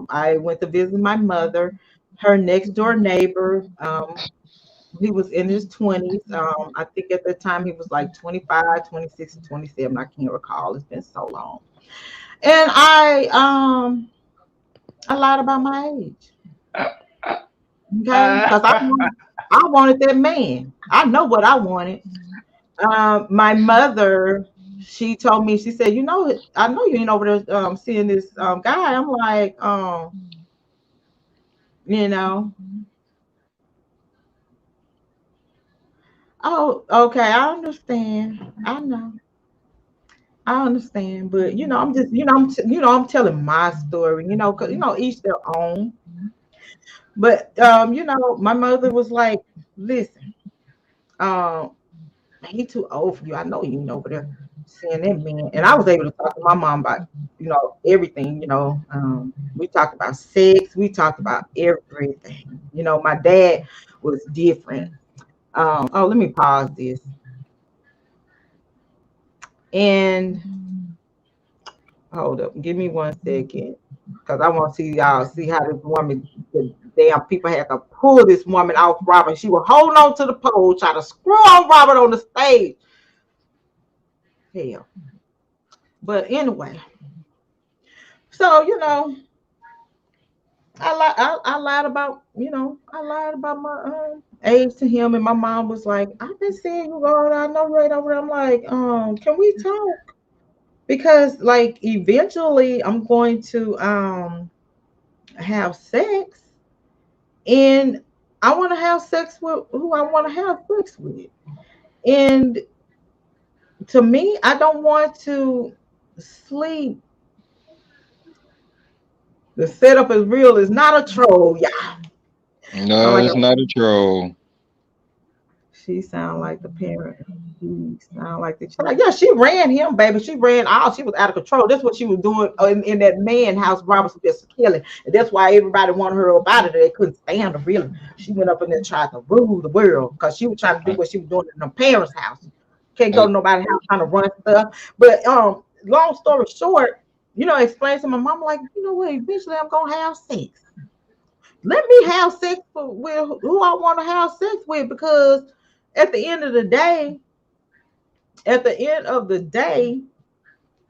I went to visit my mother. Her next door neighbor, he was in his 20s. I think at the time he was like 25, 26, 27. I can't recall. It's been so long. And I lied about my age. Okay, because I wanted that man. I know what I wanted. My mother, she told me, she said, I know you ain't over there seeing this guy. I'm like, oh, okay, I understand. I know. I understand, but I'm just, I'm telling my story, because each their own. But my mother was like, listen, he too old for you. I know you ain't over there seeing that man. And I was able to talk to my mom about, everything, we talked about sex, we talked about everything. My dad was different. Oh, let me pause this. And hold up, give me 1 second. Because I want to see y'all see how this woman, the damn people had to pull this woman off Robert. She was holding on to the pole, trying to screw on Robert on the stage. Hell. But anyway, so I lied about my age to him, and my mom was like, "I've been seeing you all. I know right over there." I'm like, can we talk? Because like eventually I'm going to have sex, and I want to have sex with who I want to have sex with. And to me, I don't want to sleep. The setup is real. It's not a troll, yeah. No, it's not a troll. She sound like the parent. He sound like the child. Yeah, she ran him, baby. She ran all. She was out of control. That's what she was doing in that man house, Robert Kelly. And that's why everybody wanted her up out of there. They couldn't stand her, really. She went up in there and tried to rule the world because she was trying to do what she was doing in her parents' house. Can't go to nobody's house trying to run stuff. But long story short, explain to my mom, like, what, eventually I'm going to have sex. Let me have sex with who I want to have sex with, because at the end of the day,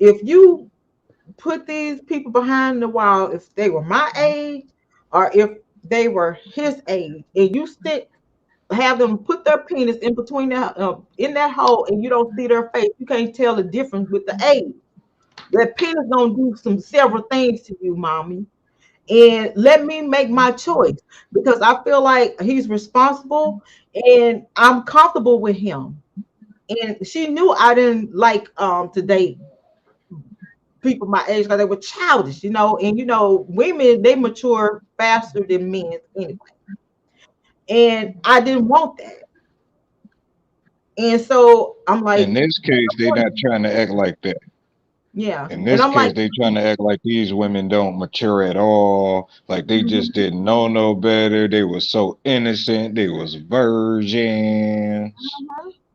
if you put these people behind the wall, if they were my age or if they were his age, and you have them put their penis in between that in that hole, and you don't see their face, you can't tell the difference with the age. That penis gonna do several things to you, mommy. And let me make my choice, because I feel like he's responsible and I'm comfortable with him. And she knew I didn't like to date people my age because they were childish, and women, they mature faster than men anyway. And I didn't want that. And so I'm like, in this case, they're not trying to act like that. Yeah. In this case, they trying to act like these women don't mature at all. Like they just didn't know no better. They were so innocent. They was virgins.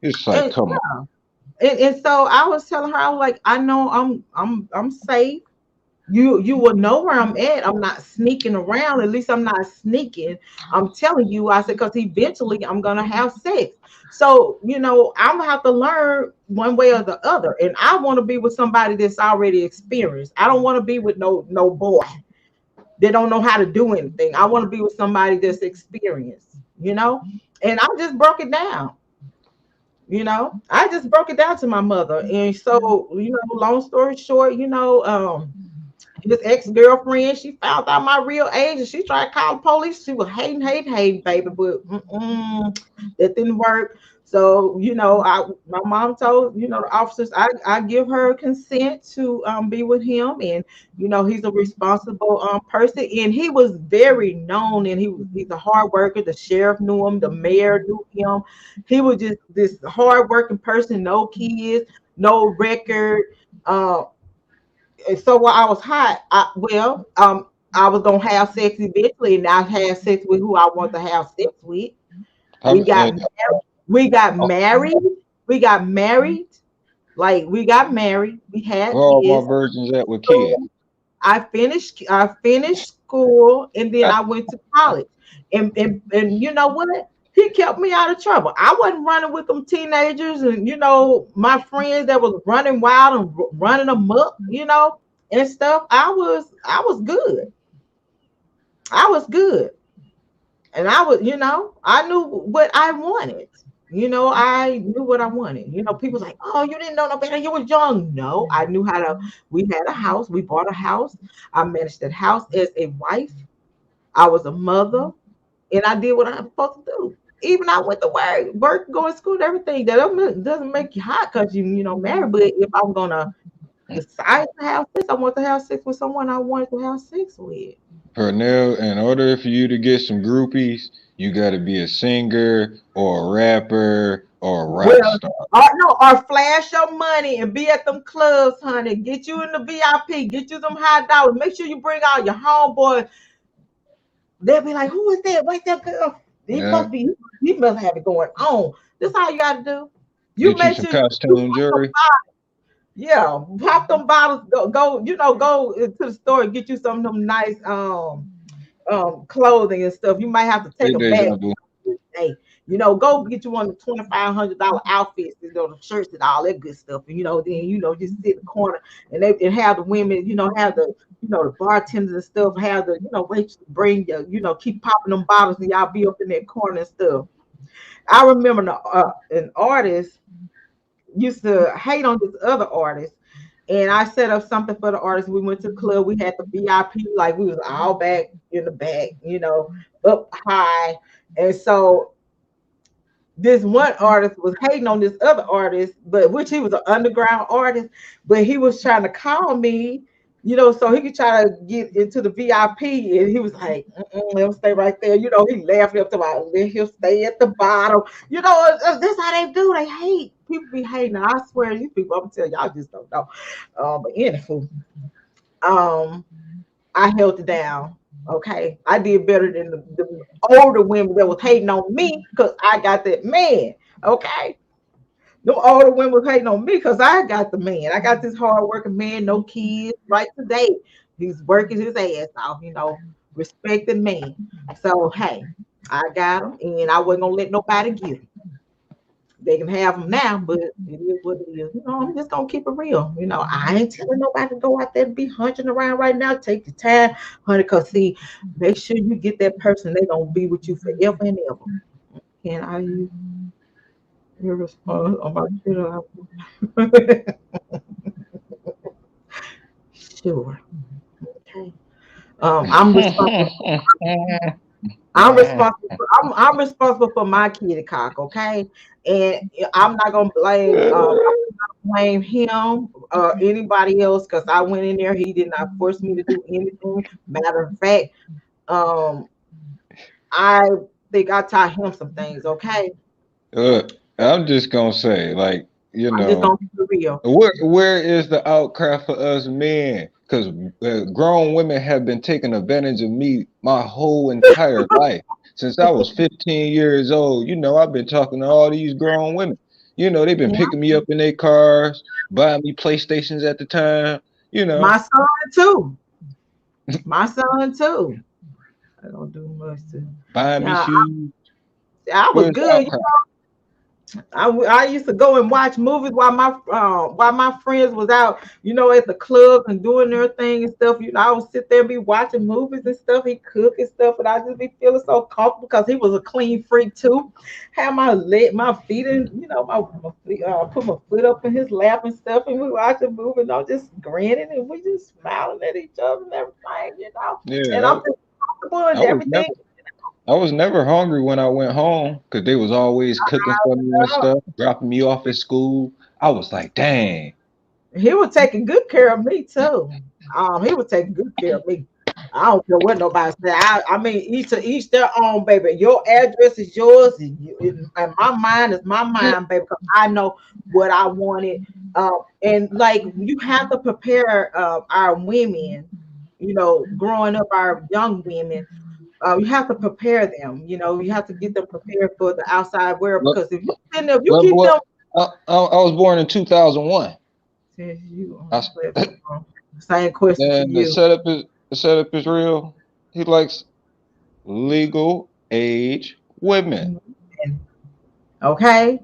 It's like, come on. And so I was telling her, I was like, I know I'm safe. You will know where I'm at. I'm not sneaking around. At least I'm not sneaking. I'm telling you, I said, because eventually I'm gonna have sex. So I'm gonna have to learn one way or the other. And I want to be with somebody that's already experienced. I don't want to be with no boy that don't know how to do anything. I want to be with somebody that's experienced, and I just broke it down. I just broke it down to my mother. And so, long story short, his ex-girlfriend, she found out my real age, and she tried to call the police. She was hating, baby, but that didn't work. So, my mom told, the officers, I give her consent to be with him. And, he's a responsible person. And he was very known, and he's a hard worker. The sheriff knew him, the mayor knew him. He was just this hard-working person, no kids, no record. So while I was hot, I was gonna have sex eventually, and I had sex with who I want to have sex with. We got married. We got married. Like we got married. We had all kids. my virgins at with kids. I finished school, and then I went to college. And you know what? He kept me out of trouble. I wasn't running with them teenagers and my friends that was running wild and running amok, and stuff. I was good. I was good. And I was, I knew what I wanted. I knew what I wanted. People's like, oh, you didn't know no better. You were young. No, I knew how to. We had a house. We bought a house. I managed that house as a wife. I was a mother, and I did what I was supposed to do. Even I went to work, going to school, and everything. That doesn't make you hot because you married. But if I'm gonna decide to have sex, I want to have sex with someone I wanted to have sex with. Pernell, in order for you to get some groupies, you got to be a singer or a rapper or a Well, or flash your money and be at them clubs, honey. Get you in the VIP, get you some high dollars. Make sure you bring all your homeboys. They'll be like, who is that? What's that girl? He must have it going on. This all you gotta do. You Get you make some sure costume jewelry. yeah, pop them bottles, go into the store and get you some of them nice clothing and stuff. You might have to take them back. Hey, go get you one of the $2,500 outfits, the shirts and all that good stuff. And then just sit in the corner and have the women, have the bartenders and stuff, have the wait to bring you, keep popping them bottles and y'all be up in that corner and stuff. I remember an artist used to hate on this other artist. And I set up something for the artists. We went to the club. We had the VIP, like we was all back in the back, up high. And so this one artist was hating on this other artist, but which he was an underground artist, but he was trying to call me, so he could try to get into the VIP. And he was like, let him stay right there. He laughed up to my, let him stay at the bottom. That's how they do. They hate. People be hating. I swear, you people, I'm telling y'all just don't know. But anywho, I held it down. Okay, I did better than the older women that was hating on me because I got that man. Okay, the older women was hating on me because I got the man. I got this hardworking man, no kids, right today. He's working his ass off, respecting man. So hey, I got him, and I wasn't gonna let nobody get him. They can have them now, but it is what it is. I'm just gonna keep it real. I ain't telling nobody to go out there and be hunting around right now. Take your time, honey, because see, make sure you get that person. They're gonna be with you forever and ever. Can I use your response on my Twitter? Sure. Okay. I'm responsible. I'm responsible for my kitty cock, okay? And I'm not gonna blame him or anybody else because I went in there. He did not force me to do anything. Matter of fact, I think I taught him some things, okay? I'm just gonna say, I'm just gonna be real. Where is the outcry for us men? Because grown women have been taking advantage of me my whole entire life. Since I was 15 years old, I've been talking to all these grown women. They've been picking me up in their cars, buying me PlayStations at the time. My son too. I don't do much to buying me shoes. I was good. I used to go and watch movies while my friends was out, at the club and doing their thing and stuff. I would sit there and be watching movies and stuff. He cook and stuff, and I just be feeling so comfortable because he was a clean freak too. Had my feet in, put my foot up in his lap and stuff, and we watching movies and I'm just grinning and we just smiling at each other and everything, Yeah, and I'm just comfortable and everything. I was never hungry when I went home because they was always cooking for me and stuff, dropping me off at school. I was like, dang. He was taking good care of me too. He was taking good care of me. I don't care what nobody said. I mean, each their own, baby. Your address is yours, and my mind is my mind, baby. Because I know what I wanted. And like you have to prepare our women, growing up, our young women. You have to prepare them. You have to get them prepared for the outside world because if you keep them. I was born in 2001. Same question to you. The setup is real. He likes legal age women. Okay.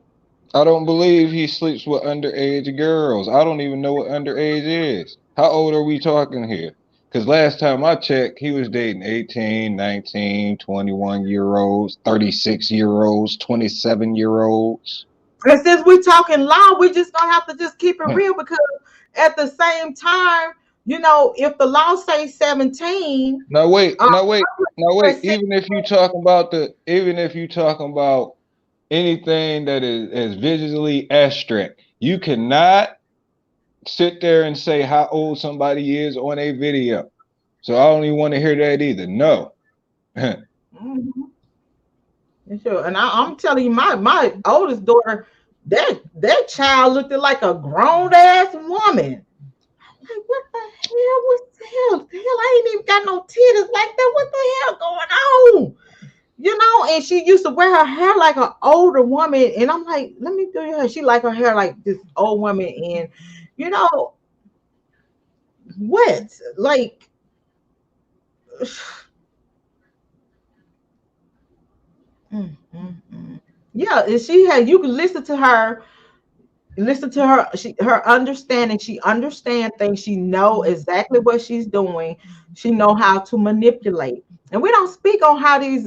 I don't believe he sleeps with underage girls. I don't even know what underage is. How old are we talking here? Because last time I checked, he was dating 18, 19, 21-year-olds, 36-year-olds, 27-year-olds. And since we're talking law, we just gonna have to just keep it real because at the same time, if the law says 17. Now wait. Even if you talking about anything that is visually abstract, you cannot sit there and say how old somebody is on a video. So I don't even want to hear that either. No. Sure. And I'm telling you, my oldest daughter, that child looked like a grown ass woman. Like, what the hell was the hell? The hell, I ain't even got no titties like that. What the hell going on? You know, and she used to wear her hair like an older woman. And I'm like, let me do your hair. She like her hair like this old woman. And, you know, what? Like, yeah, and she had, you can listen to her, her understanding. She understand things. She know exactly what she's doing. She know how to manipulate. And we don't speak on how these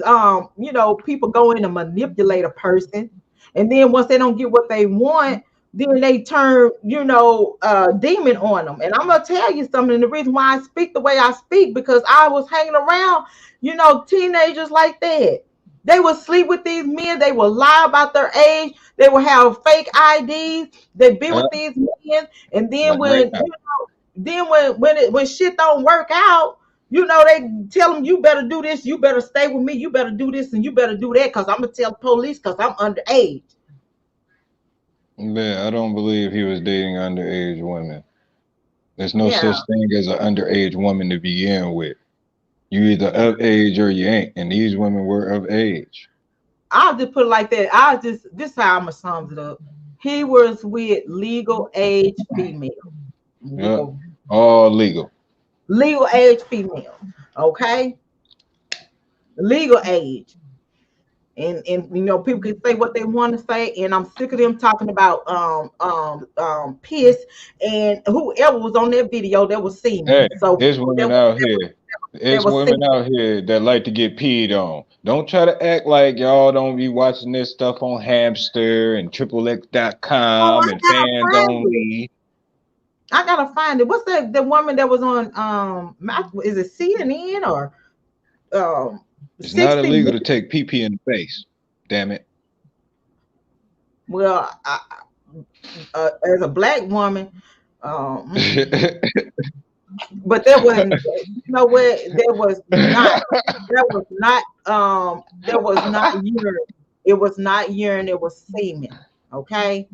you know, people go in and manipulate a person, and then once they don't get what they want, then they turn, you know, demon on them. And I'm gonna tell you something. The reason why I speak the way I speak, because I was hanging around, you know, teenagers like that. They would sleep with these men. They would lie about their age. They will have fake IDs. They be with these men, and then Like right when, now. you know, then when shit don't work out, you know, they tell them, you better do this, you better stay with me, you better do this, and you better do that, because I'm gonna tell the police because I'm underage. Yeah, I don't believe he was dating underage women. There's no Yeah, such thing as an underage woman to begin with. You either of age or you ain't, and these women were of age. I'll just put it like that. I'll just, this is how I'm gonna sum it up. He was with legal age female. Yep. All legal. Legal age female. Okay, legal age. And you know, people can say what they want to say, and I'm sick of them talking about piss and whoever was on that video that was semen. Hey, So there's people women out here. that There's was semen. women out here that like to get peed on. Don't try to act like y'all don't be watching this stuff on Hamster and Oh, XXX.com I and gotta fans find it. only. I gotta find it. What's the woman that was on is it CNN or um It's not 60 illegal to Minutes? take pee in the face. Damn it. Well, as a black woman, um, but there wasn't, you know what, there was not urine. It was not urine, it was semen. Okay.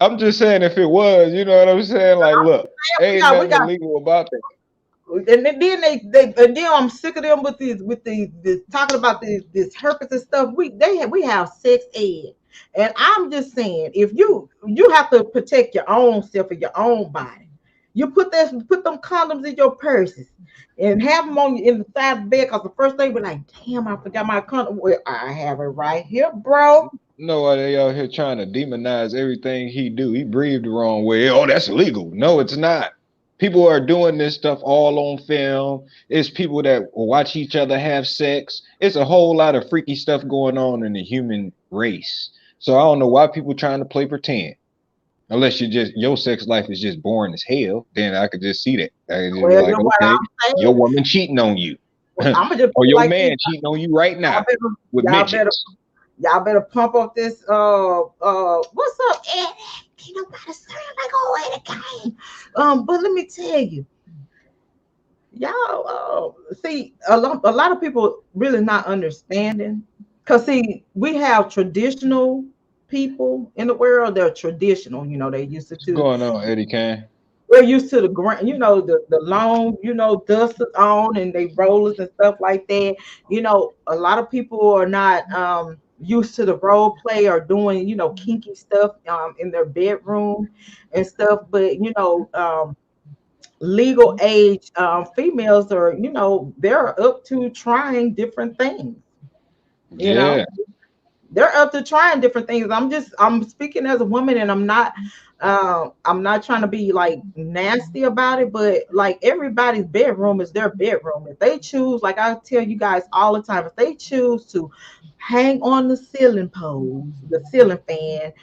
I'm just saying if it was, you know what I'm saying? Like, look, ain't We nothing got, illegal about that. and then they and then I'm sick of them with these this talking about this herpes and stuff. We have sex ed, and I'm just saying, if you have to protect your own self and your own body, you put them condoms in your purses and have them on in the side of the bed, because the first thing be like, damn, I forgot my condom. Well, I have it right here, bro. No, why they out here trying to demonize everything he do. He breathed the wrong way. Oh, that's illegal. No, it's not. People are doing this stuff all on film. It's people that watch each other have sex. It's a whole lot of freaky stuff going on in the human race. So I don't know why people trying to play pretend. Unless you just your sex life is just boring as hell, then I could just see that. I could just be Well, you like, know what okay, I'm saying? your woman cheating on you, I'm gonna just or put it your like this. man cheating on you right Y'all now with y'all better midgets. Y'all better pump up this what's up, Ed? Ain't nobody saying like, oh, Eddie Kane. But let me tell you, y'all see, a lot of people really not understanding, because see, we have traditional people in the world. They're traditional, you know, they used What's to going on, Eddie Kane? we're used to the ground, you know, the long, you know, dusters on and they rollers and stuff like that. You know, a lot of people are not used to the role play or doing, you know, kinky stuff in their bedroom and stuff. But you know, legal age females are, you know, they're up to trying different things. You know, Yeah. they're up to trying different things. I'm speaking as a woman, and I'm not trying to be like nasty about it, but like everybody's bedroom is their bedroom. If they choose, like I tell you guys all the time, if they choose to hang on the ceiling poles, the ceiling fan,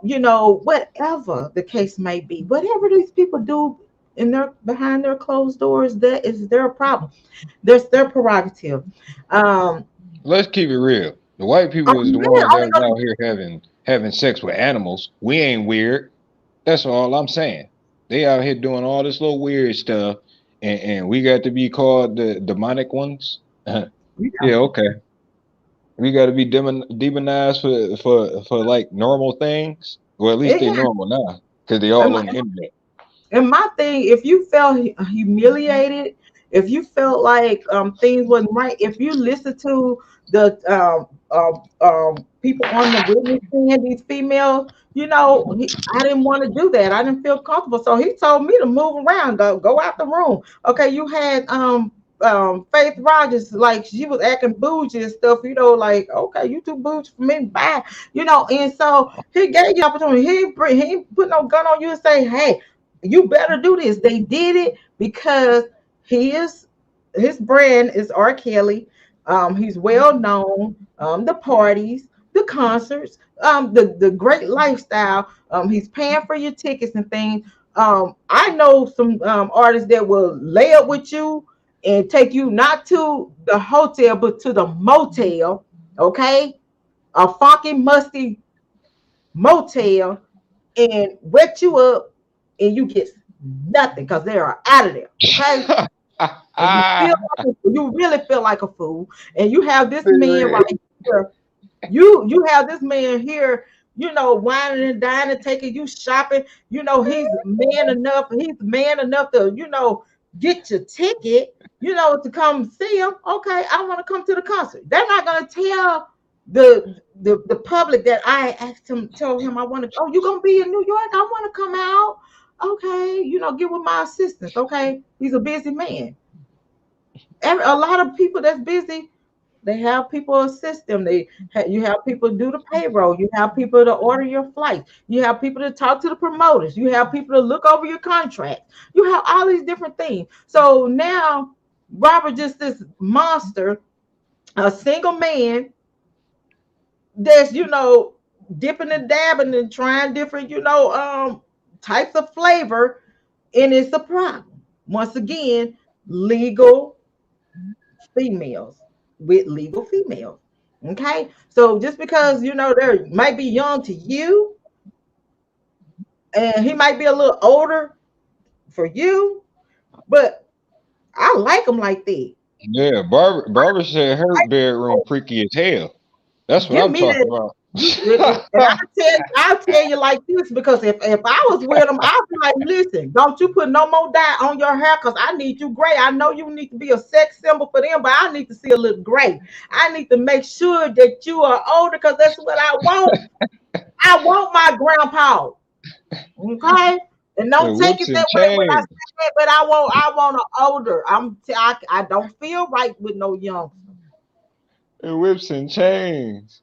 you know, whatever the case may be, whatever these people do in their behind their closed doors, that is their problem. That's their prerogative. um Let's keep it real. The white oh people is the man, ones only that's out here having sex with animals. We ain't weird. That's all I'm saying. They out here doing all this little weird stuff, and we got to be called the demonic ones. Yeah, okay. We got to be demonized for like normal things. Well, at least they Yeah. normal now because they all on the internet. And my thing, if you felt humiliated, if you felt like things wasn't right, if you listen to the people on the witness stand, these females, I didn't want to do that. I didn't feel comfortable, so he told me to move around, go out the room. Okay, you had Faith Rogers, like she was acting bougie and stuff, like, okay, you too bougie for me, bye, and so he gave you opportunity. He ain't put no gun on you and say, hey, you better do this. They did it because his brand is RKelly. He's well known. The parties, the concerts, the great lifestyle. He's paying for your tickets and things. I know some artists that will lay up with you and take you not to the hotel but to the motel. Okay, a funky, musty motel, and wet you up, and you get nothing because they are out of there. Okay. And you really feel like a fool. And you have this man right here. You have this man here, whining and dining, taking you shopping. He's man enough to, get your ticket, to come see him. Okay, I want to come to the concert. They're not gonna tell the public that I asked him, told him I want to. Oh, you gonna be in New York? I want to come out. Okay, get with my assistants. Okay, he's a busy man. A lot of people that's busy, they have people assist them. You have people do the payroll. You have people to order your flights. You have people to talk to the promoters. You have people to look over your contract. You have all these different things. So now Robert just this monster, a single man that's dipping and dabbing and trying different types of flavor, and it's a problem. Once again, legal females with legal females. Okay, so just because they might be young to you, and he might be a little older for you, but I like him like that. Yeah, Barbara said her bedroom freaky as hell. That's what Give I'm me talking that. about. And I'll tell you like this, because if I was with him, I'd be like, listen, don't you put no more dye on your hair, because I need you gray. I know you need to be a sex symbol for them, but I need to see a little gray. I need to make sure that you are older, because that's what I want. I want my grandpa. Okay? And don't take it that way when I say that, but I want an older. I don't feel right with no young. And whips and chains.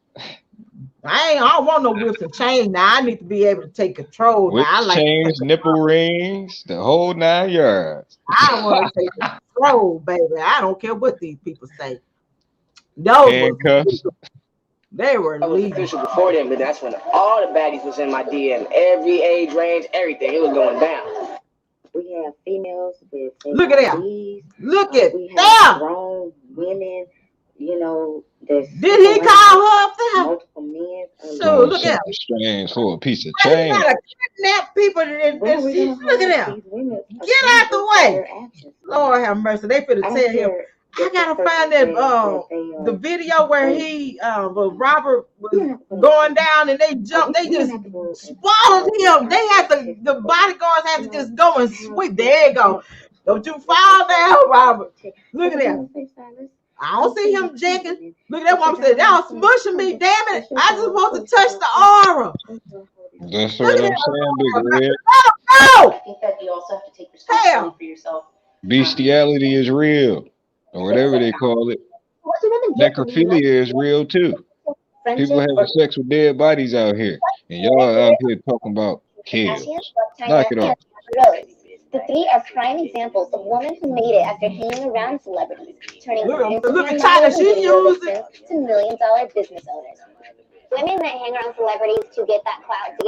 I don't want no whips and chains. Now I need to be able to take control. Whips, now I like chains, nipple rings, the whole 9 yards. I want to take control, baby. I don't care what these people say. Those handcuffs. They were I was official before then, but that's when all the baddies was in my DM. Every age range, everything. It was going down. We have females with look at them. Look at we them. Have grown women, Did he call her up there? Multiple men. So look at him. Strange for a piece of They change. gotta kidnap people. Look at them. Get out the way. Lord have mercy. They finna tell him. I gotta find that the video where he Robert was going down and they jumped, they just swallowed him. They had the bodyguards had to just go and sweep. There you go. Don't you fall down, Robert. Look at him. I don't see him jacking. Look at that woman said, y'all smushing me, damn it. I just want to touch the aura. That's what I'm saying, Big Red. I think that you also have to take responsibility for yourself. Bestiality is real, or whatever they call it. Necrophilia is real too. People having sex with dead bodies out here, and y'all out here talking about kills. Knock it off. The three are prime examples of women who made it after hanging around celebrities, turning look at China, she used it to $1 million business owners. Women that hang around celebrities to get that clout, to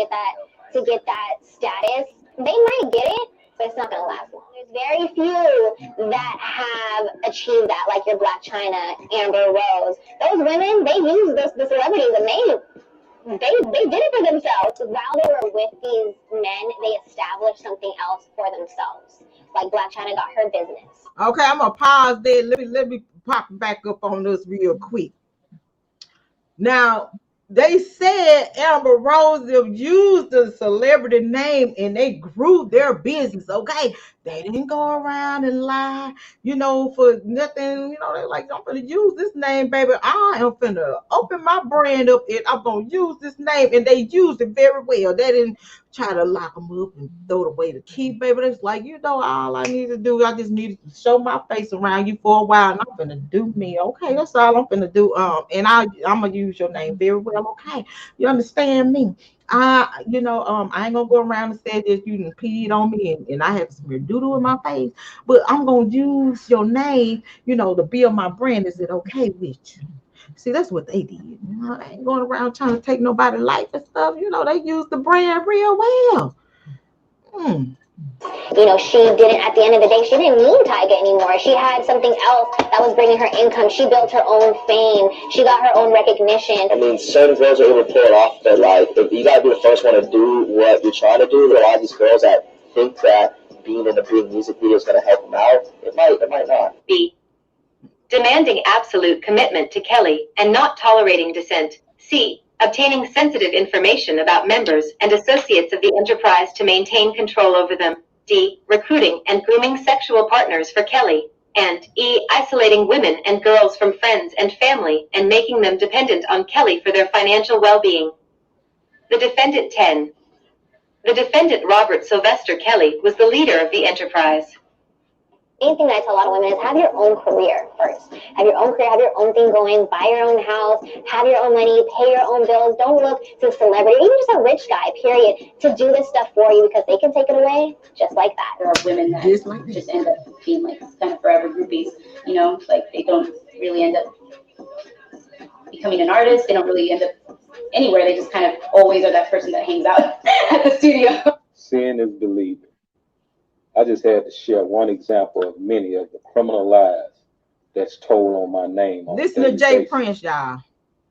get that status, they might get it, but it's not going to last long. There's very few that have achieved that, like your Black China, Amber Rose. Those women, they use the celebrities, and they did it for themselves. While they were with these men, they established something else for themselves. Like Black China got her business. Okay, I'm gonna pause there. Let me pop back up on this real quick. Now, they said Amber Rose have used the celebrity name and they grew their business. Okay, they didn't go around and lie, for nothing. They're like, I'm gonna use this name, baby. I am finna open my brand up and I'm gonna use this name, and they used it very well. They didn't try to lock them up and throw away the key, baby. It's like, all I need to do, I just need to show my face around you for a while, and I'm gonna do me. Okay, that's all I'm gonna do. And I'm gonna use your name very well. Okay, you understand me? I ain't gonna go around and say that you done peed on me and I have some doo doo in my face, but I'm gonna use your name, to build my brand. Is it okay with you? See, that's what they did. They ain't going around trying to take nobody's life and stuff. They use the brand real well. She didn't, at the end of the day, she didn't need Tyga anymore. She had something else that was bringing her income. She built her own fame. She got her own recognition. I mean, certain girls are able to pull it off, but if you gotta be the first one to do what you're trying to do, there are a lot of these girls that think that being in a big music video is gonna help them out. It might not. B. Demanding absolute commitment to Kelly and not tolerating dissent. C. Obtaining sensitive information about members and associates of the enterprise to maintain control over them. D. Recruiting and grooming sexual partners for Kelly. And E. Isolating women and girls from friends and family and making them dependent on Kelly for their financial well-being. The defendant 10. The defendant Robert Sylvester Kelly was the leader of the enterprise. Main thing that I tell a lot of women is have your own career first. Have your own career, have your own thing going, buy your own house, have your own money, pay your own bills. Don't look to a celebrity, even just a rich guy, period, to do this stuff for you because they can take it away just like that. There are women that just end up being like kind of forever groupies, like they don't really end up becoming an artist. They don't really end up anywhere. They just kind of always are that person that hangs out at the studio. Seeing is believing. I just had to share one example of many of the criminal lies that's told on my name. Listen to Jay Prince, y'all.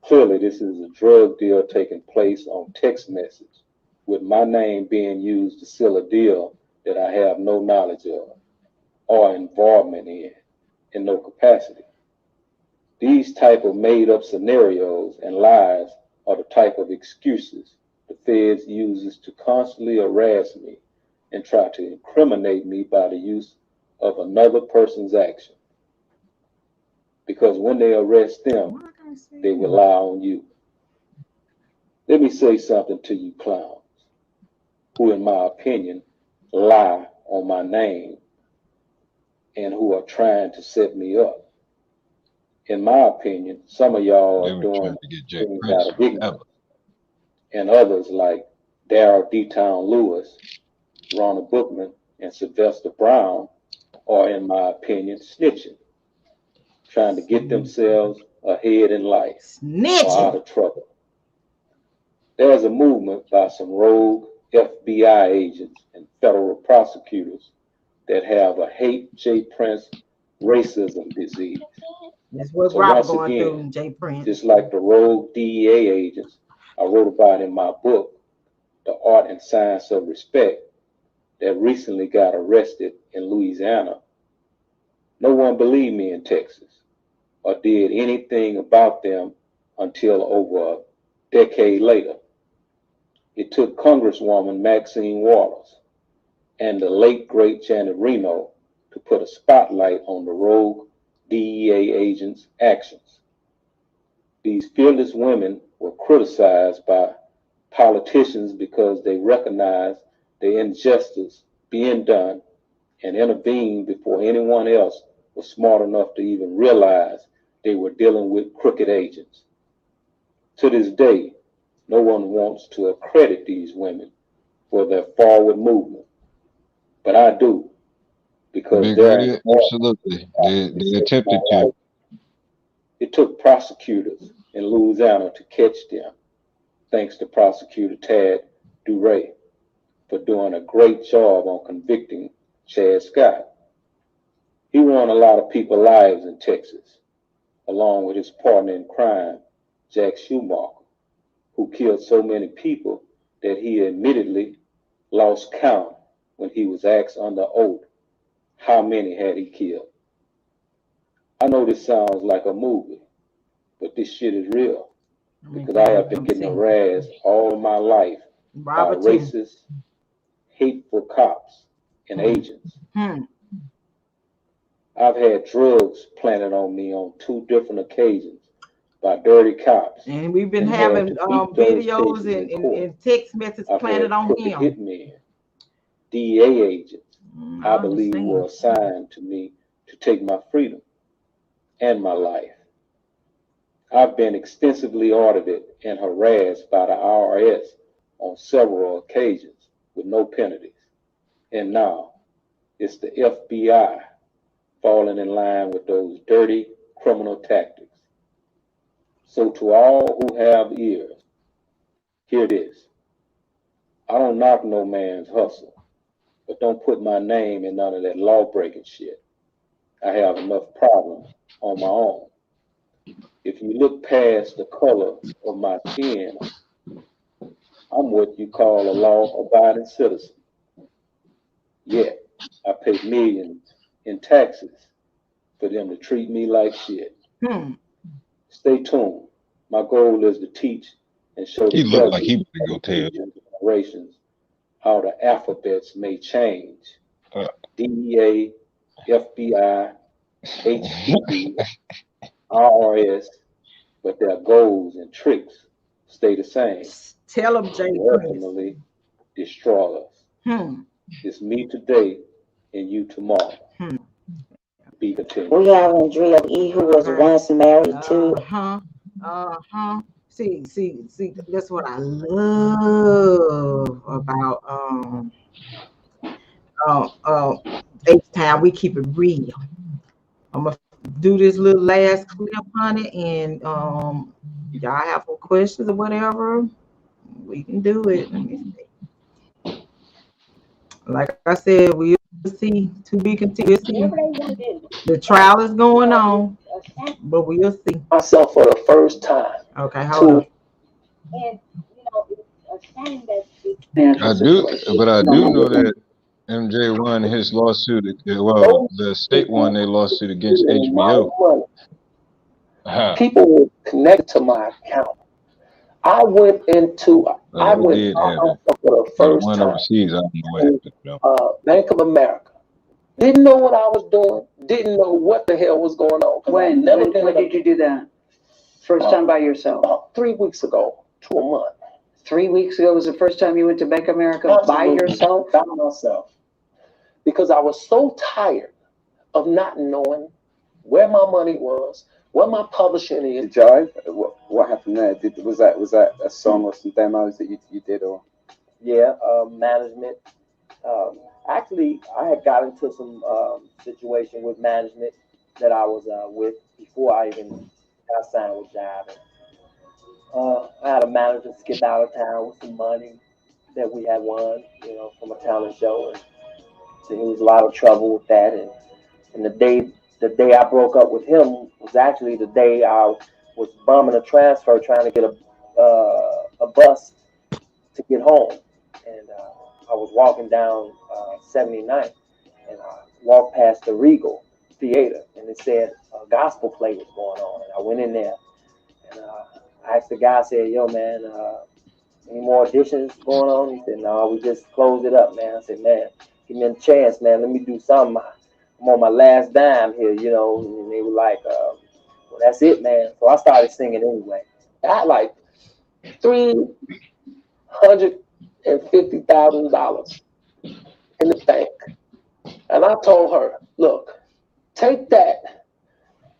Clearly, this is a drug deal taking place on text message, with my name being used to seal a deal that I have no knowledge of or involvement in no capacity. These type of made-up scenarios and lies are the type of excuses the feds uses to constantly harass me and try to incriminate me by the use of another person's action. Because when they arrest them, they rely on you. Let me say something to you clowns, who in my opinion lie on my name and who are trying to set me up. In my opinion, some of y'all are doing things out of ignorance, and others like Darryl D-Town Lewis, Ronald Bookman, and Sylvester Brown are, in my opinion, snitching, trying to get themselves ahead in life or out of trouble. There's a movement by some rogue FBI agents and federal prosecutors that have a hate J. Prince racism disease. That's what So Robert once going again, through, Jay Prince. just like the rogue DEA agents I wrote about in my book, The Art and Science of Respect, that recently got arrested in Louisiana, no one believed me in Texas or did anything about them until over a decade later. It took Congresswoman Maxine Waters and the late great Janet Reno to put a spotlight on the rogue DEA agents' actions. These fearless women were criticized by politicians because they recognized the injustice being done and intervened before anyone else was smart enough to even realize they were dealing with crooked agents. To this day, no one wants to accredit these women for their forward movement, but I do, because absolutely they attempted to. It took prosecutors in Louisiana to catch them, thanks to prosecutor Tad Duray for doing a great job on convicting Chad Scott. He won a lot of people's lives in Texas, along with his partner in crime, Jack Schumacher, who killed so many people that he admittedly lost count when he was asked under oath how many had he killed. I know this sounds like a movie, but this shit is real. because I have been getting harassed all my life by racist, hateful cops and agents. I've had drugs planted on me on 2 different occasions by dirty cops. And we've been having videos and text messages planted on him. Hitmen, DEA agents, I believe were assigned to me to take my freedom and my life. I've been extensively audited and harassed by the IRS on several occasions with no penalties. And now it's the FBI falling in line with those dirty criminal tactics. So to all who have ears, hear this. I don't knock no man's hustle, but don't put my name in none of that law-breaking shit. I have enough problems on my own. If you look past the color of my skin, I'm what you call a law-abiding citizen. Yet, I pay millions in taxes for them to treat me like shit. Stay tuned. My goal is to teach and show the generations how the alphabets may change. DEA, FBI, HPD, IRS, but their goals and tricks stay the same. Tell them, Jay. Ultimately destroy us. It's me today and you tomorrow. Be continued. We have Andrea E, who was once married to. See, that's what I love about H-Town. We keep it real. I'm gonna do this little last clip on it, and y'all have some questions or whatever, we can do it. Let me see. Like I said, we'll see. To be continued. The trial is going on, but we'll see. Myself for the first time. Okay, hold on. And you know, it's a shame that I do know that MJ won his lawsuit. Well, the state won their lawsuit against HBO. People were connected to my account. I went for the first time. Overseas, I don't know what happened. Bank of America. Didn't know what I was doing. Didn't know what the hell was going on. When did you do that? First time by yourself? About 3 weeks ago to a month. 3 weeks ago was the first time you went to Bank of America by yourself? By myself. Because I was so tired of not knowing where my money was, what my publishing is. Joe, what happened there? Was that a song or some demos that you did, or? Yeah, management. Actually, I had got into some situation with management that I was with before I even got signed with Jive. I had a manager skip out of town with some money that we had won, from a talent show, and so he was a lot of trouble with that. And the day I broke up with him was actually the day I was bumming a transfer trying to get a bus to get home, and I was walking down 79th, and I walked past the Regal Theater, and it said a gospel play was going on, and I went in there, and I asked the guy, I said, "Yo, man, any more auditions going on?" He said, "No, we just closed it up, man." I said, "Man, give me a chance, man. Let me do something. I'm on my last dime here, And they were like, "Well, that's it, man." So I started singing anyway. I had like $350,000 in the bank, and I told her, "Look, take that.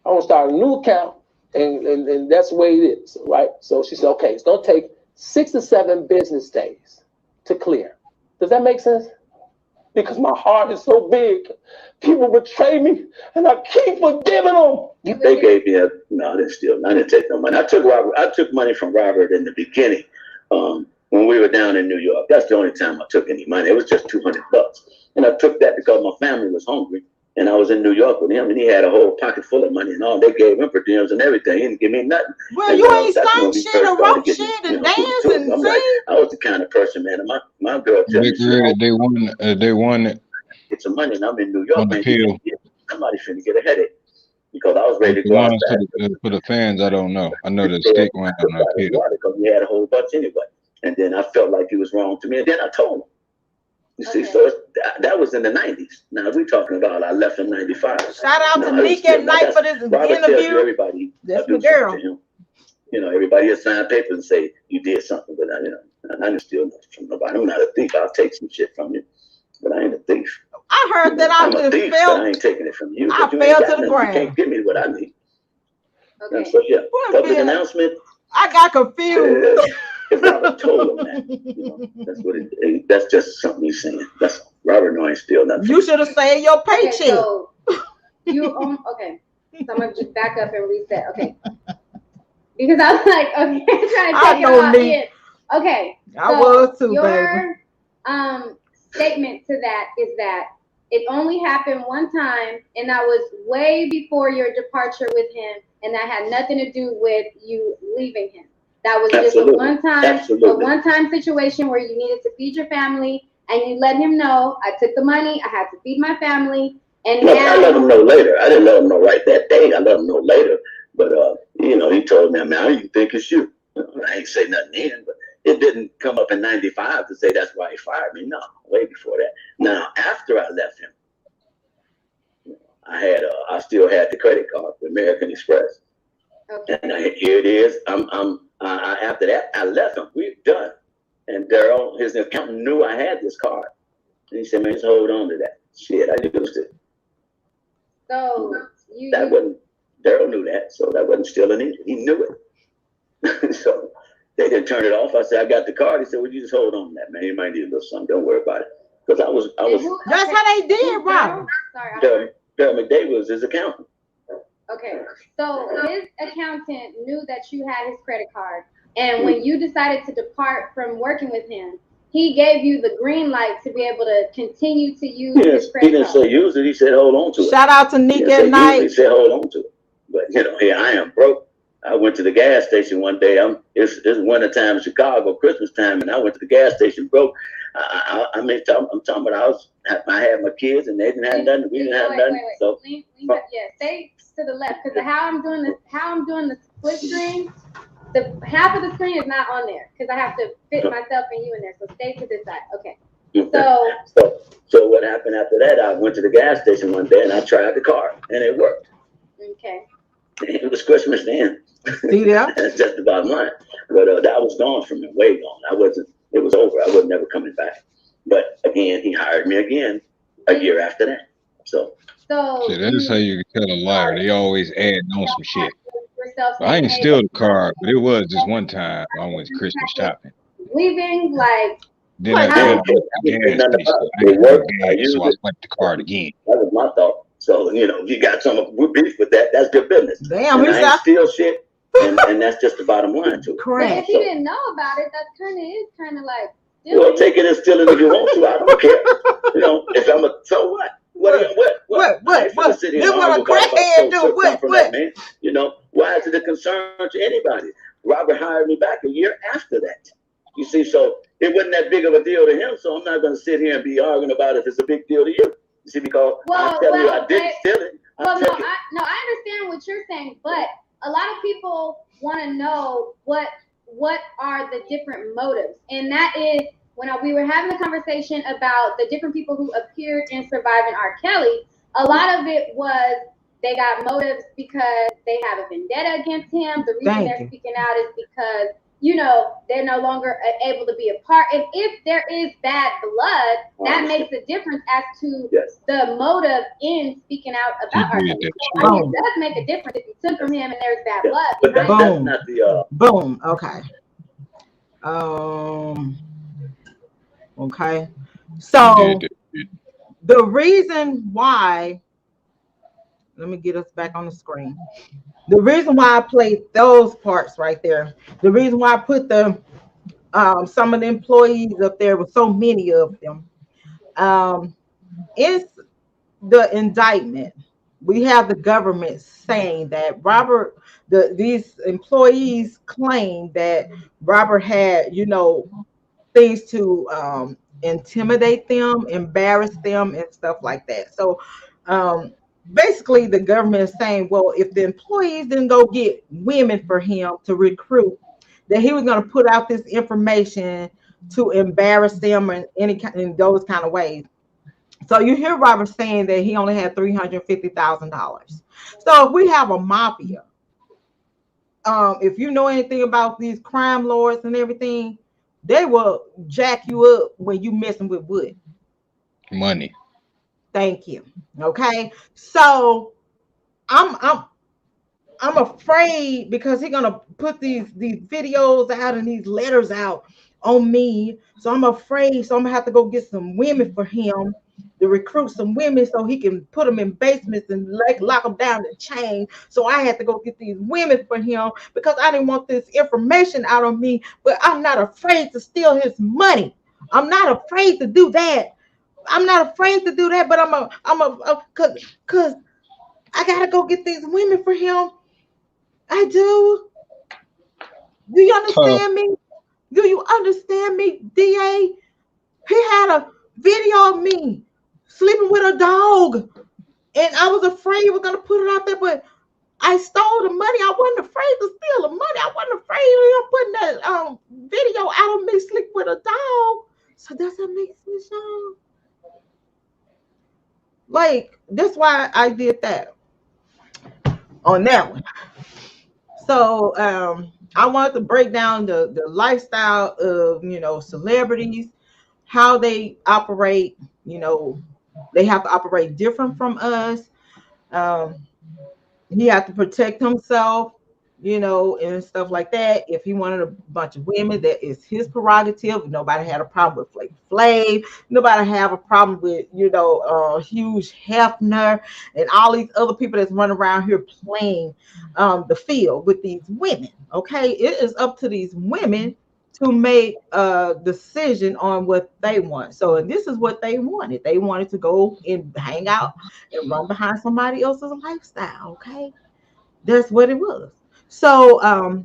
I want to start a new account, and that's the way it is, right?" So she said, "Okay, it's gonna take 6 to 7 business days to clear." Does that make sense? Because my heart is so big. People betray me, and I keep forgiving them. They gave me no, they still. I didn't take no money. I took money from Robert in the beginning when we were down in New York. That's the only time I took any money. It was just $200, and I took that because my family was hungry, and I was in New York with him, and he had a whole pocket full of money and all. They gave him per diems and everything. He didn't give me nothing. Well, and, you ain't sang shit or wrote shit and dance and I'm sing. like, I was the kind of person, man. My girl tell me, they won it. get some money, and I'm in New York, man. Somebody finna get a headache. because I was ready to The go ones outside. for the fans, I don't know. I know the stick went on Acquittal. Because we had a whole bunch anyway. And then I felt like he was wrong to me, and then I told him. You see, so that was in the 90s. Now we're talking about I left in 95. Shout out to Nick at night for this Robert tells you interview. everybody That's do my girl. something to him. You know, everybody will sign papers and say you did something, but I didn't steal nothing from nobody. I'm not a thief. I'll take some shit from you, but I ain't a thief. I heard that I I'm a just thief, fell. but I ain't taking it from you. I You fell ain't got to the nothing. ground. You can't give me what I need. Okay. So yeah, public fell? announcement. I got confused. If Robert told him that, you know, that's what it. That's just something he's saying. That's all. Robert no ain't steal nothing. You should have saved your Okay, paycheck. so okay. So I'm gonna just back up and reset. Okay. Because I was like, okay, trying to I take it know all me. in. Okay. I so was too, your statement to that is that it only happened one time, and that was way before your departure with him, and that had nothing to do with you leaving him. That was just a one-time situation where you needed to feed your family, and you let him know, I took the money, I had to feed my family, and No, now I let him know later. I didn't let him know right that day. I let him know later. But you know, he told me, "Man, you think it's you?" I ain't say nothing then, but it didn't come up in '95 to say that's why he fired me. No, way before that. Now, after I left him, I still had the credit card for American Express. Okay. And here it is. After that, I left him. We're done. And Daryl, his accountant, knew I had this card. And he said, "Man, just hold on to that." Shit, I used it. So Daryl knew that, so that wasn't stealing either. He knew it. So they didn't turn it off. I said, "I got the card." He said, "Well, you just hold on to that, man. You might need a little something. Don't worry about it." Because I was. That's how they did, Robert. Sorry. Daryl McDay was his accountant. Okay, so his accountant knew that you had his credit card, and when you decided to depart from working with him, he gave you the green light to be able to continue to use his He credit didn't card. say use it. He said hold on to it. Shout out to Nick at night. He said hold on to it. But you know, here I am broke. I went to the gas station one day. It's winter time in Chicago, Christmas time, and I went to the gas station broke. I'm talking about I had my kids and they didn't have nothing. We didn't have nothing. Wait. So Yeah, stay to the left, because how I'm doing the split screen, the half of the screen is not on there because I have to fit myself and you in there. So stay to this side. Okay. So what happened after that? I went to the gas station one day and I tried the car and it worked. Okay. It was Christmas then. See that? That's just about mine. But that was gone from me, way gone. It was over. I was never coming back. But again, he hired me again a year after that. So See, that's how you can tell a liar. They always add on some shit. I ain't steal the car, but it was just one time I went Christmas shopping. Leaving, like. Then I went to the gas station. I got no gas, so I swiped the card again. that was my thought. So, you know, if you got some beef with that, that's good business. Damn, and I ain't steal shit, and that's just the bottom line to it. But if you didn't know about it, that kind of like. Well, take it as stealing if you want to. I don't care. You know, if I'm so what? What? Then what a crackhead do? What? Man, you know, why is it a concern to anybody? Robert hired me back a year after that. You see, so it wasn't that big of a deal to him. So I'm not going to sit here and be arguing about if it's a big deal to you. You see, because I tell you I didn't steal it. I understand what you're saying, but a lot of people want to know what are the different motives, and that is when we were having a conversation about the different people who appeared in Surviving RKelly. A lot of it was they got motives because they have a vendetta against him. The reason they're speaking out is because, you know, they're no longer able to be a part. And if there is bad blood, that makes a difference as to the motive in speaking out about RKelly. It does make a difference if you took from him and there's bad blood. But that's not the boom. Okay. Okay. So the reason why, let me get us back on the screen. The reason why I played those parts right there, the reason why I put the some of the employees up there with so many of them, is the indictment. We have the government saying that Robert, these employees claim that Robert had, you know, things to intimidate them, embarrass them, and stuff like that. So basically the government is saying, well, if the employees didn't go get women for him to recruit, that he was going to put out this information to embarrass them in those kind of ways. So you hear Robert saying that he only had $350,000. So if we have a mafia, if you know anything about these crime lords and everything, they will jack you up when you messing with wood. Money. Thank you. Okay. So I'm afraid because he's gonna put these videos out and these letters out on me. So I'm afraid. So I'm gonna have to go get some women for him to recruit some women so he can put them in basements and lock them down in chains. So I had to go get these women for him because I didn't want this information out on me. But I'm not afraid to steal his money. I'm not afraid to do that. I'm not afraid to do that. But cause I gotta go get these women for him. I do. Do you understand me? Do you understand me, DA? He had a video of me sleeping with a dog, and I was afraid he was gonna put it out there, but I stole the money. I wasn't afraid to steal the money. I wasn't afraid of him putting that video out of me sleep with a dog. So does that make sense, y'all? Like, that's why I did that on that one. So I wanted to break down the lifestyle of, celebrities, how they operate. They have to operate different from us. He had to protect himself, and stuff like that. If he wanted a bunch of women, that is his prerogative. Nobody had a problem with Flav. Nobody have a problem with, Hugh Hefner and all these other people that's running around here playing the field with these women. Okay, it is up to these women to make a decision on what they want. So this is what they wanted. They wanted to go and hang out and run behind somebody else's lifestyle. Okay, that's what it was. So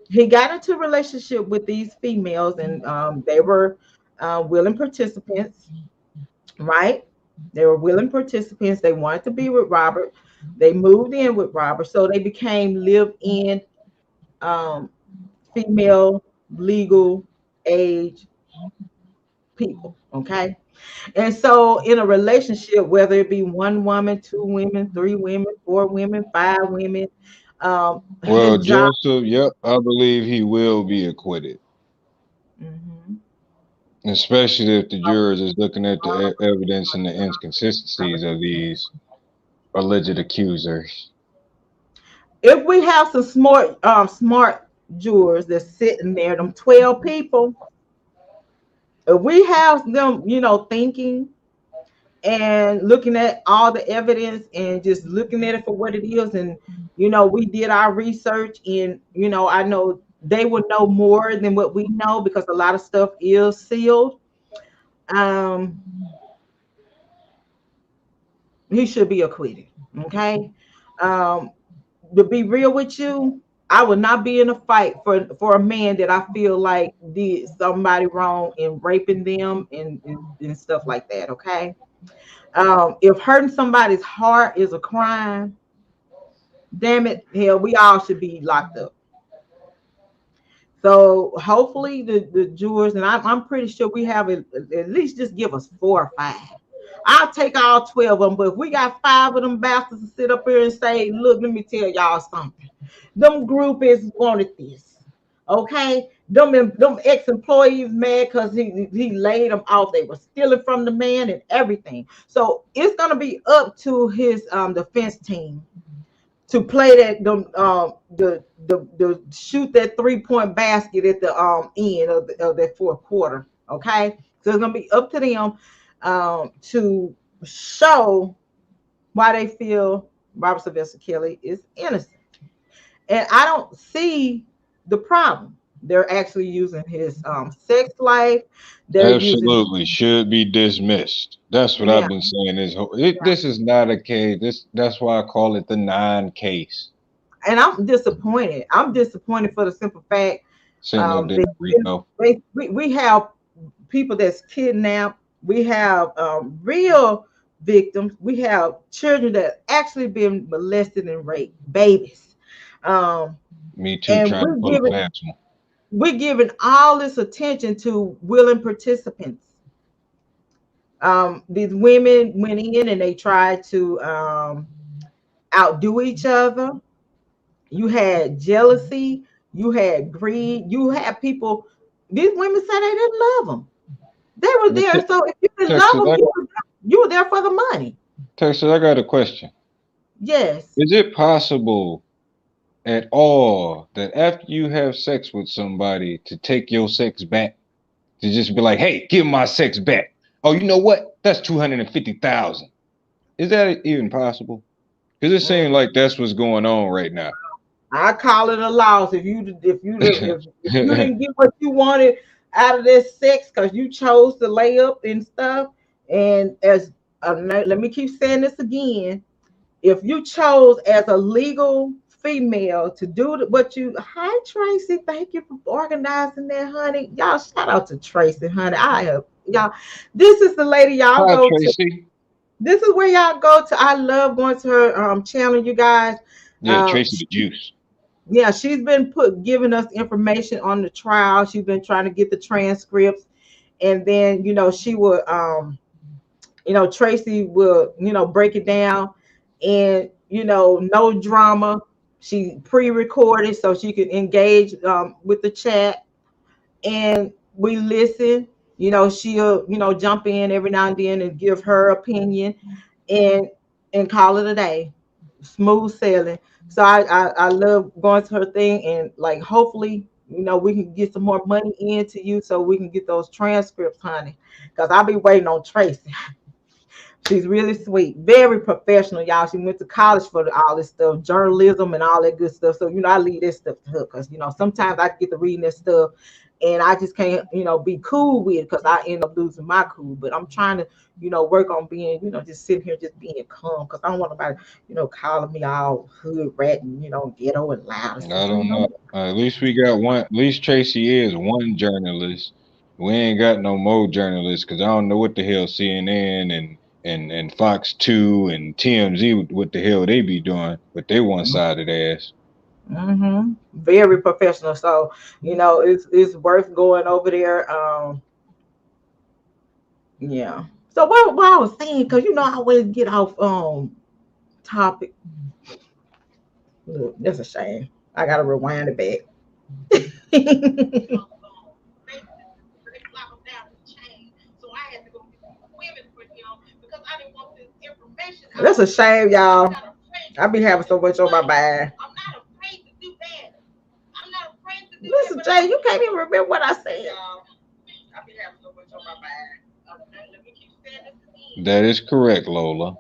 he got into a relationship with these females, and they were willing participants, right? They were willing participants. They wanted to be with Robert. They moved in with Robert, so they became live-in female legal age people. Okay. And so in a relationship, whether it be one woman, two women, three women, four women, five women, Well, his job. Joseph, yep, I believe he will be acquitted. Especially if the jurors is looking at the evidence and the inconsistencies of these alleged accusers. If we have some smart jurors that's sitting there, them 12 people, if we have them, thinking and looking at all the evidence and just looking at it for what it is, and we did our research, and I know they would know more than what we know because a lot of stuff is sealed. He should be acquitted. Okay. To be real with you, I would not be in a fight for a man that I feel like did somebody wrong in raping them and stuff like that. Okay. If hurting somebody's heart is a crime, damn it, hell, we all should be locked up. So hopefully the jurors, and I'm pretty sure we have at least just give us 4 or 5. I'll take all 12 of them, but if we got 5 of them bastards to sit up here and say, look, let me tell y'all something. Them groupies wanted this. Okay? Them ex-employees mad because he laid them off. They were stealing from the man and everything. So it's gonna be up to his defense team to play that the shoot that 3-point basket at the end of that fourth quarter. Okay, so it's gonna be up to them to show why they feel Robert Sylvester Kelly is innocent, and I don't see the problem. They're actually using his sex life. They're absolutely should be dismissed. That's what I've been saying. This is not a case. That's why I call it the non-case. And I'm disappointed. I'm disappointed for the simple fact we have people that's kidnapped. We have real victims. We have children that actually been molested and raped, babies. Me too, And trying to pull a fast one. we're giving all this attention to willing participants. These women went in and they tried to outdo each other. You had jealousy, you had greed, you had people. These women said they didn't love them. They were there. So if you didn't love them, you were there for the money. Texas, I got a question. Yes. Is it possible at all that after you have sex with somebody to take your sex back? To just be like, hey, give my sex back. Oh, you know what? That's 250,000. Is that even possible? Because it seems like that's what's going on right now. I call it a loss if you didn't get what you wanted out of this sex because you chose to lay up and stuff. And as let me keep saying this again, if you chose as a legal female to do what you, hi Tracy, thank you for organizing that, honey. Y'all shout out to Tracy, honey. I have y'all. This is the lady y'all Hi, go Tracy. to. This is where y'all go to. I love going to her channel, you guys. Yeah, Tracy the Juice. Yeah, she's been giving us information on the trial. She's been trying to get the transcripts, and then she will Tracy will break it down, and no drama. She pre-recorded so she could engage with the chat, and we listen. She'll jump in every now and then and give her opinion, and call it a day. Smooth sailing. So I love going to her thing, and like hopefully we can get some more money into you so we can get those transcripts, honey, because I'll be waiting on Tracy. She's really sweet, very professional, y'all. She went to college for all this stuff, journalism and all that good stuff. So I leave this stuff to her because sometimes I get to reading this stuff and I just can't be cool with it because I end up losing my cool. But I'm trying to work on being just sitting here just being calm because I don't want nobody calling me all hood rat and ghetto and loud. I don't know. At least we got one. At least Tracy is one journalist. We ain't got no more journalists because I don't know what the hell CNN and Fox 2 and TMZ, what the hell they be doing with their one-sided ass. Very professional. So it's worth going over there. Yeah. So what I was saying, because I always get off topic. Look, that's a shame. I gotta rewind it back. That's a shame, y'all. I be having so much on my mind. Mr.J, you can't even remember what I said. That is correct, Lola.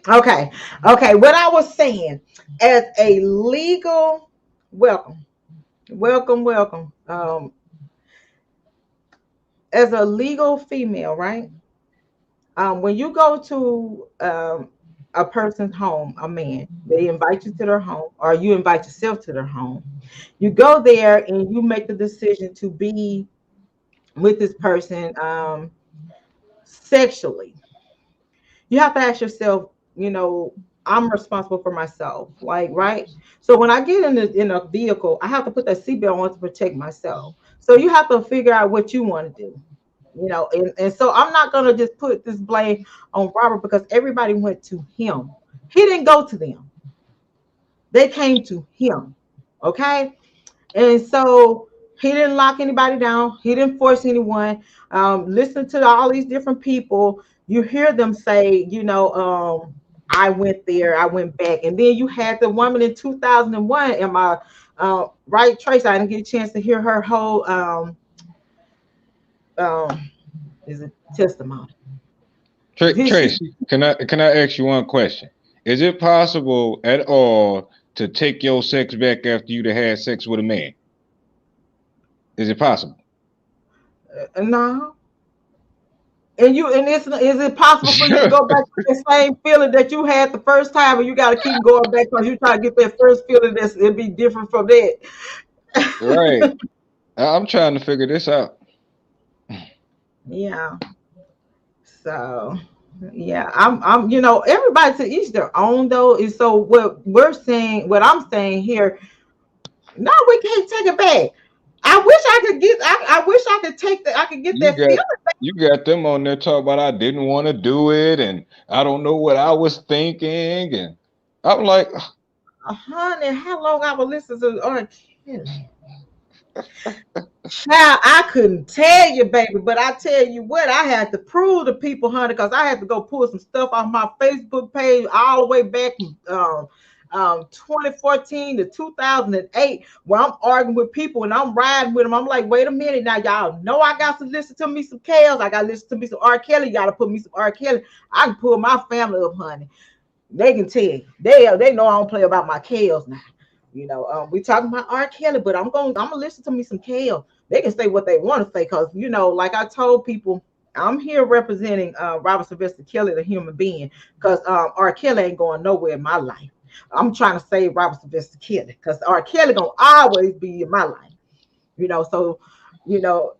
Okay. What I was saying, as a legal, welcome. As a legal female, right? When you go to a person's home, a man, they invite you to their home, or you invite yourself to their home. You go there and you make the decision to be with this person sexually. You have to ask yourself, I'm responsible for myself, like, right? So when I get in a vehicle, I have to put that seatbelt on to protect myself. So you have to figure out what you want to do, and so I'm not gonna just put this blame on Robert because everybody went to him. He didn't go to them. They came to him. Okay. And so he didn't lock anybody down. He didn't force anyone. Listen to all these different people. You hear them say, I went there, I went back. And then you had the woman in 2001. Am I right, Trace? I didn't get a chance to hear her whole is it testimony. Tracy, can I ask you one question? Is it possible at all to take your sex back after you'd have had sex with a man? Is it possible? No. And is it possible for you to go back to the same feeling that you had the first time, and you got to keep going back because you try to get that first feeling it'd be different from that? Right. I'm trying to figure this out. Yeah. So yeah, I'm you know, everybody to each their own though. And so what I'm saying here, no, we can't take it back. I wish I could get I wish I could take I could get You that got feeling back. you got them on there talking about I didn't want to do it and I don't know what I was thinking, and I'm like, Honey, how long I would listen to Kelly? Child, I couldn't tell you, baby, but I tell you what, I had to prove to people, honey, because I had to go pull some stuff off my Facebook page all the way back from 2014 to 2008, where I'm arguing with people and I'm riding with them. I'm like, wait a minute, now y'all know I got to listen to me some Kales. I got to listen to me some R. Kelly. You got to put me some R. Kelly. I can pull my family up, honey. They can tell you. They know I don't play about my Kales now. You know, we talking about R. Kelly, but I'm gonna listen to me some Kale. They can say what they want to say, because you know, like I told people, I'm here representing Robert Sylvester Kelly, the human being, because R. Kelly ain't going nowhere in my life. I'm trying to save Robert Sylvester Kelly, because R. Kelly gonna always be in my life. You know, so you know,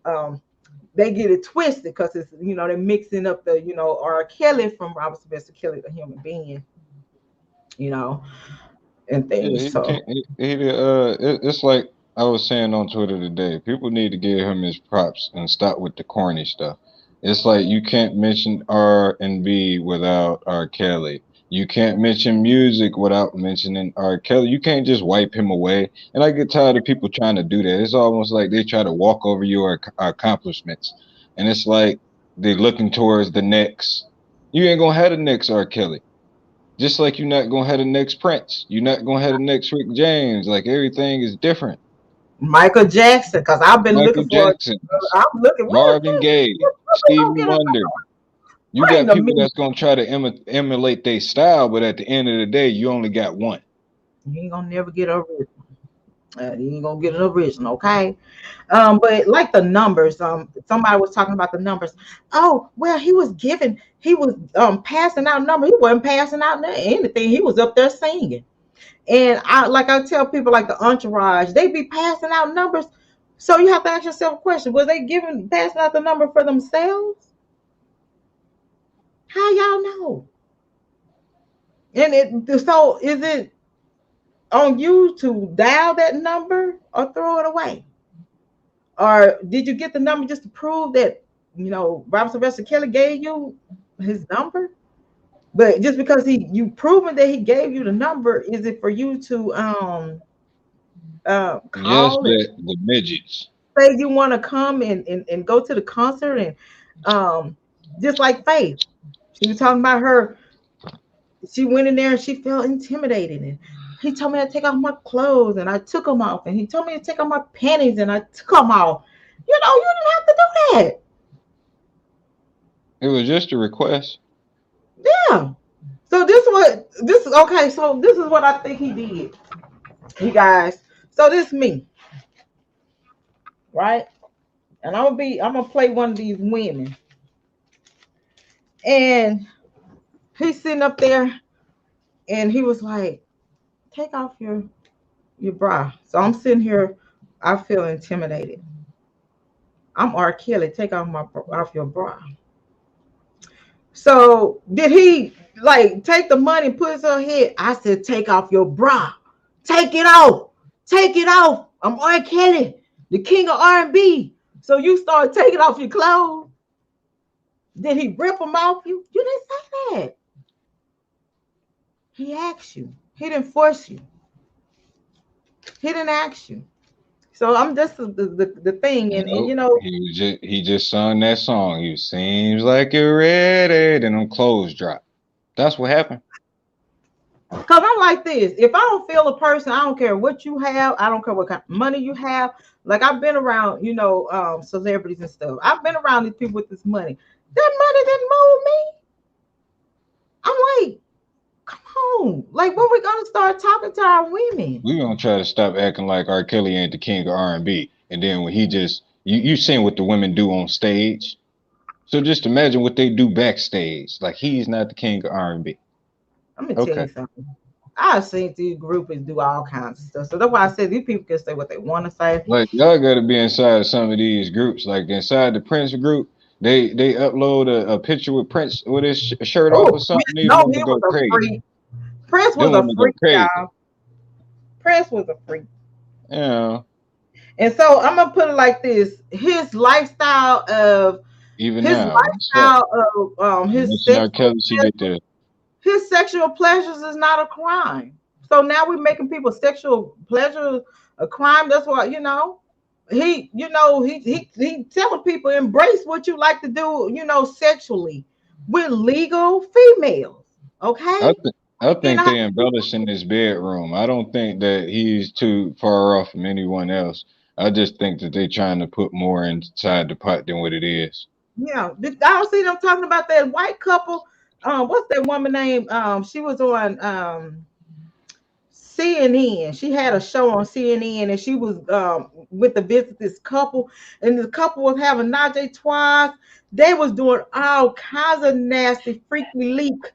they get it twisted because it's, you know, they're mixing up the, you know, R. Kelly from Robert Sylvester Kelly, the human being. You know, and yeah, things. he So can't. It's like I was saying on Twitter today. People need to give him his props and stop with the corny stuff. It's like you can't mention R&B without R. Kelly. You can't mention music without mentioning R. Kelly. You can't just wipe him away. And I get tired of people trying to do that. It's almost like they try to walk over your accomplishments, and it's like they're looking towards the next. You ain't gonna have the next R. Kelly. Just like you're not gonna have the next Prince, you're not gonna have the next Rick James. Like everything is different. Michael Jackson, because I've been Michael looking for. Jackson, I'm looking. Marvin Gaye, What we gonna Stevie get a Wonder. You Wait got a people minute. that's gonna try to emulate their style, but at the end of the day, you only got one. You ain't gonna never get a original. You ain't gonna get an original, okay? But like the numbers, somebody was talking about the numbers. Oh, well, he was passing out numbers. He wasn't passing out anything. He was up there singing. And I tell people like the entourage, they be passing out numbers. So you have to ask yourself a question: was they passing out the number for themselves? How y'all know? So is it on you to dial that number or throw it away? Or did you get the number just to prove that, you know, Robert Sylvester Kelly gave you his number? But just because you proven that he gave you the number, is it for you to Yes, call and the midgets. say you want to come and go to the concert? And just like Faith, she was talking about her, she went in there and she felt intimidated, and he told me to take off my clothes and I took them off, and he told me to take off my panties and I took them off. You know, you didn't have to do that. It was just a request. Yeah. So this is okay. So this is what I think he did, you guys. So this is me, right? And I'm gonna play one of these women. And he's sitting up there and he was like, take off your bra. So I'm sitting here, I feel intimidated. I'm R. Kelly, take off your bra. So did he like take the money and put it on her head? I said, take off your bra. Take it off. Take it off. I'm R. Kelly, the king of R&B. So you start taking off your clothes. Did he rip them off you? You didn't say that. He asked you. He didn't force you. He didn't ask you. So I'm just the thing, and you know, He just sung that song. He seems like you're ready, then them clothes drop. That's what happened. Because I'm like this. If I don't feel a person, I don't care what you have. I don't care what kind of money you have. Like I've been around, you know, celebrities and stuff. I've been around these people with this money. That money didn't move me. I'm like, come on. Like, when we gonna start talking to our women? We're gonna try to stop acting like R. Kelly ain't the king of R&B. And then when he just you seen what the women do on stage. So just imagine what they do backstage. Like he's not the king of R&B. Let me tell you something. I've seen these groupies do all kinds of stuff. So that's why I said these people can say what they want to say. Like y'all gotta be inside of some of these groups. Like inside the Prince group, They upload a picture with Prince with his shirt off Oh, or something. These no, women he go was a crazy. freak. Prince Them was a women go freak, crazy. y'all. Prince was a freak. Yeah. And so I'm gonna put it like this: his lifestyle of Even his now, what's up? lifestyle of his Listen, R. sexual Kelly, she did that. his sexual pleasures is not a crime. So now we're making people's sexual pleasures a crime. That's why, he telling people embrace what you like to do, sexually with legal females. Okay. I You think know, they embellish in his bedroom. I don't think that he's too far off from anyone else. I just think that they're trying to put more inside the pot than what it is. yeah. I don't see them talking about that white couple. What's that woman name? She was on CNN. She had a show on CNN, and she was with the visit this couple, and the couple was having Najee twice. They was doing all kinds of nasty, freaky leak,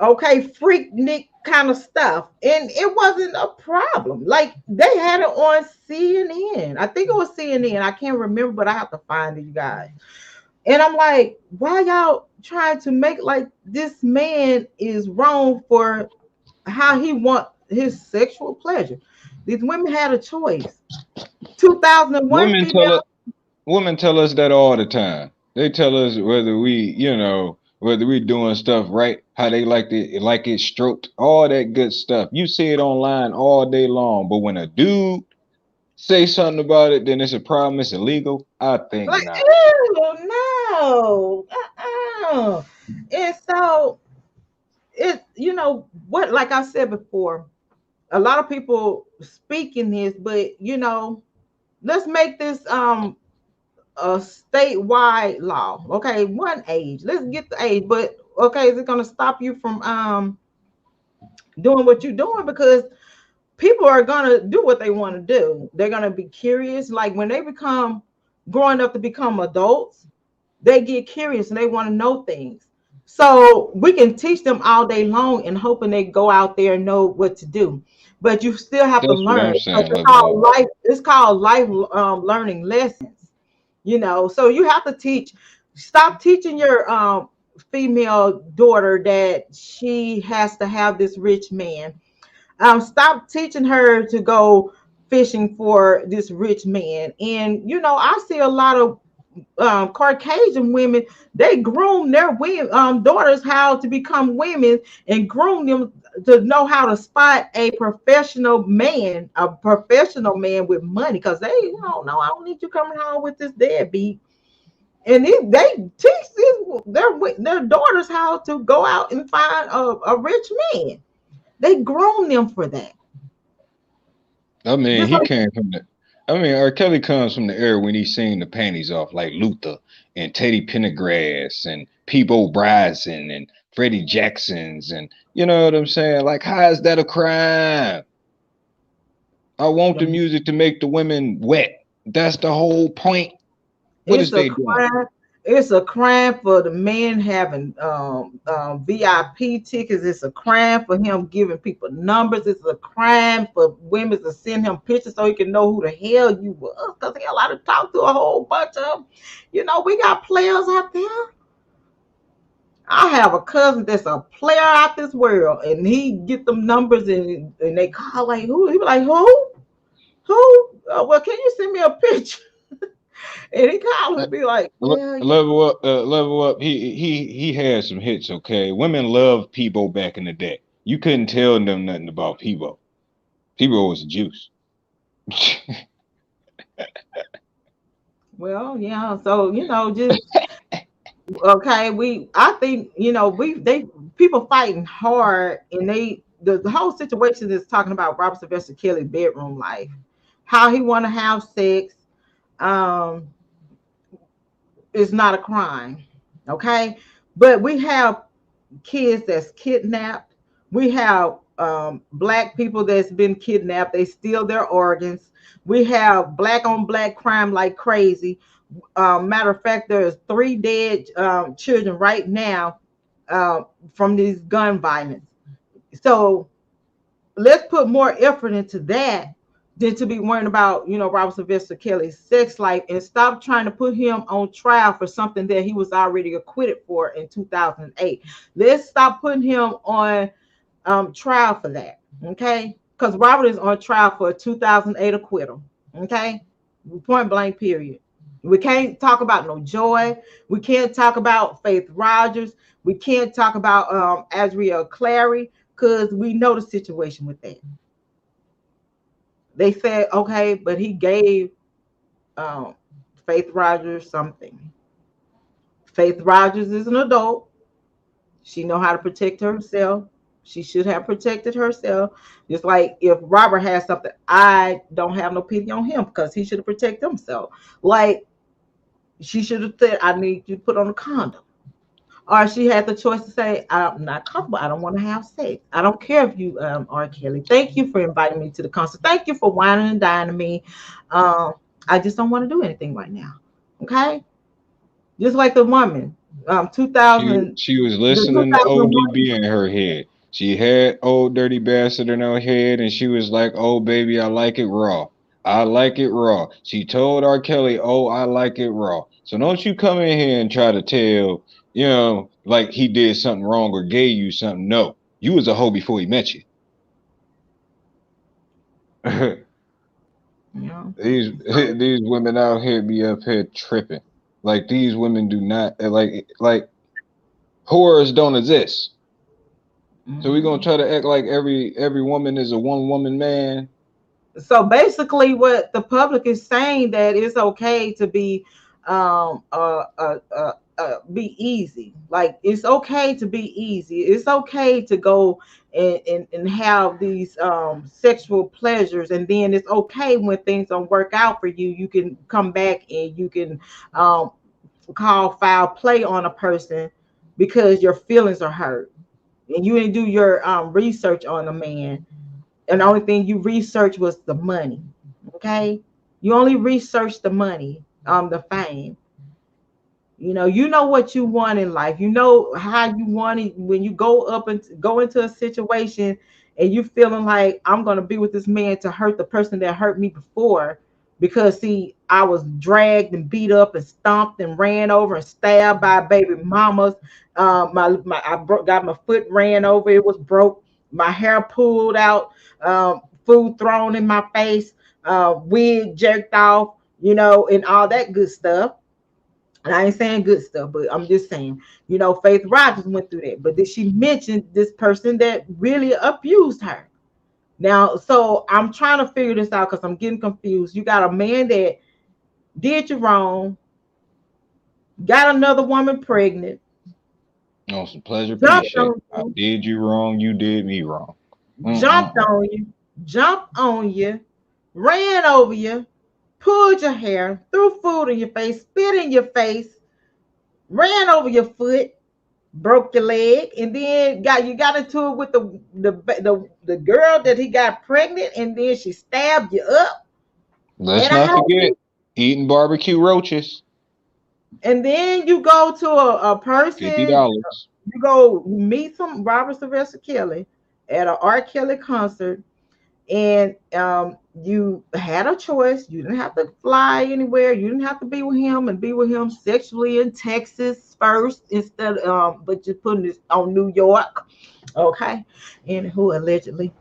okay, freak Nick kind of stuff, and it wasn't a problem. Like they had it on CNN. I think it was CNN. I can't remember, but I have to find it, you guys. And I'm like, why y'all trying to make like this man is wrong for how he want his sexual pleasure? These women had a choice. 2001 Women female. tell us, women tell us that all the time. They tell us whether we doing stuff right, how they like it stroked, all that good stuff. You see it online all day long, but when a dude say something about it, then it's a problem. It's illegal. I think Like, not. ew, no. And so what, like I said before, a lot of people speak in this, but let's make this a statewide law. Okay, one age. Let's get the age, but okay, is it gonna stop you from doing what you're doing? Because people are gonna do what they want to do. They're gonna be curious. Like when they become growing up to become adults, they get curious and they want to know things. So we can teach them all day long and hoping they go out there and know what to do. But you still have to That's what learn. I'm saying, It's level called up. life. It's called life learning lessons. So you have to teach. Stop teaching your female daughter that she has to have this rich man. Stop teaching her to go fishing for this rich man. And I see a lot of Caucasian women. They groom their women, daughters how to become women and groom them to know how to spot a professional man with money, because they don't know. I don't need you coming home with this deadbeat. And they teach their daughters how to go out and find a rich man. They groom them for that. I mean, Just he like, came from the. I mean, R. Kelly comes from the era when he seen the panties off like Luther and Teddy Pendergrass and Peebo Bryson and Freddie Jackson's, and you know what I'm saying? Like, how is that a crime? I want the music to make the women wet. That's the whole point. What is it's a they doing? crime. It's a crime for the men having VIP tickets. It's a crime for him giving people numbers. It's a crime for women to send him pictures so he can know who the hell you was. Because he allowed to talk to a whole bunch of, we got players out there. I have a cousin that's a player out this world, and he get them numbers and they call like who? He be like who? Who? Well, can you send me a picture? And he called and be like, yeah, Level up, level up. He had some hits. Okay, women loved Peebo back in the day. You couldn't tell them nothing about Peebo. Peebo was a juice. well, yeah. So just okay. I think people fighting hard, and the whole situation is talking about Robert Sylvester Kelly's bedroom life, how he want to have sex. Um, is not a crime, okay? But we have kids that's kidnapped. We have black people that's been kidnapped. They steal their organs. We have black on black crime like crazy. Matter of fact, there's 3 dead children right now from these gun violence. So let's put more effort into that than to be worrying about, Robert Sylvester Kelly's sex life, and stop trying to put him on trial for something that he was already acquitted for in 2008. Let's stop putting him on trial for that, okay? Because Robert is on trial for a 2008 acquittal, okay? Point blank, period. We can't talk about no Joy. We can't talk about Faith Rogers. We can't talk about Azriel Clary, because we know the situation with that. They said, okay, but he gave Faith Rogers something. Faith Rogers is an adult. She know how to protect herself. She should have protected herself. Just like if Robert has something, I don't have no pity on him because he should have protected himself. Like, she should have said, I need you to put on a condom. Or she had the choice to say, I'm not comfortable. I don't want to have sex. I don't care if you are Kelly. Thank you for inviting me to the concert. Thank you for whining and dining me. I just don't want to do anything right now. Okay? Just like the woman, 2000. She was The listening to 2001. ODB in her head. She had Old Dirty Bastard in her head, and she was like, "Oh baby, I like it raw. I like it raw." She told R. Kelly, "Oh, I like it raw." So don't you come in here and try to tell, like he did something wrong or gave you something. No, you was a hoe before he met you. Yeah. These women out here be up here tripping. Like these women do not like horrors don't exist. So we're gonna try to act like every woman is a one woman man. So basically, what the public is saying, that it's okay to be be easy. Like, it's okay to be easy. It's okay to go and have these sexual pleasures, and then it's okay when things don't work out for you. You can come back and you can call foul play on a person because your feelings are hurt and you didn't do your research on a man, and the only thing you researched was the money. Okay, you only researched the money, the fame. You know what you want in life. You know how you want it. When you go up and go into a situation and you feeling like, I'm gonna be with this man to hurt the person that hurt me before, because see, I was dragged and beat up and stomped and ran over and stabbed by baby mamas. Got my foot ran over. It was broke. My hair pulled out. Food thrown in my face. Wig jerked off. And all that good stuff. And I ain't saying good stuff, but I'm just saying, Faith Rogers went through that. But did she mention this person that really abused her? Now, so I'm trying to figure this out because I'm getting confused. You got a man that did you wrong, got another woman pregnant. On some pleasure appreciate. I did you wrong, you did me wrong. Jumped on you, ran over you, pulled your hair, threw food in your face, spit in your face, ran over your foot, broke your leg, and then you got into it with the girl that he got pregnant, and then she stabbed you up. Let's not forget eating barbecue roaches. And then you go to a person, $50. You go meet some Robert Sylvester Kelly at an R. Kelly concert, and you had a choice. You didn't have to fly anywhere. You didn't have to be with him and be with him sexually in Texas first, instead but just putting this on New York, okay? And who allegedly.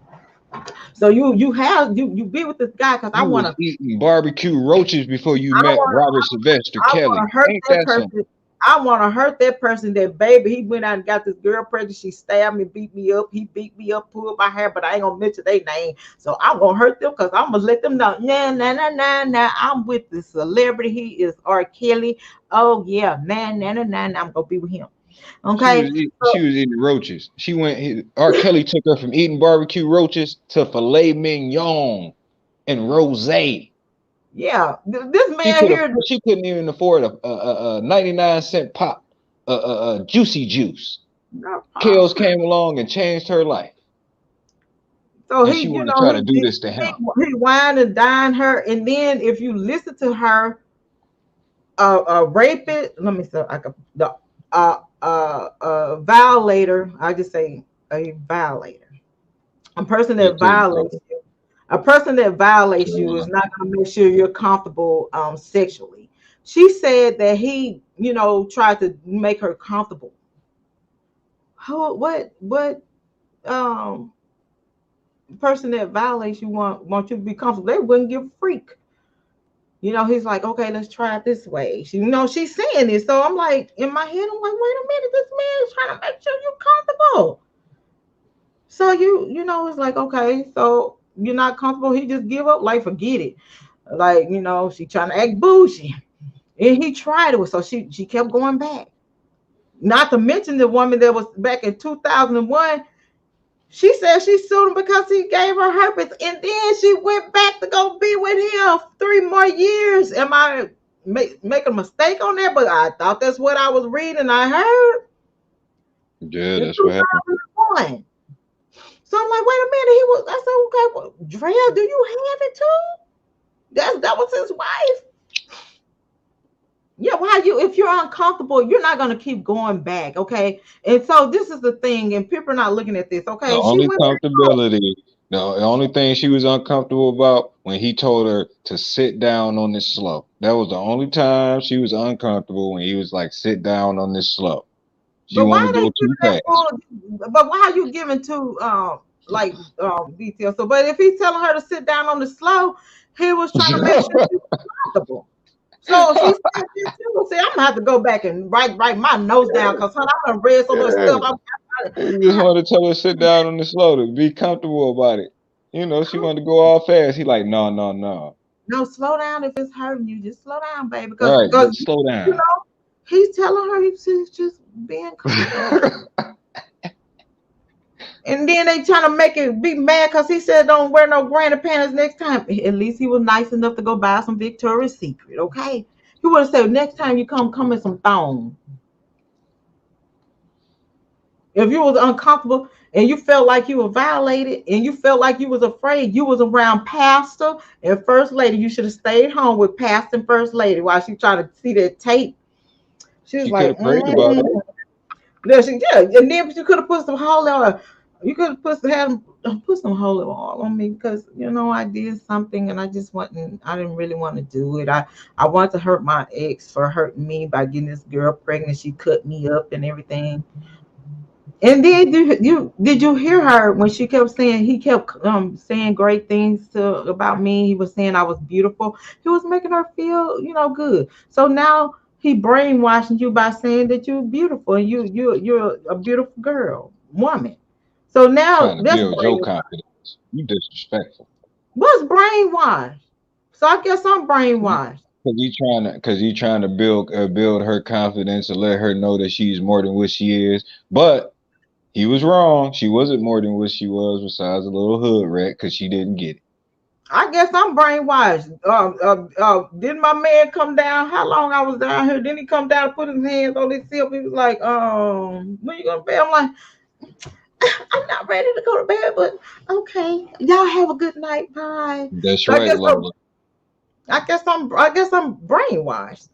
So you be with this guy because I want to eat barbecue roaches before you met Robert Sylvester Kelly. I want to hurt that person. That baby, he went out and got this girl pregnant. She stabbed me, beat me up. He beat me up, pulled my hair, but I ain't gonna mention their name. So I'm gonna hurt them because I'm gonna let them know. Nah. I'm with the celebrity. He is R. Kelly. Oh yeah, nah. I'm gonna be with him. Okay. She was eating roaches. R. Kelly took her from eating barbecue roaches to filet mignon and rosé. Yeah, this man here. She couldn't even afford a 99-cent pop, juicy juice. Kels came along and changed her life. So she wanted to try to do this to him. He whined and dined her, and then if you listen to her, rape it. Let me say, violator. I just say a violator, a person that violates you. A person that violates you is not going to make sure you're comfortable sexually. She said that he, tried to make her comfortable. What person that violates you want you to be comfortable? They wouldn't give a freak. He's like, okay, let's try it this way. She's saying this. So I'm like, in my head, I'm like, wait a minute, this man is trying to make sure you're comfortable. So it's like, okay, so you're not comfortable. He just give up, like, forget it. Like, she trying to act bougie. And he tried it. So she kept going back. Not to mention the woman that was back in 2001. She said she sued him because he gave her herpes, and then she went back to go be with him 3 more years. Am I making a mistake on that? But I thought that's what I was reading. I heard. Yeah, that's what happened. So I'm like, wait a minute. I said, okay, well, Drea, do you have it too? That was his wife. Yeah, if you're uncomfortable, you're not gonna keep going back, okay? And so this is the thing, and people are not looking at this, okay? The only comfortability, the only thing she was uncomfortable about when he told her to sit down on this slope. That was the only time she was uncomfortable, when he was like, sit down on this slope. She wanted to go too fast. But why are you giving too details? So, but if he's telling her to sit down on the slope, he was trying to make sure she was comfortable. So she said, see, I'm gonna have to go back and write my notes down, because I'm gonna read so much stuff. He just wanted to tell her to sit down on the slope, to be comfortable about it. She wanted to go all fast. He like, no. No, slow down if it's hurting you. Just slow down, baby. Because slow down. He's telling her he's just being comfortable. And then they trying to make it be mad because he said don't wear no granny panties next time. At least he was nice enough to go buy some Victoria's Secret, okay? He would have said, next time you come in some thong. If you was uncomfortable and you felt like you were violated and you felt like you was afraid, you was around pastor and first lady, you should have stayed home with pastor and first lady while she tried to see that tape. She was like, prayed about it. Yeah, and then you could have put some holy oil. You could have put some holy oil on me, because I did something and I didn't really want to do it. I wanted to hurt my ex for hurting me by getting this girl pregnant. She cut me up and everything. And then did you hear her when she kept saying, he kept saying great things about me? He was saying I was beautiful. He was making her feel good. So now he brainwashing you by saying that you're beautiful and you're a beautiful girl, woman. So now that's build your confidence. You disrespectful. What's brainwashed? So I guess I'm brainwashed. Because he's trying to build her confidence and let her know that she's more than what she is. But he was wrong. She wasn't more than what she was, besides a little hood rat, because she didn't get it. I guess I'm brainwashed. Didn't my man come down? How long I was down here? Didn't he come down and put his hands on his hip? He was like, when you gonna bed? I'm like, I'm not ready to go to bed, but okay. Y'all have a good night. Bye. That's right, Lola. I guess I'm brainwashed.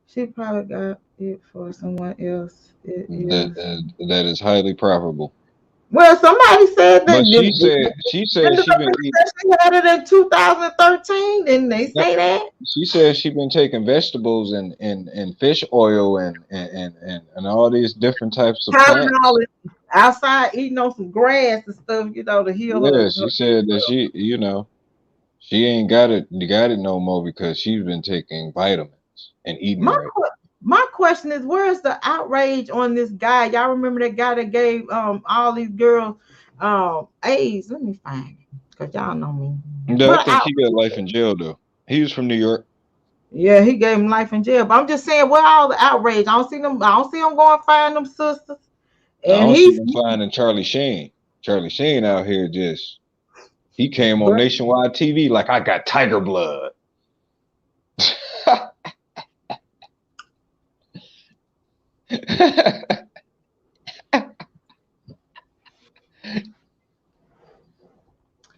She probably got it for someone else. That is highly probable. Well, somebody said that. But she said she had it in 2013. Didn't they say that? She said she been taking vegetables and fish oil and all these different types of plants. Outside eating on some grass and stuff, to heal her. Yeah, she said that she ain't got it no more because she's been taking vitamins and eating right. My question is, where's the outrage on this guy? Y'all remember that guy that gave all these girls AIDS? Let me find it, because y'all know me. Yeah, I think he got life in jail though. He was from New York. Yeah, he gave him life in jail. But I'm just saying, where all the outrage? I don't see them going to find them sisters. And I don't see him finding Charlie Sheen. Charlie Sheen out here he came on nationwide TV like, I got tiger blood.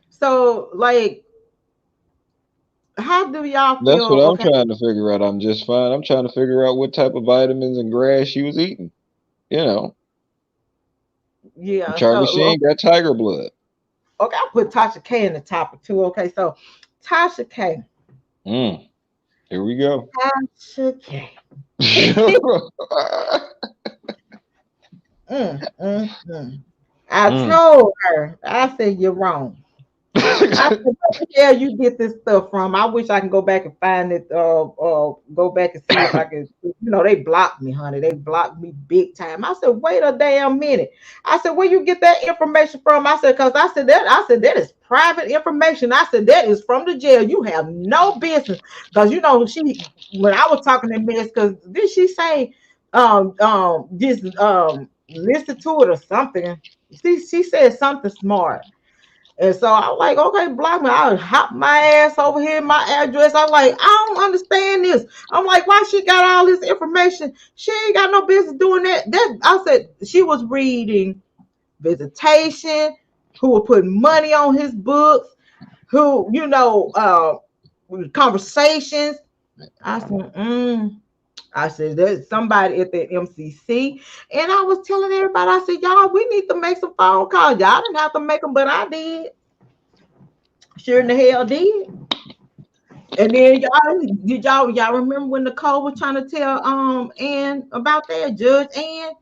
So, like, how do y'all feel? That's what I'm trying to figure out. I'm just fine. I'm trying to figure out what type of vitamins and grass she was eating. Yeah. Charlie Sheen got tiger blood. Okay, I put Tasha K in the topic too. Okay, so Tasha K. Here we go. Tasha K. I told her, I said, you're wrong. I said, where the hell you get this stuff from? I wish I can go back and find it, go back and see if I can, they blocked me, honey. They blocked me big time. I said, wait a damn minute. I said, where you get that information from? I said, because that is private information. I said, that is from the jail. You have no business. Because when I was talking to Miss, because did she say just listen to it or something? She said something smart. And so I'm like, okay, block me. I'll hop my ass over here, my address. I'm like, I don't understand this. I'm like, why she got all this information? She ain't got no business doing that. I said she was reading Visitation, who was putting money on his books, who, conversations. I said, there's somebody at the MCC. And I was telling everybody, I said, y'all, we need to make some phone calls. Y'all didn't have to make them, but I did. Sure in the hell did. And then y'all remember when Nicole was trying to tell Ann about that, Judge Ann?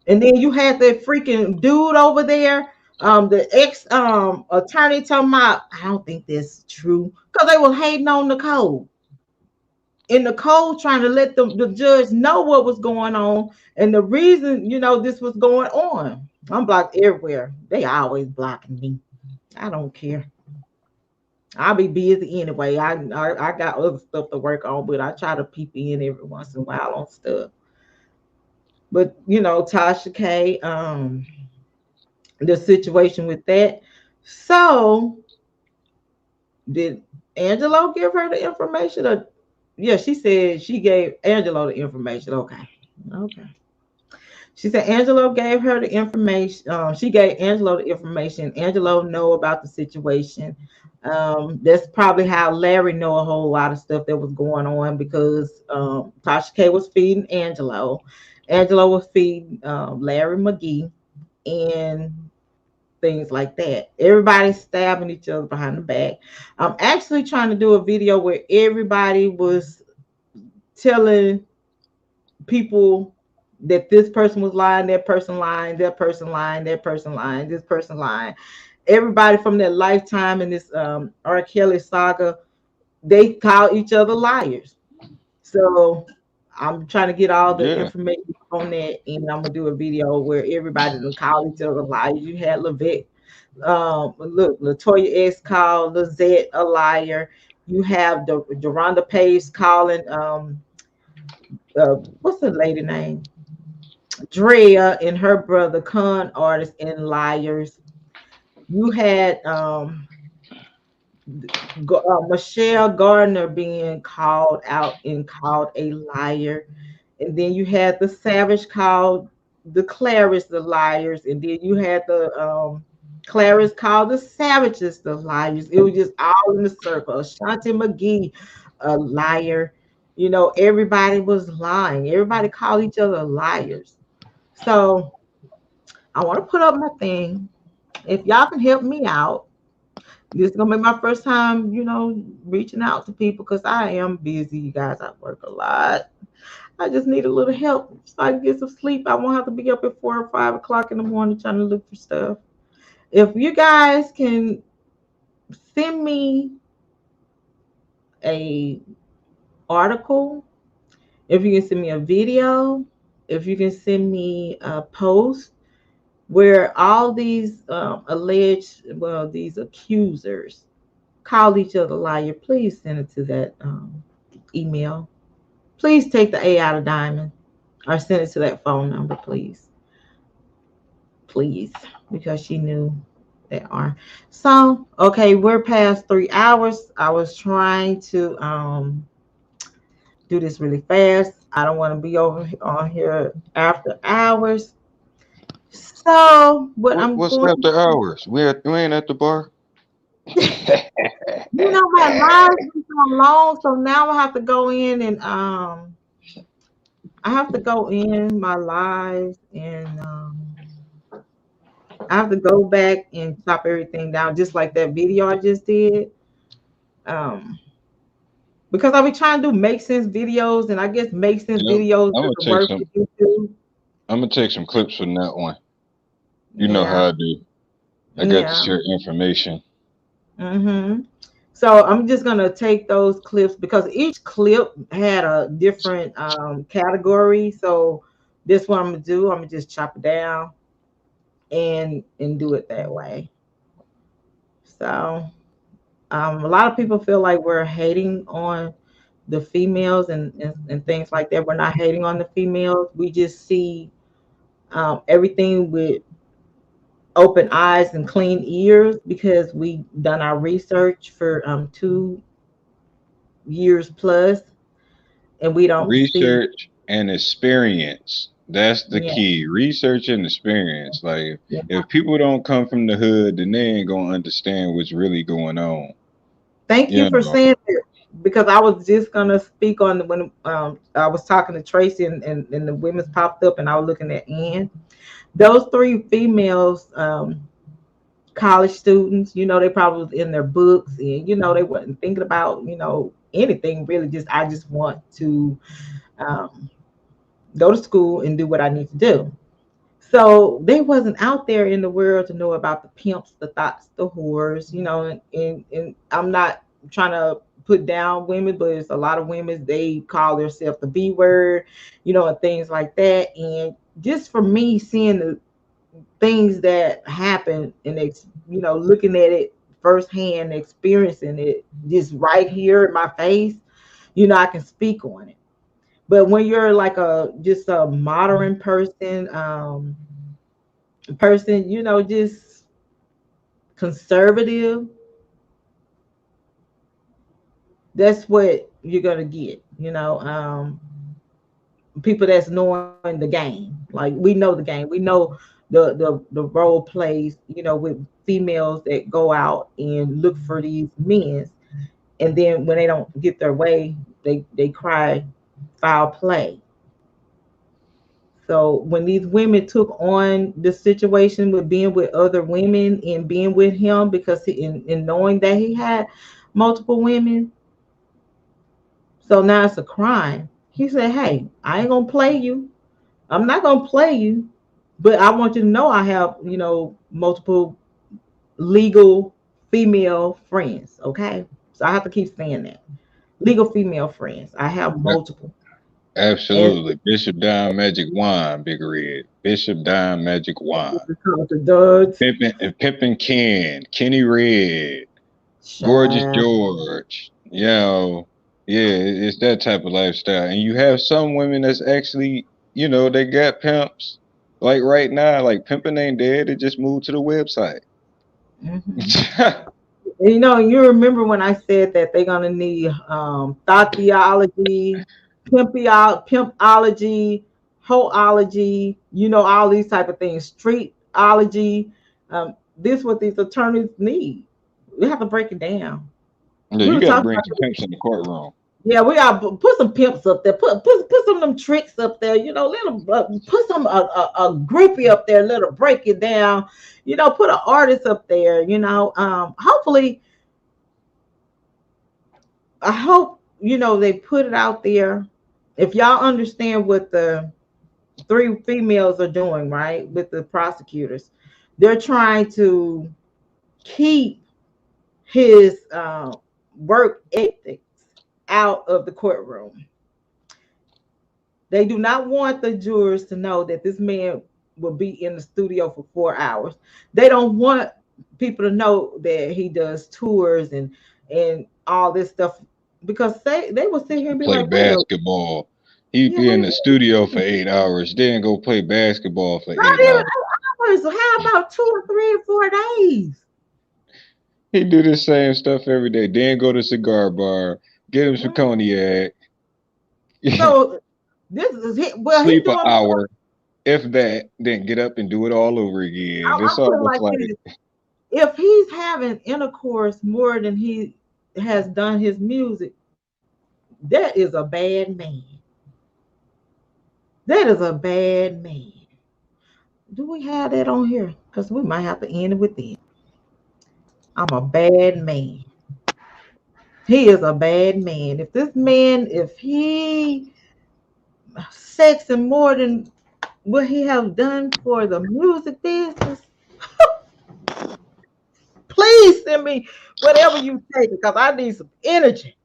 And then you had that freaking dude over there, the ex attorney talking about, I don't think that's true. Because they were hating on Nicole. And Nicole trying to let the judge know what was going on and the reason, this was going on. I'm blocked everywhere. They always blocking me. I don't care. I'll be busy anyway. I got other stuff to work on, but I try to peep in every once in a while on stuff. But Tasha K, the situation with that. So did Angelo give her the information? Or yeah, she said she gave Angelo the information. Okay. She said Angelo gave her the information. She gave Angelo the information. Angelo know about the situation. That's probably how Larry know a whole lot of stuff that was going on because Tasha K was feeding Angelo. Angelo was feeding Larry McGee and things like that. Everybody stabbing each other behind the back. I'm actually trying to do a video where everybody was telling people that this person was lying, that person lying, that person lying, that person lying, this person lying. Everybody from that Lifetime and this RKelly saga, they call each other liars. So I'm trying to get all the information on that, and I'm gonna do a video where everybody will call each other liars. You had Levette, Latoya X called Lizette a liar. You have the Deronda Page calling what's the lady name? Drea and her brother con artists and liars. You had Michelle Gardner being called out and called a liar. And then you had the Savage called the Clarice the liars. And then you had the Clarice called the Savages the liars. It was just all in the circle. Ashanti McGee, a liar. Everybody was lying. Everybody called each other liars. So I want to put up my thing. If y'all can help me out, this is gonna be my first time, reaching out to people because I am busy, you guys. I work a lot. I just need a little help so I can get some sleep. I won't have to be up at 4 or 5 o'clock in the morning trying to look for stuff. If you guys can send me a article, if you can send me a video, if you can send me a post where all these these accusers call each other liar, please send it to that email. Please take the A out of Diamond or send it to that phone number, please. Please, because she knew they are. So, okay, we're past 3 hours. I was trying to do this really fast. I don't want to be over on here after hours. So, what's after hours? We ain't at the bar. My lives been so long, so now I have to go in and I have to go in my lives and I have to go back and chop everything down, just like that video I just did. Because I be trying to do make sense videos, and I guess make sense Yep. videos I'm gonna doesn't take work some. for YouTube. I'm gonna take some clips from that one. You know Yeah, how I do. I got to yeah. share information. So I'm just gonna take those clips because each clip had a different category. So this one I'm gonna do, I'm gonna just chop it down and do it that way. So a lot of people feel like we're hating on the females and things like that. We're not hating on the females. We just see everything with open eyes and clean ears because we done our research for 2 years plus, and we don't see. Research and experience. That's the Yeah, key. Research and experience. Like yeah. if people don't come from the hood, then they ain't gonna understand what's really going on. Thank you You for know. saying that because I was just gonna speak on when I was talking to Tracy and the women's popped up and I was looking at Ann. Those three females, college students, they probably was in their books and they wasn't thinking about anything really. Just I just want to um, go to school and do what I need to do. So they wasn't out there in the world to know about the pimps, the thoughts, the whores, and I'm not trying to put down women, but it's a lot of women, they call themselves the B word, and things like that. And just for me seeing the things that happen and it's, looking at it firsthand, experiencing it just right here in my face, I can speak on it. But when you're like just a modern person, just conservative, that's what you're gonna get. People that's knowing the game. Like we know the game. We know the role plays, with females that go out and look for these men, and then when they don't get their way, they cry foul play. So when these women took on the situation with being with other women and being with him because in knowing that he had multiple women, so now it's a crime. He said, "Hey, I ain't gonna play you. I'm not gonna play you, but I want you to know I have multiple legal female friends. Okay, so I have to keep saying that legal female friends. I have Yeah, multiple, and absolutely. Bishop Dime Magic Wine, Big Red. Bishop Dime Magic Wine. the duds, Pimpin' Ken, Kenny Red, Gorgeous child. George. Yeah, it's that type of lifestyle. And you have some women that's actually, they got pimps. Like right now, like pimping ain't dead. It just moved to the website. Mhm. You remember when I said that they're gonna need thought theology, pimpology, hoology, all these type of things, streetology. This what these attorneys need. We have to break it down. Yeah, We you were got to talking bring about some pimps in the courtroom. yeah, we got put some pimps up there. Put some of them tricks up there. Let them put some a groupie up there. Let them break it down. Put an artist up there. Hopefully, I hope they put it out there. If y'all understand what the three females are doing, right, with the prosecutors, they're trying to keep his work ethics out of the courtroom. They do not want the jurors to know that this man will be in the studio for 4 hours. They don't want people to know that he does tours and all this stuff because they will sit here and be Play like, wait a basketball. He'd yeah, be in wait the studio a for 8 hours, then go play basketball for not eight even hours. 8 hours. How about 2 or 3 or 4 days? He do the same stuff every day, then go to cigar bar, get him some Mhm. cognac, So this is well, he sleep an doing more. hour, if that, then get up and do it all over again. I It's put it almost like like this: if he's having intercourse more than he has done his music, that is a bad man. That is a bad man. Do we have that on here? because we might have to end it with that. I'm a bad man. He is a bad man. If this man, if he sexing more than what he have done for the music business, please send me whatever you take because I need some energy.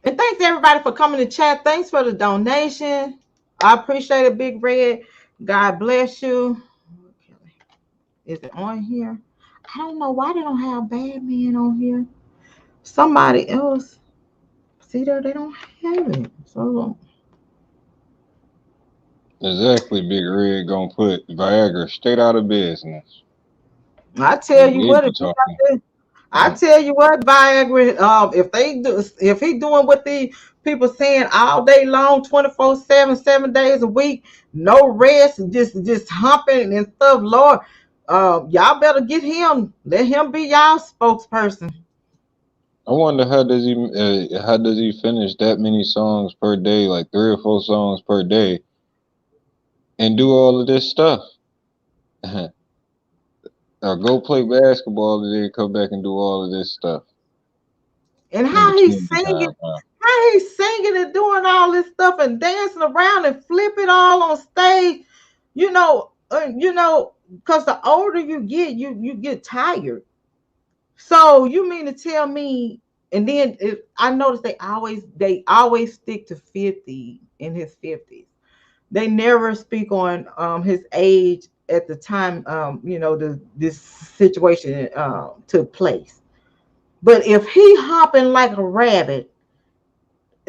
And thanks everybody for coming to chat. Thanks for the donation. I appreciate it, Big Red. God bless you. Is it on here? I don't know why they don't have bad men on here. Somebody else. See there, they don't have it. So Exactly, Big Red gonna put Viagra straight out of business. I tell you what, Viagra, if he doing what the people saying all day long, 24/7, 7 days a week, no rest, just humping and stuff, Lord, y'all better get him. Let him be y'all spokesperson. I wonder how does he finish that many songs per day, like 3 or 4 songs per day, and do all of this stuff? Or go play basketball and then come back and do all of this stuff. And how he's singing and doing all this stuff and dancing around and flip it all on stage, because the older you get, you get tired. So you mean to tell me? And then I noticed they always stick to 50 in his 50s. They never speak on his age at the time this situation took place. But if he hopping like a rabbit,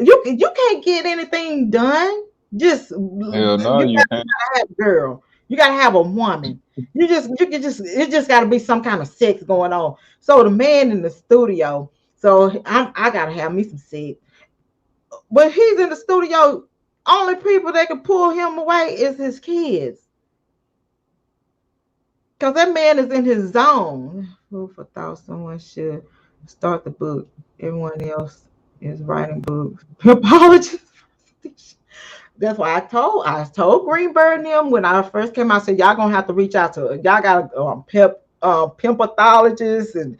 you can't get anything done. Hell no, you can't. Have a girl. You gotta have a woman. It just gotta be some kind of sex going on. So the man in the studio, so I gotta have me some sex. But he's in the studio, only people that can pull him away is his kids. Because that man is in his zone. Who for thought someone should start the book. Everyone else is writing books. Apologies. That's why I told Greenberg and them when I first came out, I said, y'all gonna have to reach out to y'all got pimpologists and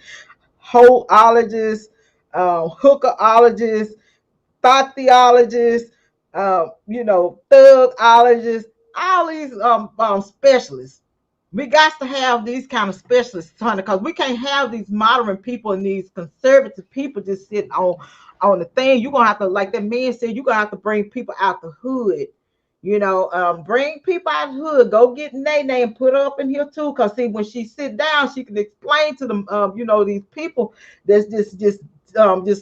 holeologists, hookerologists, thought theologists, thugologists, all these specialists. We got to have these kind of specialists, honey, because we can't have these modern people and these conservative people just sitting on the thing. You're gonna have to, like that man said, you're gonna have to bring people out the hood. Bring people out the hood. Go get Nene and put her up in here too. Cause see, when she sit down, she can explain to them, these people that's just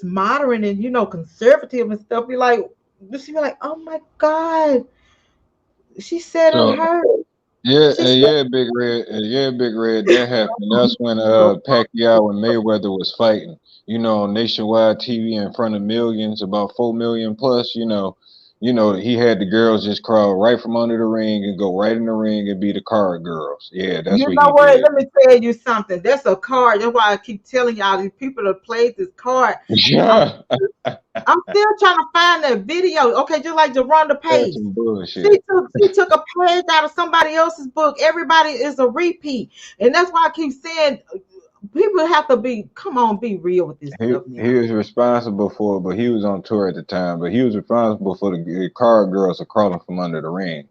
modern and conservative and stuff. She be like, oh my God, she said it hurt. Yeah, Big Red. Big Red. That happened. That's when Pacquiao and Mayweather was fighting. On nationwide TV in front of millions, about 4 million plus. He had the girls just crawl right from under the ring and go right in the ring and be the card girls. Yeah, that's what he did. Let me tell you something. That's a card. That's why I keep telling y'all these people that played this card. Yeah. I'm still trying to find that video. Okay, just like Jerronda Pace. She took a page out of somebody else's book. Everybody is a repeat. And that's why I keep saying people have to be real with this stuff. He was responsible for it, but he was on tour at the time. But he was responsible for the card girls crawling from under the ring,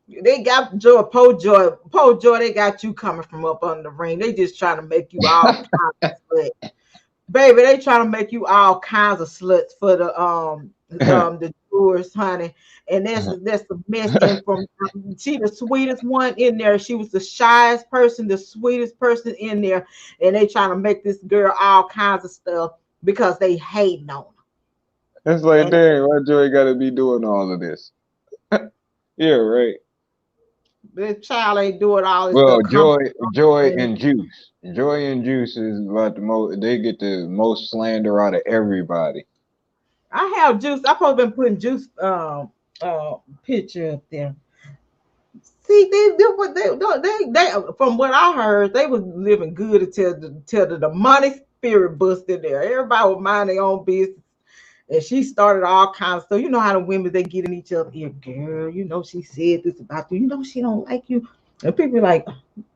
They got Poe Joy, they got you coming from up under the ring. They just trying to make you all kinds of sluts. Baby, they trying to make you all kinds of sluts for the tours, honey. And that's the mess. And from she the sweetest one in there. She was the shyest person, the sweetest person in there. And they trying to make this girl all kinds of stuff because they hating on her. It's like, dang, why Joy gotta be doing all of this? Yeah, right. This child ain't doing all this stuff. Well, Joy and Juice. Joy and Juice is about the most. They get the most slander out of everybody. I have Juice. I've probably been putting Juice picture up there. See, they from what I heard, they was living good until the demonic spirit busted there. Everybody was minding their own business And she started all kinds of stuff. You know how the women, they get in each other ear, girl, you know, she said this about you. You know, she don't like you. And people are like,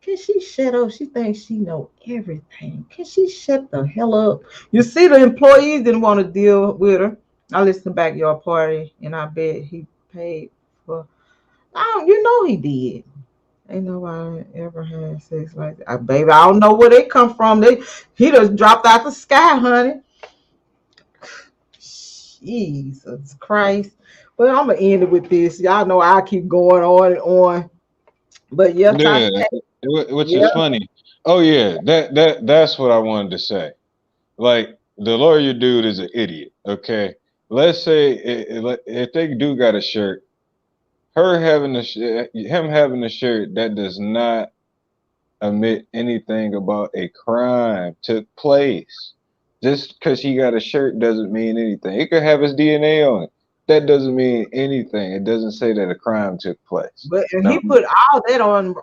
can she shut up? She thinks she know everything. Can she shut the hell up? You see, the employees didn't want to deal with her. I listened to Backyard Party, and I bet he paid for. You know he did. Ain't nobody ever had sex like that. Baby, I don't know where they come from. He just dropped out the sky, honey. Jesus Christ. Well, I'm gonna end it with this. Y'all know I keep going on and on. But yeah, which is funny. Oh yeah, that's what I wanted to say. Like, the lawyer dude is an idiot. Okay, let's say if they do got a shirt, him having a shirt that does not admit anything about a crime took place. Just because he got a shirt doesn't mean anything. It could have his DNA on it. That doesn't mean anything. It doesn't say that a crime took place. But he put all that on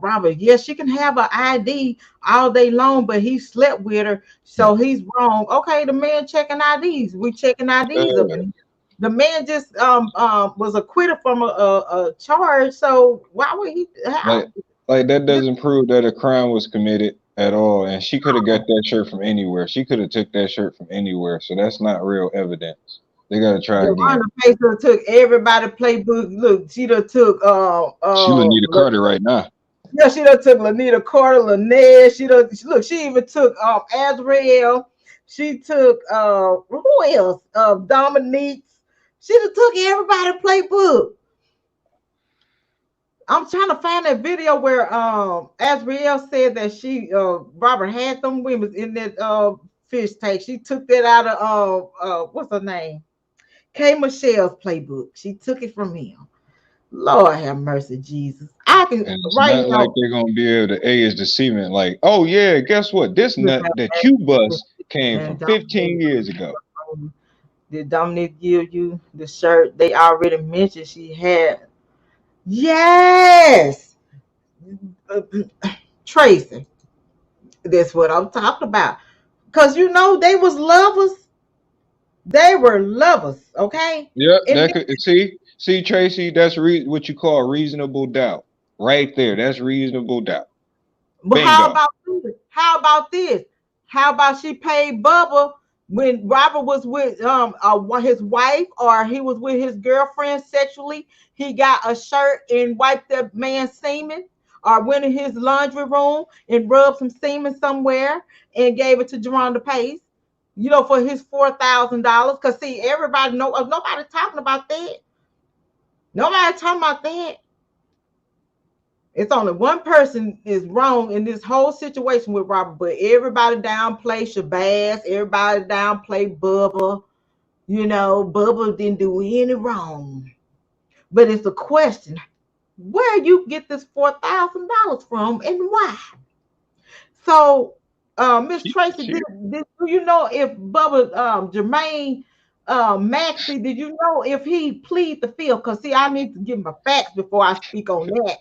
Robert. Yes, she can have an ID all day long, but he slept with her, so he's wrong. Okay, the man checking IDs. We checking IDs up in here. The man just was acquitted from a charge. So why would he? Like that doesn't prove that a crime was committed at all. And she could have got that shirt from anywhere. She could have took that shirt from anywhere. So that's not real evidence. They gotta try again. She took everybody playbook. Look, she done took she Lanita Carter right now. Yeah, she done took Lanita Carter, Lynette. She even took Azrael. She took who else? Dominique. She done took everybody playbook. I'm trying to find that video where Azrael said that she Robert had them women in that fish tank. She took that out of what's her name? K. Michelle's playbook. She took it from him. Lord have mercy, Jesus. I can and it's not like they're gonna be able to is deceiving. Like, oh yeah, guess what? This nut that you bust came from 15 years ago. Did Dominique give you the shirt? They already mentioned she had. Yes, Tracy. That's what I'm talking about. Cause you know they was lovers. They were lovers, okay? Yeah, that could see Tracy. That's what you call reasonable doubt, right there. That's reasonable doubt. But how about this? How about she paid Bubba when Robert was with his wife, or he was with his girlfriend sexually? He got a shirt and wiped that man's semen, or went in his laundry room and rubbed some semen somewhere and gave it to Geronda Pace. You know, for his $4,000. Because see, everybody know nobody talking about that. Nobody talking about that. It's only one person is wrong in this whole situation with Robert, but everybody downplay Shabazz, everybody downplay Bubba. You know, Bubba didn't do any wrong. But it's a question, where you get this $4,000 from and why? So Miss Tracy, do you know if Bubba Jermaine Maxey, did you know if he plead the fifth? Because see, I need to give my facts before I speak on that.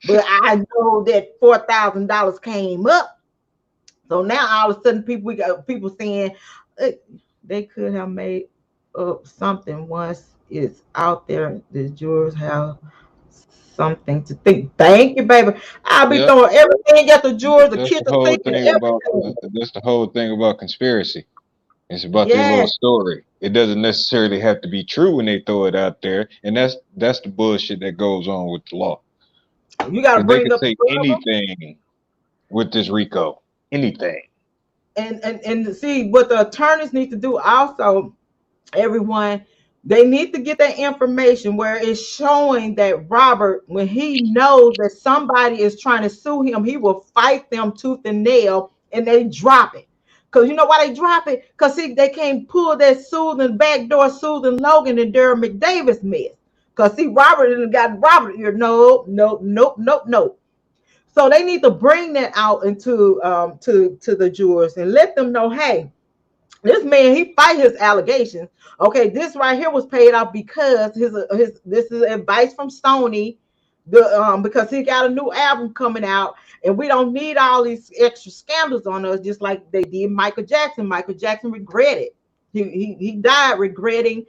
But I know that $4,000 came up. So now all of a sudden we got people saying they could have made up something once it's out there. The jurors have something to think. Thank you, baby. I'll be throwing everything at the jurors, the kids are thinking everything. That's the whole thing about conspiracy. It's about their little story. It doesn't necessarily have to be true when they throw it out there, and that's the bullshit that goes on with the law. You gotta bring up say anything with this RICO. Anything. And see what the attorneys need to do also, everyone, they need to get that information where it's showing that Robert, when he knows that somebody is trying to sue him, he will fight them tooth and nail, and they drop it. Because you know why they drop it? Because they can't pull that backdoor Susan Logan and Darren McDavis mess. Because see, Robert got Robert here. Nope. So they need to bring that out into to the jurors and let them know, hey, this man, he fight his allegations. Okay, this right here was paid off because this is advice from Stoney, because he got a new album coming out, and we don't need all these extra scandals on us, just like they did Michael Jackson. Michael Jackson regretted He died regretting,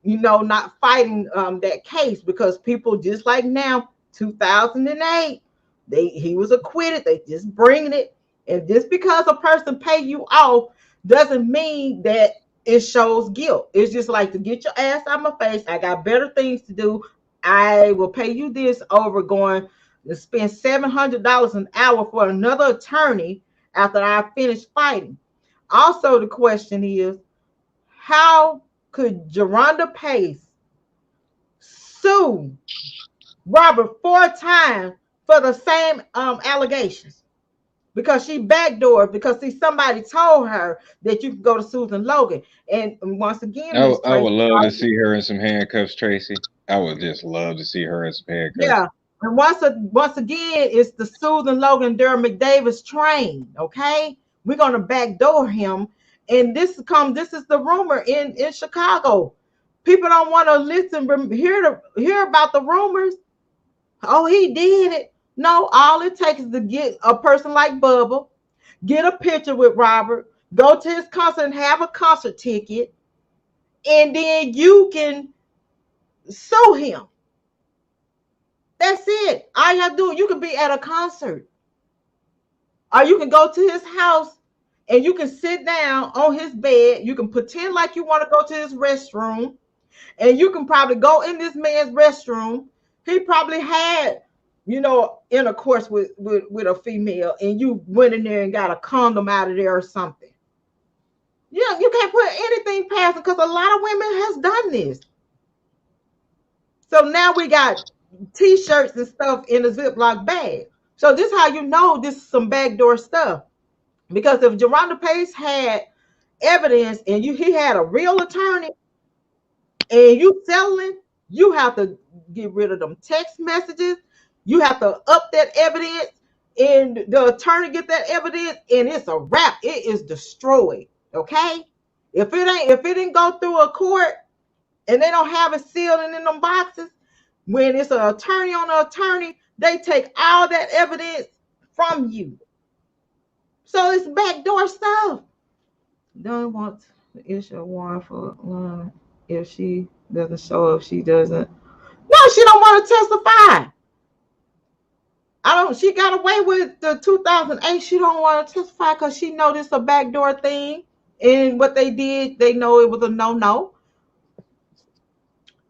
not fighting that case, because people just like now, 2008, he was acquitted. They just bringing it, and just because a person pay you off doesn't mean that it shows guilt. It's just like, to get your ass out of my face, I got better things to do. I will pay you this over going to spend $700 an hour for another attorney after I finish fighting. Also, the question is, how could Geronda Pace sue Robert 4 times for the same allegations? Because she backdoored, because somebody told her that you could go to Susan Logan. And once again, I would love to see her in some handcuffs, Tracy. I would just love to see her in some handcuffs. Yeah. And once again, it's the Susan Logan Durham McDavis train. Okay, we're gonna backdoor him, and this is the rumor in Chicago. People don't want to listen, hear about the rumors. Oh, he did it. No, all it takes is to get a person like Bubba, get a picture with Robert, go to his concert and have a concert ticket, and then you can sue him. That's it. All you have to do, you can be at a concert, or you can go to his house and you can sit down on his bed. You can pretend like you want to go to his restroom, and you can probably go in this man's restroom. He probably had, intercourse with a female, and you went in there and got a condom out of there or something. Yeah, you can't put anything past it, because a lot of women has done this. So now we got T-shirts and stuff in a Ziploc bag. So this is how you know this is some backdoor stuff. Because if Geronda Pace had evidence and he had a real attorney and you settling, you have to get rid of them text messages. You have to up that evidence, and the attorney get that evidence, and it's a wrap. It is destroyed. Okay? If it didn't go through a court and they don't have it sealed and in them boxes, when it's an attorney on an attorney, they take all that evidence from you. So it's backdoor stuff. Don't want to issue a warrant for if she doesn't show up. She doesn't. No, she don't want to testify. She got away with the 2008. She don't want to testify because she know this a backdoor thing. And what they did, they know it was a no-no.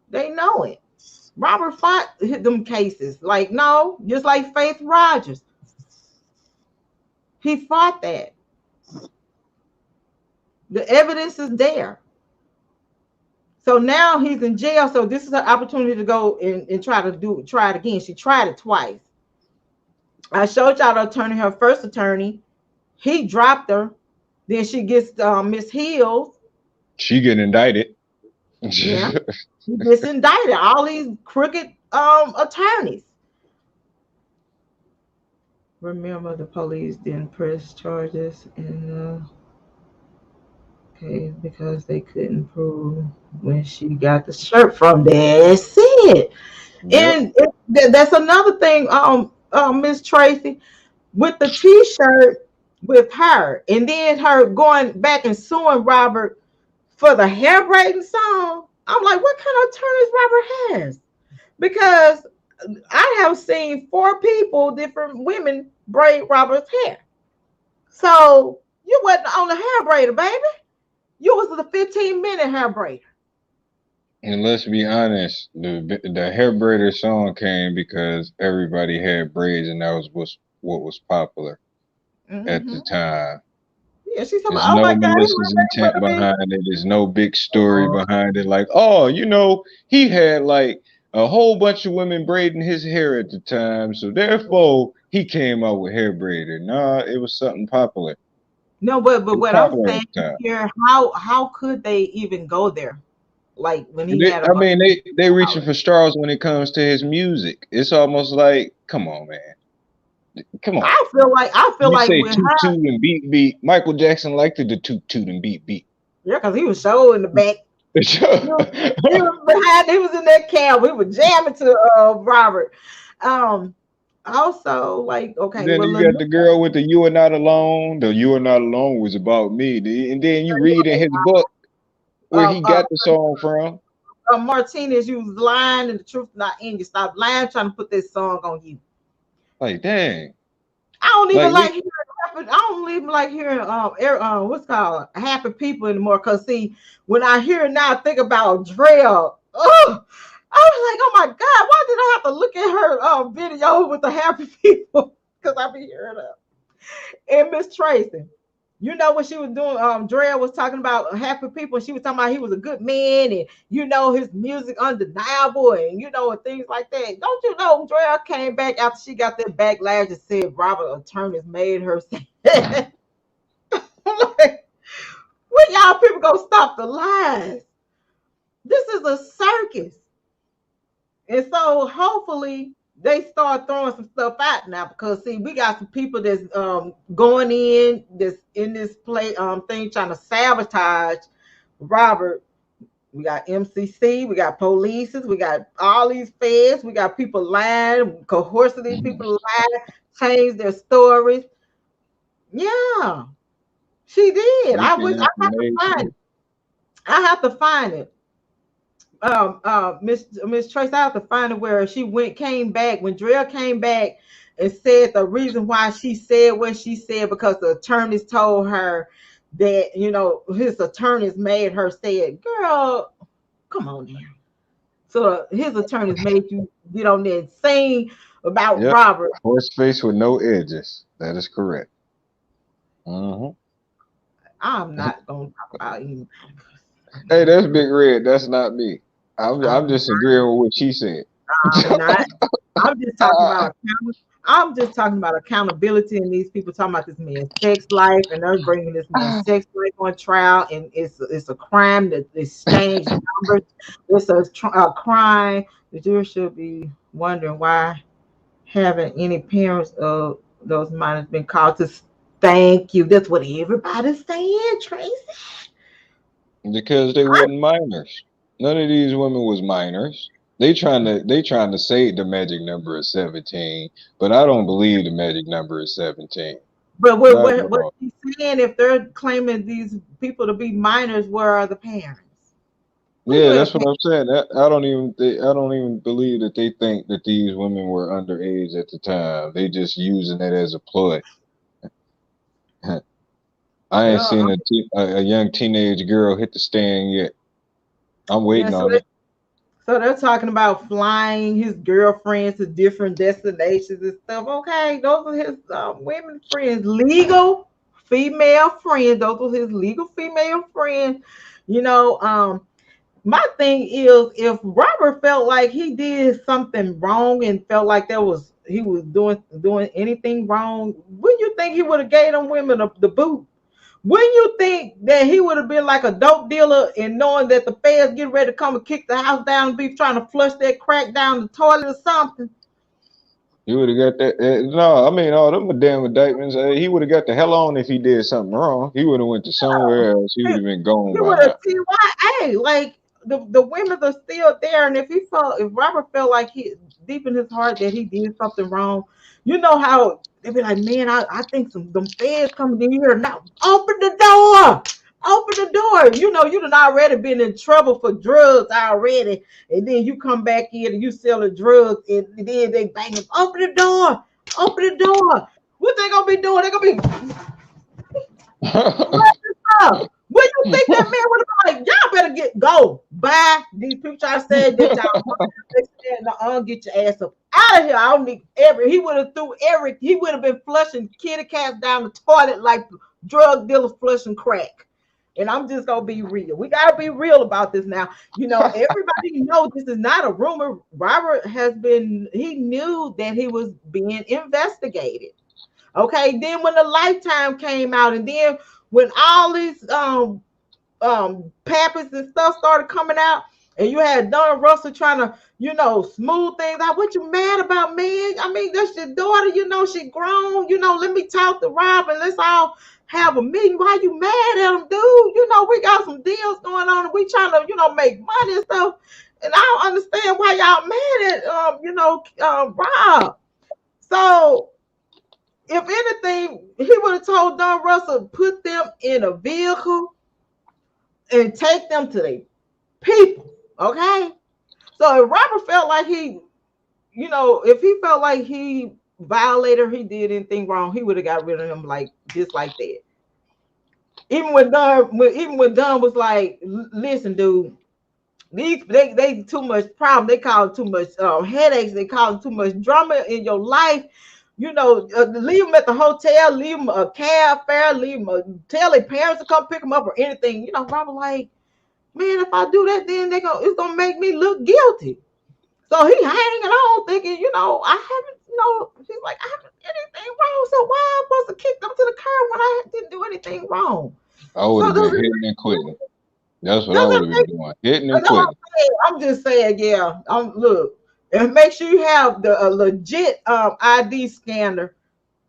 They know it. Robert fought them cases. Like, no, just like Faith Rogers. He fought that. The evidence is there. So now he's in jail. So this is her opportunity to go and try it again. She tried it twice. I showed y'all the attorney, her first attorney. He dropped her. Then she gets Miss Hills. She get indicted. Yeah. He gets indicted. All these crooked attorneys. Remember, the police didn't press charges in case because they couldn't prove when she got the shirt from. That's it. Yep. And that's another thing, Miss Tracy, with the T-shirt with her, and then her going back and suing Robert for the hair braiding song. I'm like, what kind of attorneys Robert has? Because I have seen 4 people, different women, braid Robert's hair. So you wasn't on the hair braider, baby. You was the 15-minute hair braider. And let's be honest, the hair braider song came because everybody had braids, and that was what was popular at the time. Yeah, she's talking There's about, oh my no God, malicious intent behind it. There's no big story behind it. Like, oh, he had like a whole bunch of women braiding his hair at the time, so therefore he came out with hair braider. Nah, it was something popular. No, but what I'm saying here, how could they even go there? Like when he had they reaching for straws when it comes to his music. It's almost like, come on, man. Come on. I feel like say toot toot and beat beat. Michael Jackson liked the toot toot and beat beat. Yeah, because he was so in the back. he was behind. He was in that cab. We were jamming to Robert. Also, like, okay. Then you got the girl with the "You Are Not Alone." The "You Are Not Alone" was about me. And then you read in his book. where he got the song from. Martinez, you was lying and the truth not in you. Stop lying, trying to put this song on you. Like, dang. I don't even Like, hearing. I don't even like hearing what's called happy people anymore. Cause see, when I hear it now, I think about Drell. Oh, I was like, oh my God, why did I have to look at her video with the happy people? Cause I be hearing her. And Miss Tracy, you know what she was doing? Drell was talking about happy people. And she was talking about he was a good man, and you know his music undeniable, and you know and things like that. Don't you know Drell came back after she got that backlash and said Robert attorneys made her say that. Like, when y'all people gonna stop the lies? This is a circus, and so hopefully they start throwing some stuff out now, because see, we got some people that's going in this play thing trying to sabotage Robert. We got MCC, we got police, we got all these feds, we got people lying, coercing these people lying, change their stories. Yeah, she did. I wish I have to find it. I have to find it. Miss Trace, I have to find it where she came back when Drell came back and said the reason why she said what she said because the attorneys told her that, you know, his attorneys made her say it. Girl, come on now. So his attorneys made you get on there and sing about Robert. Horse face with no edges. That is correct. I'm not gonna talk about anything. Hey, that's Big Red. That's not me. I'm just agreeing with what she said. I'm not. I'm just talking about accountability, and these people talking about this man's sex life, and they're bringing this man's sex life on trial, and it's a crime that exchange numbers. It's a crime. The jury should be wondering why haven't any parents of those minors been called to. Thank you. That's what everybody's saying, Tracy. Because they weren't minors. None of these women was minors. They trying to say the magic number is 17, but I don't believe the magic number is 17. But what he's saying, if they're claiming these people to be minors, where are the parents? Yeah, that's what I'm saying. I don't even believe that they think that these women were underage at the time. They just using it as a ploy. I ain't seen a young teenage girl hit the stand yet. I'm waiting on it. So they're talking about flying his girlfriends to different destinations and stuff. Okay, those are his women friends, legal female friends. Those were his legal female friends. You know, my thing is, if Robert felt like he did something wrong and felt like he was doing anything wrong, wouldn't you think he would have gave them women the boot? Wouldn't you think that he would have been like a dope dealer and knowing that the feds getting ready to come and kick the house down and be trying to flush that crack down the toilet or something? He would have got that. No, I mean, all them damn indictments. He would have got the hell on if he did something wrong. He would have went to somewhere else. He would have been gone by now. TYA, like the women are still there, and if Robert felt like he deep in his heart that he did something wrong, you know how they be like, man, I think them feds coming in here now. Open the door. Open the door. You know, you done already been in trouble for drugs already. And then you come back in and you sell the drugs and then they bang them. Open the door. Open the door. What they gonna be doing? They gonna be what you think that man would have been like? Y'all better go. Bye. These people try to say that y'all get your ass up out of here. I don't need he would have been flushing kitty cats down the toilet like drug dealers flushing crack. And I'm just gonna be real. We gotta be real about this now. You know, everybody knows this is not a rumor. Robert he knew that he was being investigated. Okay, then when the Lifetime came out, and then when all these papers and stuff started coming out, and you had Donna Russell trying to, you know, smooth things out. What you mad about, man? I mean, that's your daughter, you know, she grown, you know, let me talk to Rob and let's all have a meeting. Why you mad at him, dude? You know, we got some deals going on and we trying to, you know, make money and stuff. And I don't understand why y'all mad at Rob. So if anything, he would have told Don Russell, put them in a vehicle and take them to their people. Okay. So if Robert felt like he, if he felt like he violated, he did anything wrong, he would have got rid of him like just like that. Even when Dunn was like, listen, dude, they too much problem. They cause too much headaches. They cause too much drama in your life. Leave them at the hotel. Leave them a cab fare. Leave them. Tell their parents to come pick them up or anything. Robert like, man, if I do that, then it's gonna make me look guilty. So he hanging on, thinking, I haven't, he's like, I haven't done anything wrong. So why am I supposed to kick them to the curb when I didn't do anything wrong? I would have been hitting and quitting. That's what I would have been doing. Hitting and quitting. I'm just saying, yeah. Look, and make sure you have the legit ID scanner,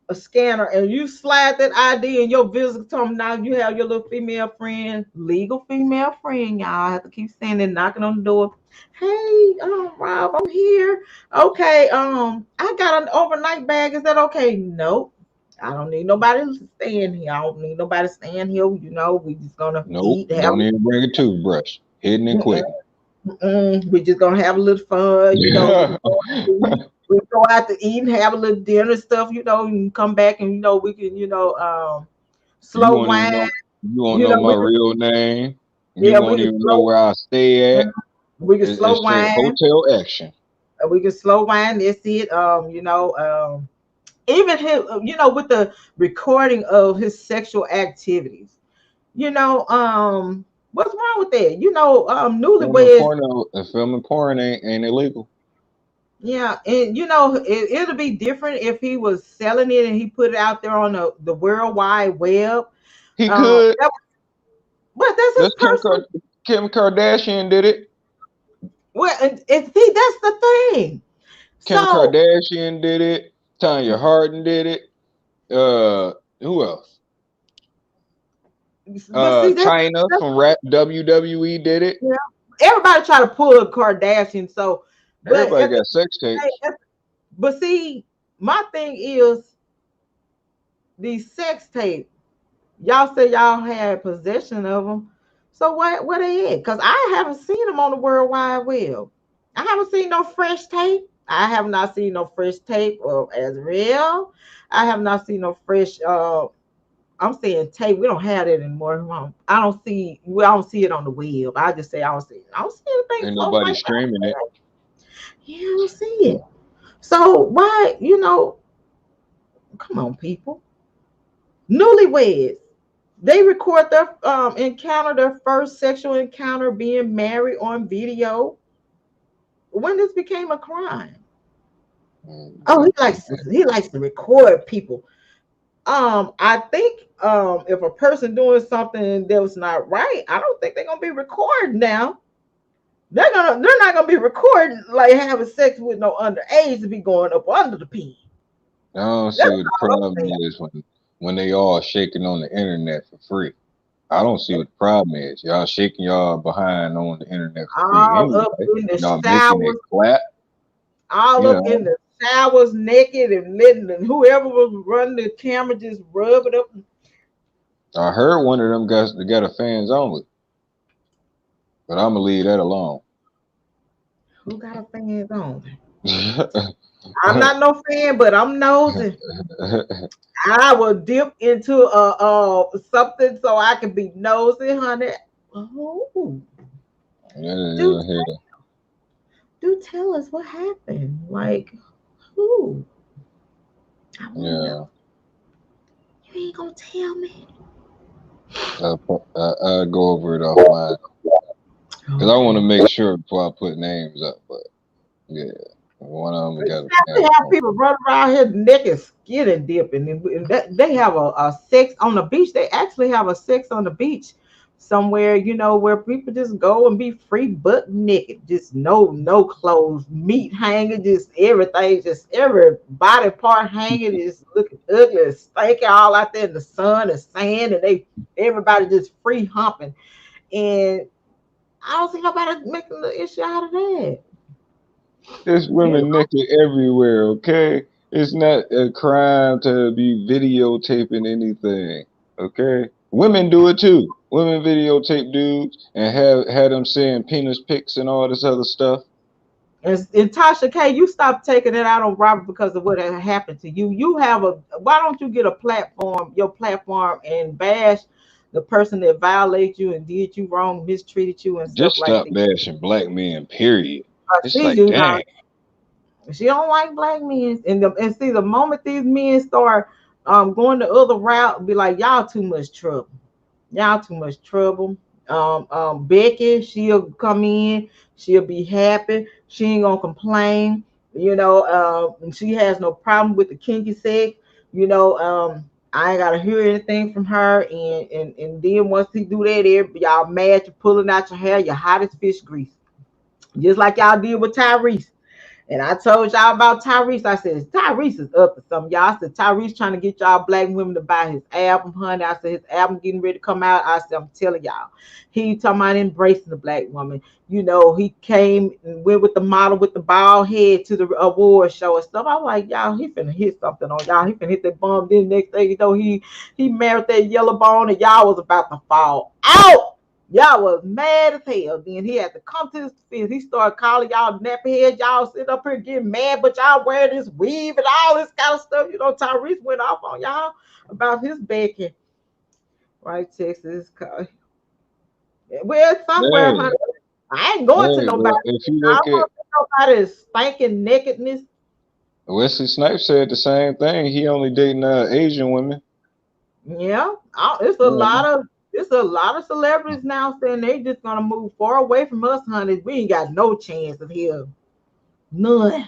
and you slide that ID in your visitor terminal. You have your little female friend, legal female friend. Y'all have to keep standing, knocking on the door. Hey, Rob, I'm here. Okay, I got an overnight bag. Is that okay? Nope. I don't need nobody staying here. I don't need nobody staying here. We just gonna eat. Don't even bring a toothbrush. Hitting and quitting. We just gonna have a little fun. We go out to eat and have a little dinner and stuff. And come back and we can slow wine. You won't know my real name. You won't even know where I stay at. We can slow wine. Hotel action. We can slow wine. That's it. Even him, with the recording of his sexual activities. What's wrong with that? Newlyweds. Filming porn ain't illegal. Yeah, and it'll be different if he was selling it and he put it out there on the World Wide Web. He could. But that's his personal. Kim Kardashian did it. Well, and see, that's the thing. Kim Kardashian did it. Tanya Hardin did it. Who else? China from WWE did it. Yeah. Everybody try to pull a Kardashian. So everybody got sex tapes. But see, my thing is these sex tapes. Y'all say y'all had possession of them. So where they at? Because I haven't seen them on the World Wide Web. I haven't seen no fresh tape. I have not seen no fresh tape of Azriel. I have not seen no fresh. I'm saying tape. We don't have that anymore. I don't see it on the web. I just say I don't see it. I don't see anything. Ain't nobody streaming it. Yeah, I don't see it. So why? Come on, people. Newlyweds. They record their their first sexual encounter being married on video. When this became a crime. Oh, he likes to record people. I think if a person doing something that was not right, I don't think they're gonna be recording now. They're not gonna be recording like having sex with no underage to be going up under the pen. I don't see what the problem is when they all shaking on the internet for free. I don't see what the problem is. Y'all shaking y'all behind on the internet for free. All up in the y'all showers, making it clap. All up in the showers naked and letting whoever was running the camera just rub it up. I heard one of them guys got a fans only. But I'm gonna leave that alone. Who got a fans only? I'm not no fan, but I'm nosy. I will dip into something so I can be nosy, honey. Oh. Do tell us what happened. Like who? I wanna know. You ain't gonna tell me. I'll go over it offline. Because I want to make sure before I put names up, but yeah. One of them got to have people run around here naked, skin dipping, and they have a sex on the beach. They actually have a sex on the beach somewhere, where people just go and be free butt naked, just no clothes, meat hanging, just everything, just every body part hanging, just looking ugly and stinky all out there in the sun and sand, and everybody just free humping, and I don't see nobody making the issue out of that. There's women naked everywhere, okay? It's not a crime to be videotaping anything, okay? Women do it too. Women videotape dudes and have them saying penis pics and all this other stuff. And Tasha K, you stop taking it out on Robert because of what had happened to you. You have why don't you get a platform, your platform, and bash the person that violated you and did you wrong, mistreated you and Just stuff like stop that. bashing black men, period. It's She like, do dang. not. She don't like black men. And see, the moment these men start going the other route, be like, y'all too much trouble. Y'all too much trouble. Becky, she'll come in, she'll be happy, she ain't gonna complain, she has no problem with the kinky sex, I ain't gotta hear anything from her, and then once he do that, y'all mad, you're pulling out your hair, you're hot as fish grease, just like y'all did with Tyrese. And I told y'all about Tyrese. I said, Tyrese is up to something. Y'all, I said, Tyrese trying to get y'all black women to buy his album, honey. I said, his album getting ready to come out. I said, I'm telling y'all. He talking about embracing the black woman. He came and went with the model with the bald head to the award show and stuff. I was like, y'all, he finna hit something on y'all. He finna hit that bum. Then next thing you know, he married that yellow bone and y'all was about to fall out. Y'all was mad as hell. Then he had to come to his defense. He started calling y'all nappy heads. Y'all sitting up here getting mad, but y'all wearing this weave and all this kind of stuff. Tyrese went off on y'all about his bacon. Right, Texas. Well, somewhere, honey. I ain't going to nobody. Well, if you look at nobody's stinking nakedness. Wesley Snipes said the same thing. He only dating Asian women. Yeah, it's a lot of celebrities now saying they just gonna move far away from us, honey. We ain't got no chance of here. None.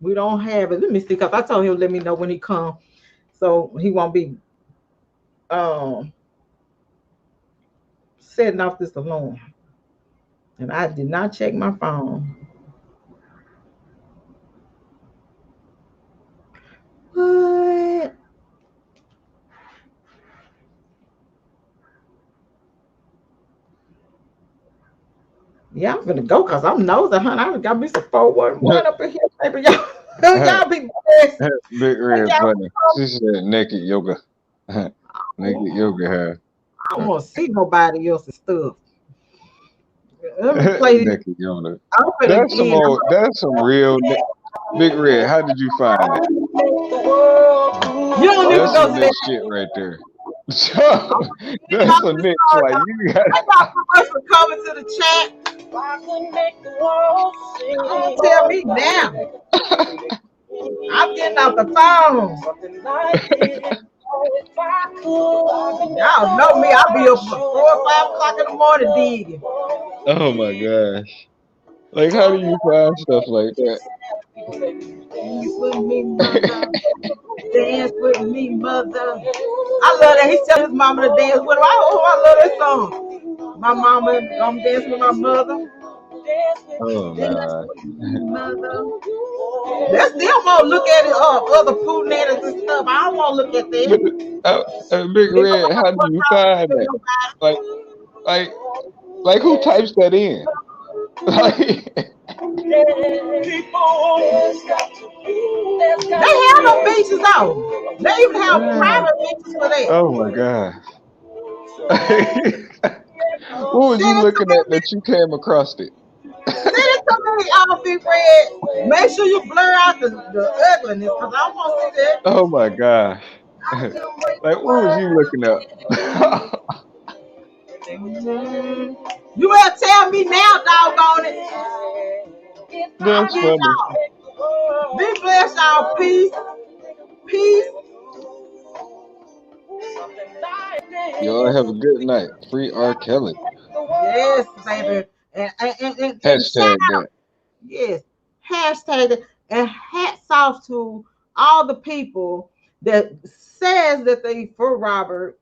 We don't have it. Let me see, because I told him let me know when he come, so he won't be setting off this alarm. And I did not check my phone. What? Yeah, I'm gonna go because I'm nosy, honey. I got me some 411 up in here, baby. Y'all be blessed. Big Red funny. She said naked yoga. Naked yoga hair. I don't want to see nobody else's stuff. Let me play naked yoga. That's some real Big Red. How did you find that? You don't need to go to that shit right there. That's a Nick like you got. I got some coming to the chat. Don't tell me now. I'm getting off the phone. Y'all know me. I'll be up 4 or 5 o'clock in the morning digging. Oh my gosh. Like, how do you find stuff like that? Dance with me, mother. Dance with me, mother. I love that. He telling his mama to dance with him. I love that song. My mama, I'm dancing with my mother. Oh man. They still won't look at it, other poonetters and stuff. I don't want to look at that. Big Red, how do you find that? Like who types that in? They have no beaches out. They even have private beaches for that. Oh my god. What was you looking at that you came across it? Send it to me, Big Red. Make sure you blur out the ugliness, because I want to see that. Oh my gosh. Like, what was you looking at? You better tell me now, doggone it. That's funny. Be blessed, y'all. Peace. Peace. Y'all have a good night. Free RKelly. Yes, baby. And Hashtag that. Yes. Hashtag it. And hats off to all the people that says that they for Robert.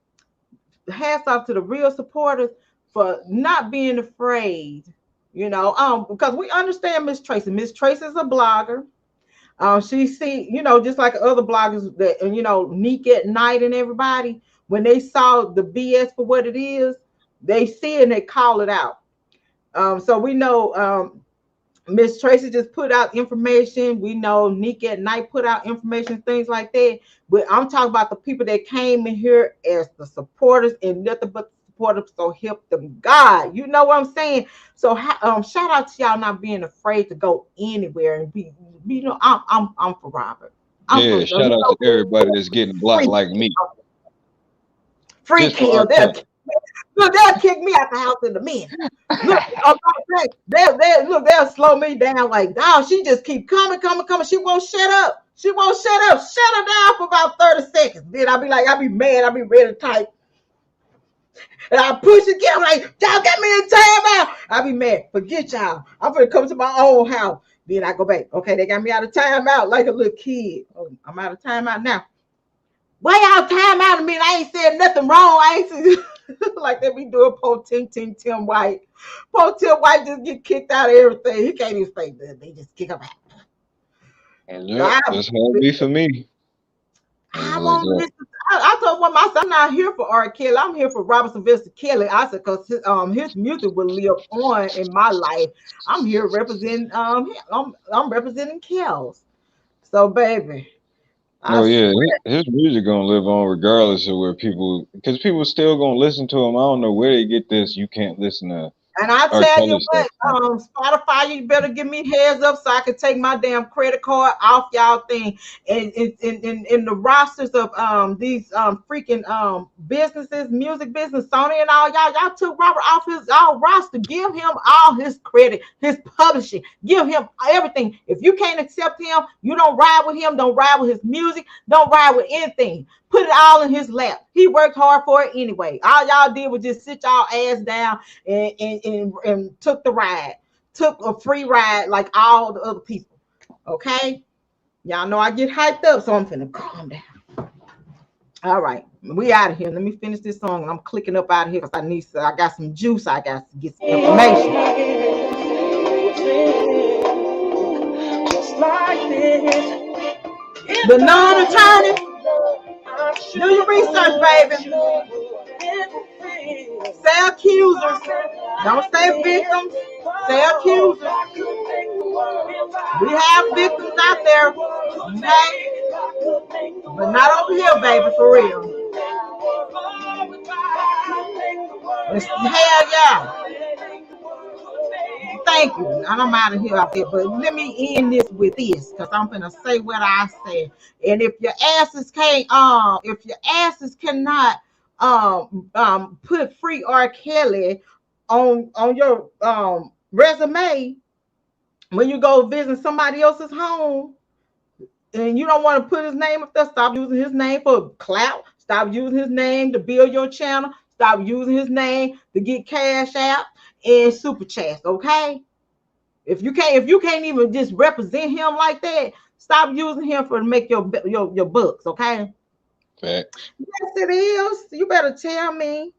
Hats off to the real supporters for not being afraid, because we understand Miss Tracy. Miss Tracy is a blogger. She see, just like other bloggers that, Neek at Night and everybody, when they saw the BS for what it is, they see it and they call it out. So we know Miss Tracy just put out information. We know Nick at Night put out information, things like that. But I'm talking about the people that came in here as the supporters and nothing but supporters. So help them God. You know what I'm saying? So shout out to y'all not being afraid to go anywhere and be. You know, I'm for Robert. Yeah, shout out to everybody that's getting blocked like me. Free kill. Look, they'll kick me out the house in a minute. Look, they'll slow me down like, dog, she just keep coming. She won't shut up. Shut her down for about 30 seconds. Then I'll be mad. I'll be ready to type. And I'll push again. I'm like, y'all get me in timeout. I'll be mad. Forget y'all. I'm going to come to my own house. Then I go back. Okay, they got me out of timeout like a little kid. Oh, I'm out of timeout now. Why y'all timeout to me? I ain't said nothing wrong. I ain't like they be doing Tim White. Tim White just get kicked out of everything. He can't even say that. They just kick him out. And yeah, that's how it be for me. I told one myself, I'm not here for RKelly. I'm here for Robert Sylvester Kelly. I said, because his music will live on in my life. I'm here representing I'm representing Kells. So baby. His music gonna live on regardless of where people, because people still gonna listen to him. I don't know where they get this. You can't listen to. And I tell you what, Spotify, you better give me heads up so I can take my damn credit card off y'all thing. And in the rosters of these freaking businesses, music business, Sony and all y'all took Robert off his roster. Give him all his credit, his publishing. Give him everything. If you can't accept him, you don't ride with him. Don't ride with his music. Don't ride with anything. Put it all in his lap. He worked hard for it anyway. All y'all did was just sit y'all ass down and took the ride. Took a free ride like all the other people. Okay? Y'all know I get hyped up, so I'm finna calm down. All right. We out of here. Let me finish this song and I'm clicking up out of here because I got some juice. I got to get some information. Just like this. The non-attorney. Do your research, baby. Say accusers. Don't say victims. Say accusers. We have victims out there. Okay? But not over here, baby, for real. Hell yeah. Thank you. And I'm out of here out there. But let me end this with this, because I'm gonna say what I said. And if your asses cannot put free RKelly on your resume when you go visit somebody else's home, and you don't want to put his name up there, stop using his name for clout. Stop using his name to build your channel. Stop using his name to get cash out and super chats, okay? If you can't even just represent him like that, stop using him to make your books, okay? Facts. Yes, it is. You better tell me.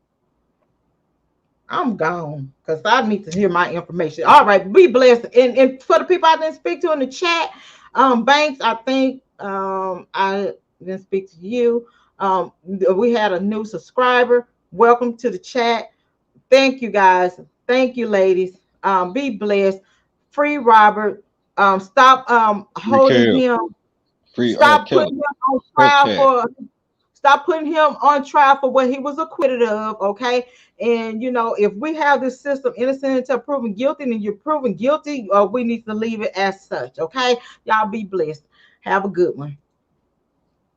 I'm gone because I need to hear my information. All right, be blessed. And for the people I didn't speak to in the chat, Banks, I think I didn't speak to you. We had a new subscriber. Welcome to the chat. Thank you guys. Thank you, ladies. Be blessed. Free Robert. Stop holding him. Stop putting him on trial Stop putting him on trial for what he was acquitted of, okay? And, you know, if we have this system innocent until proven guilty, and you're proven guilty, we need to leave it as such, okay? Y'all be blessed. Have a good one.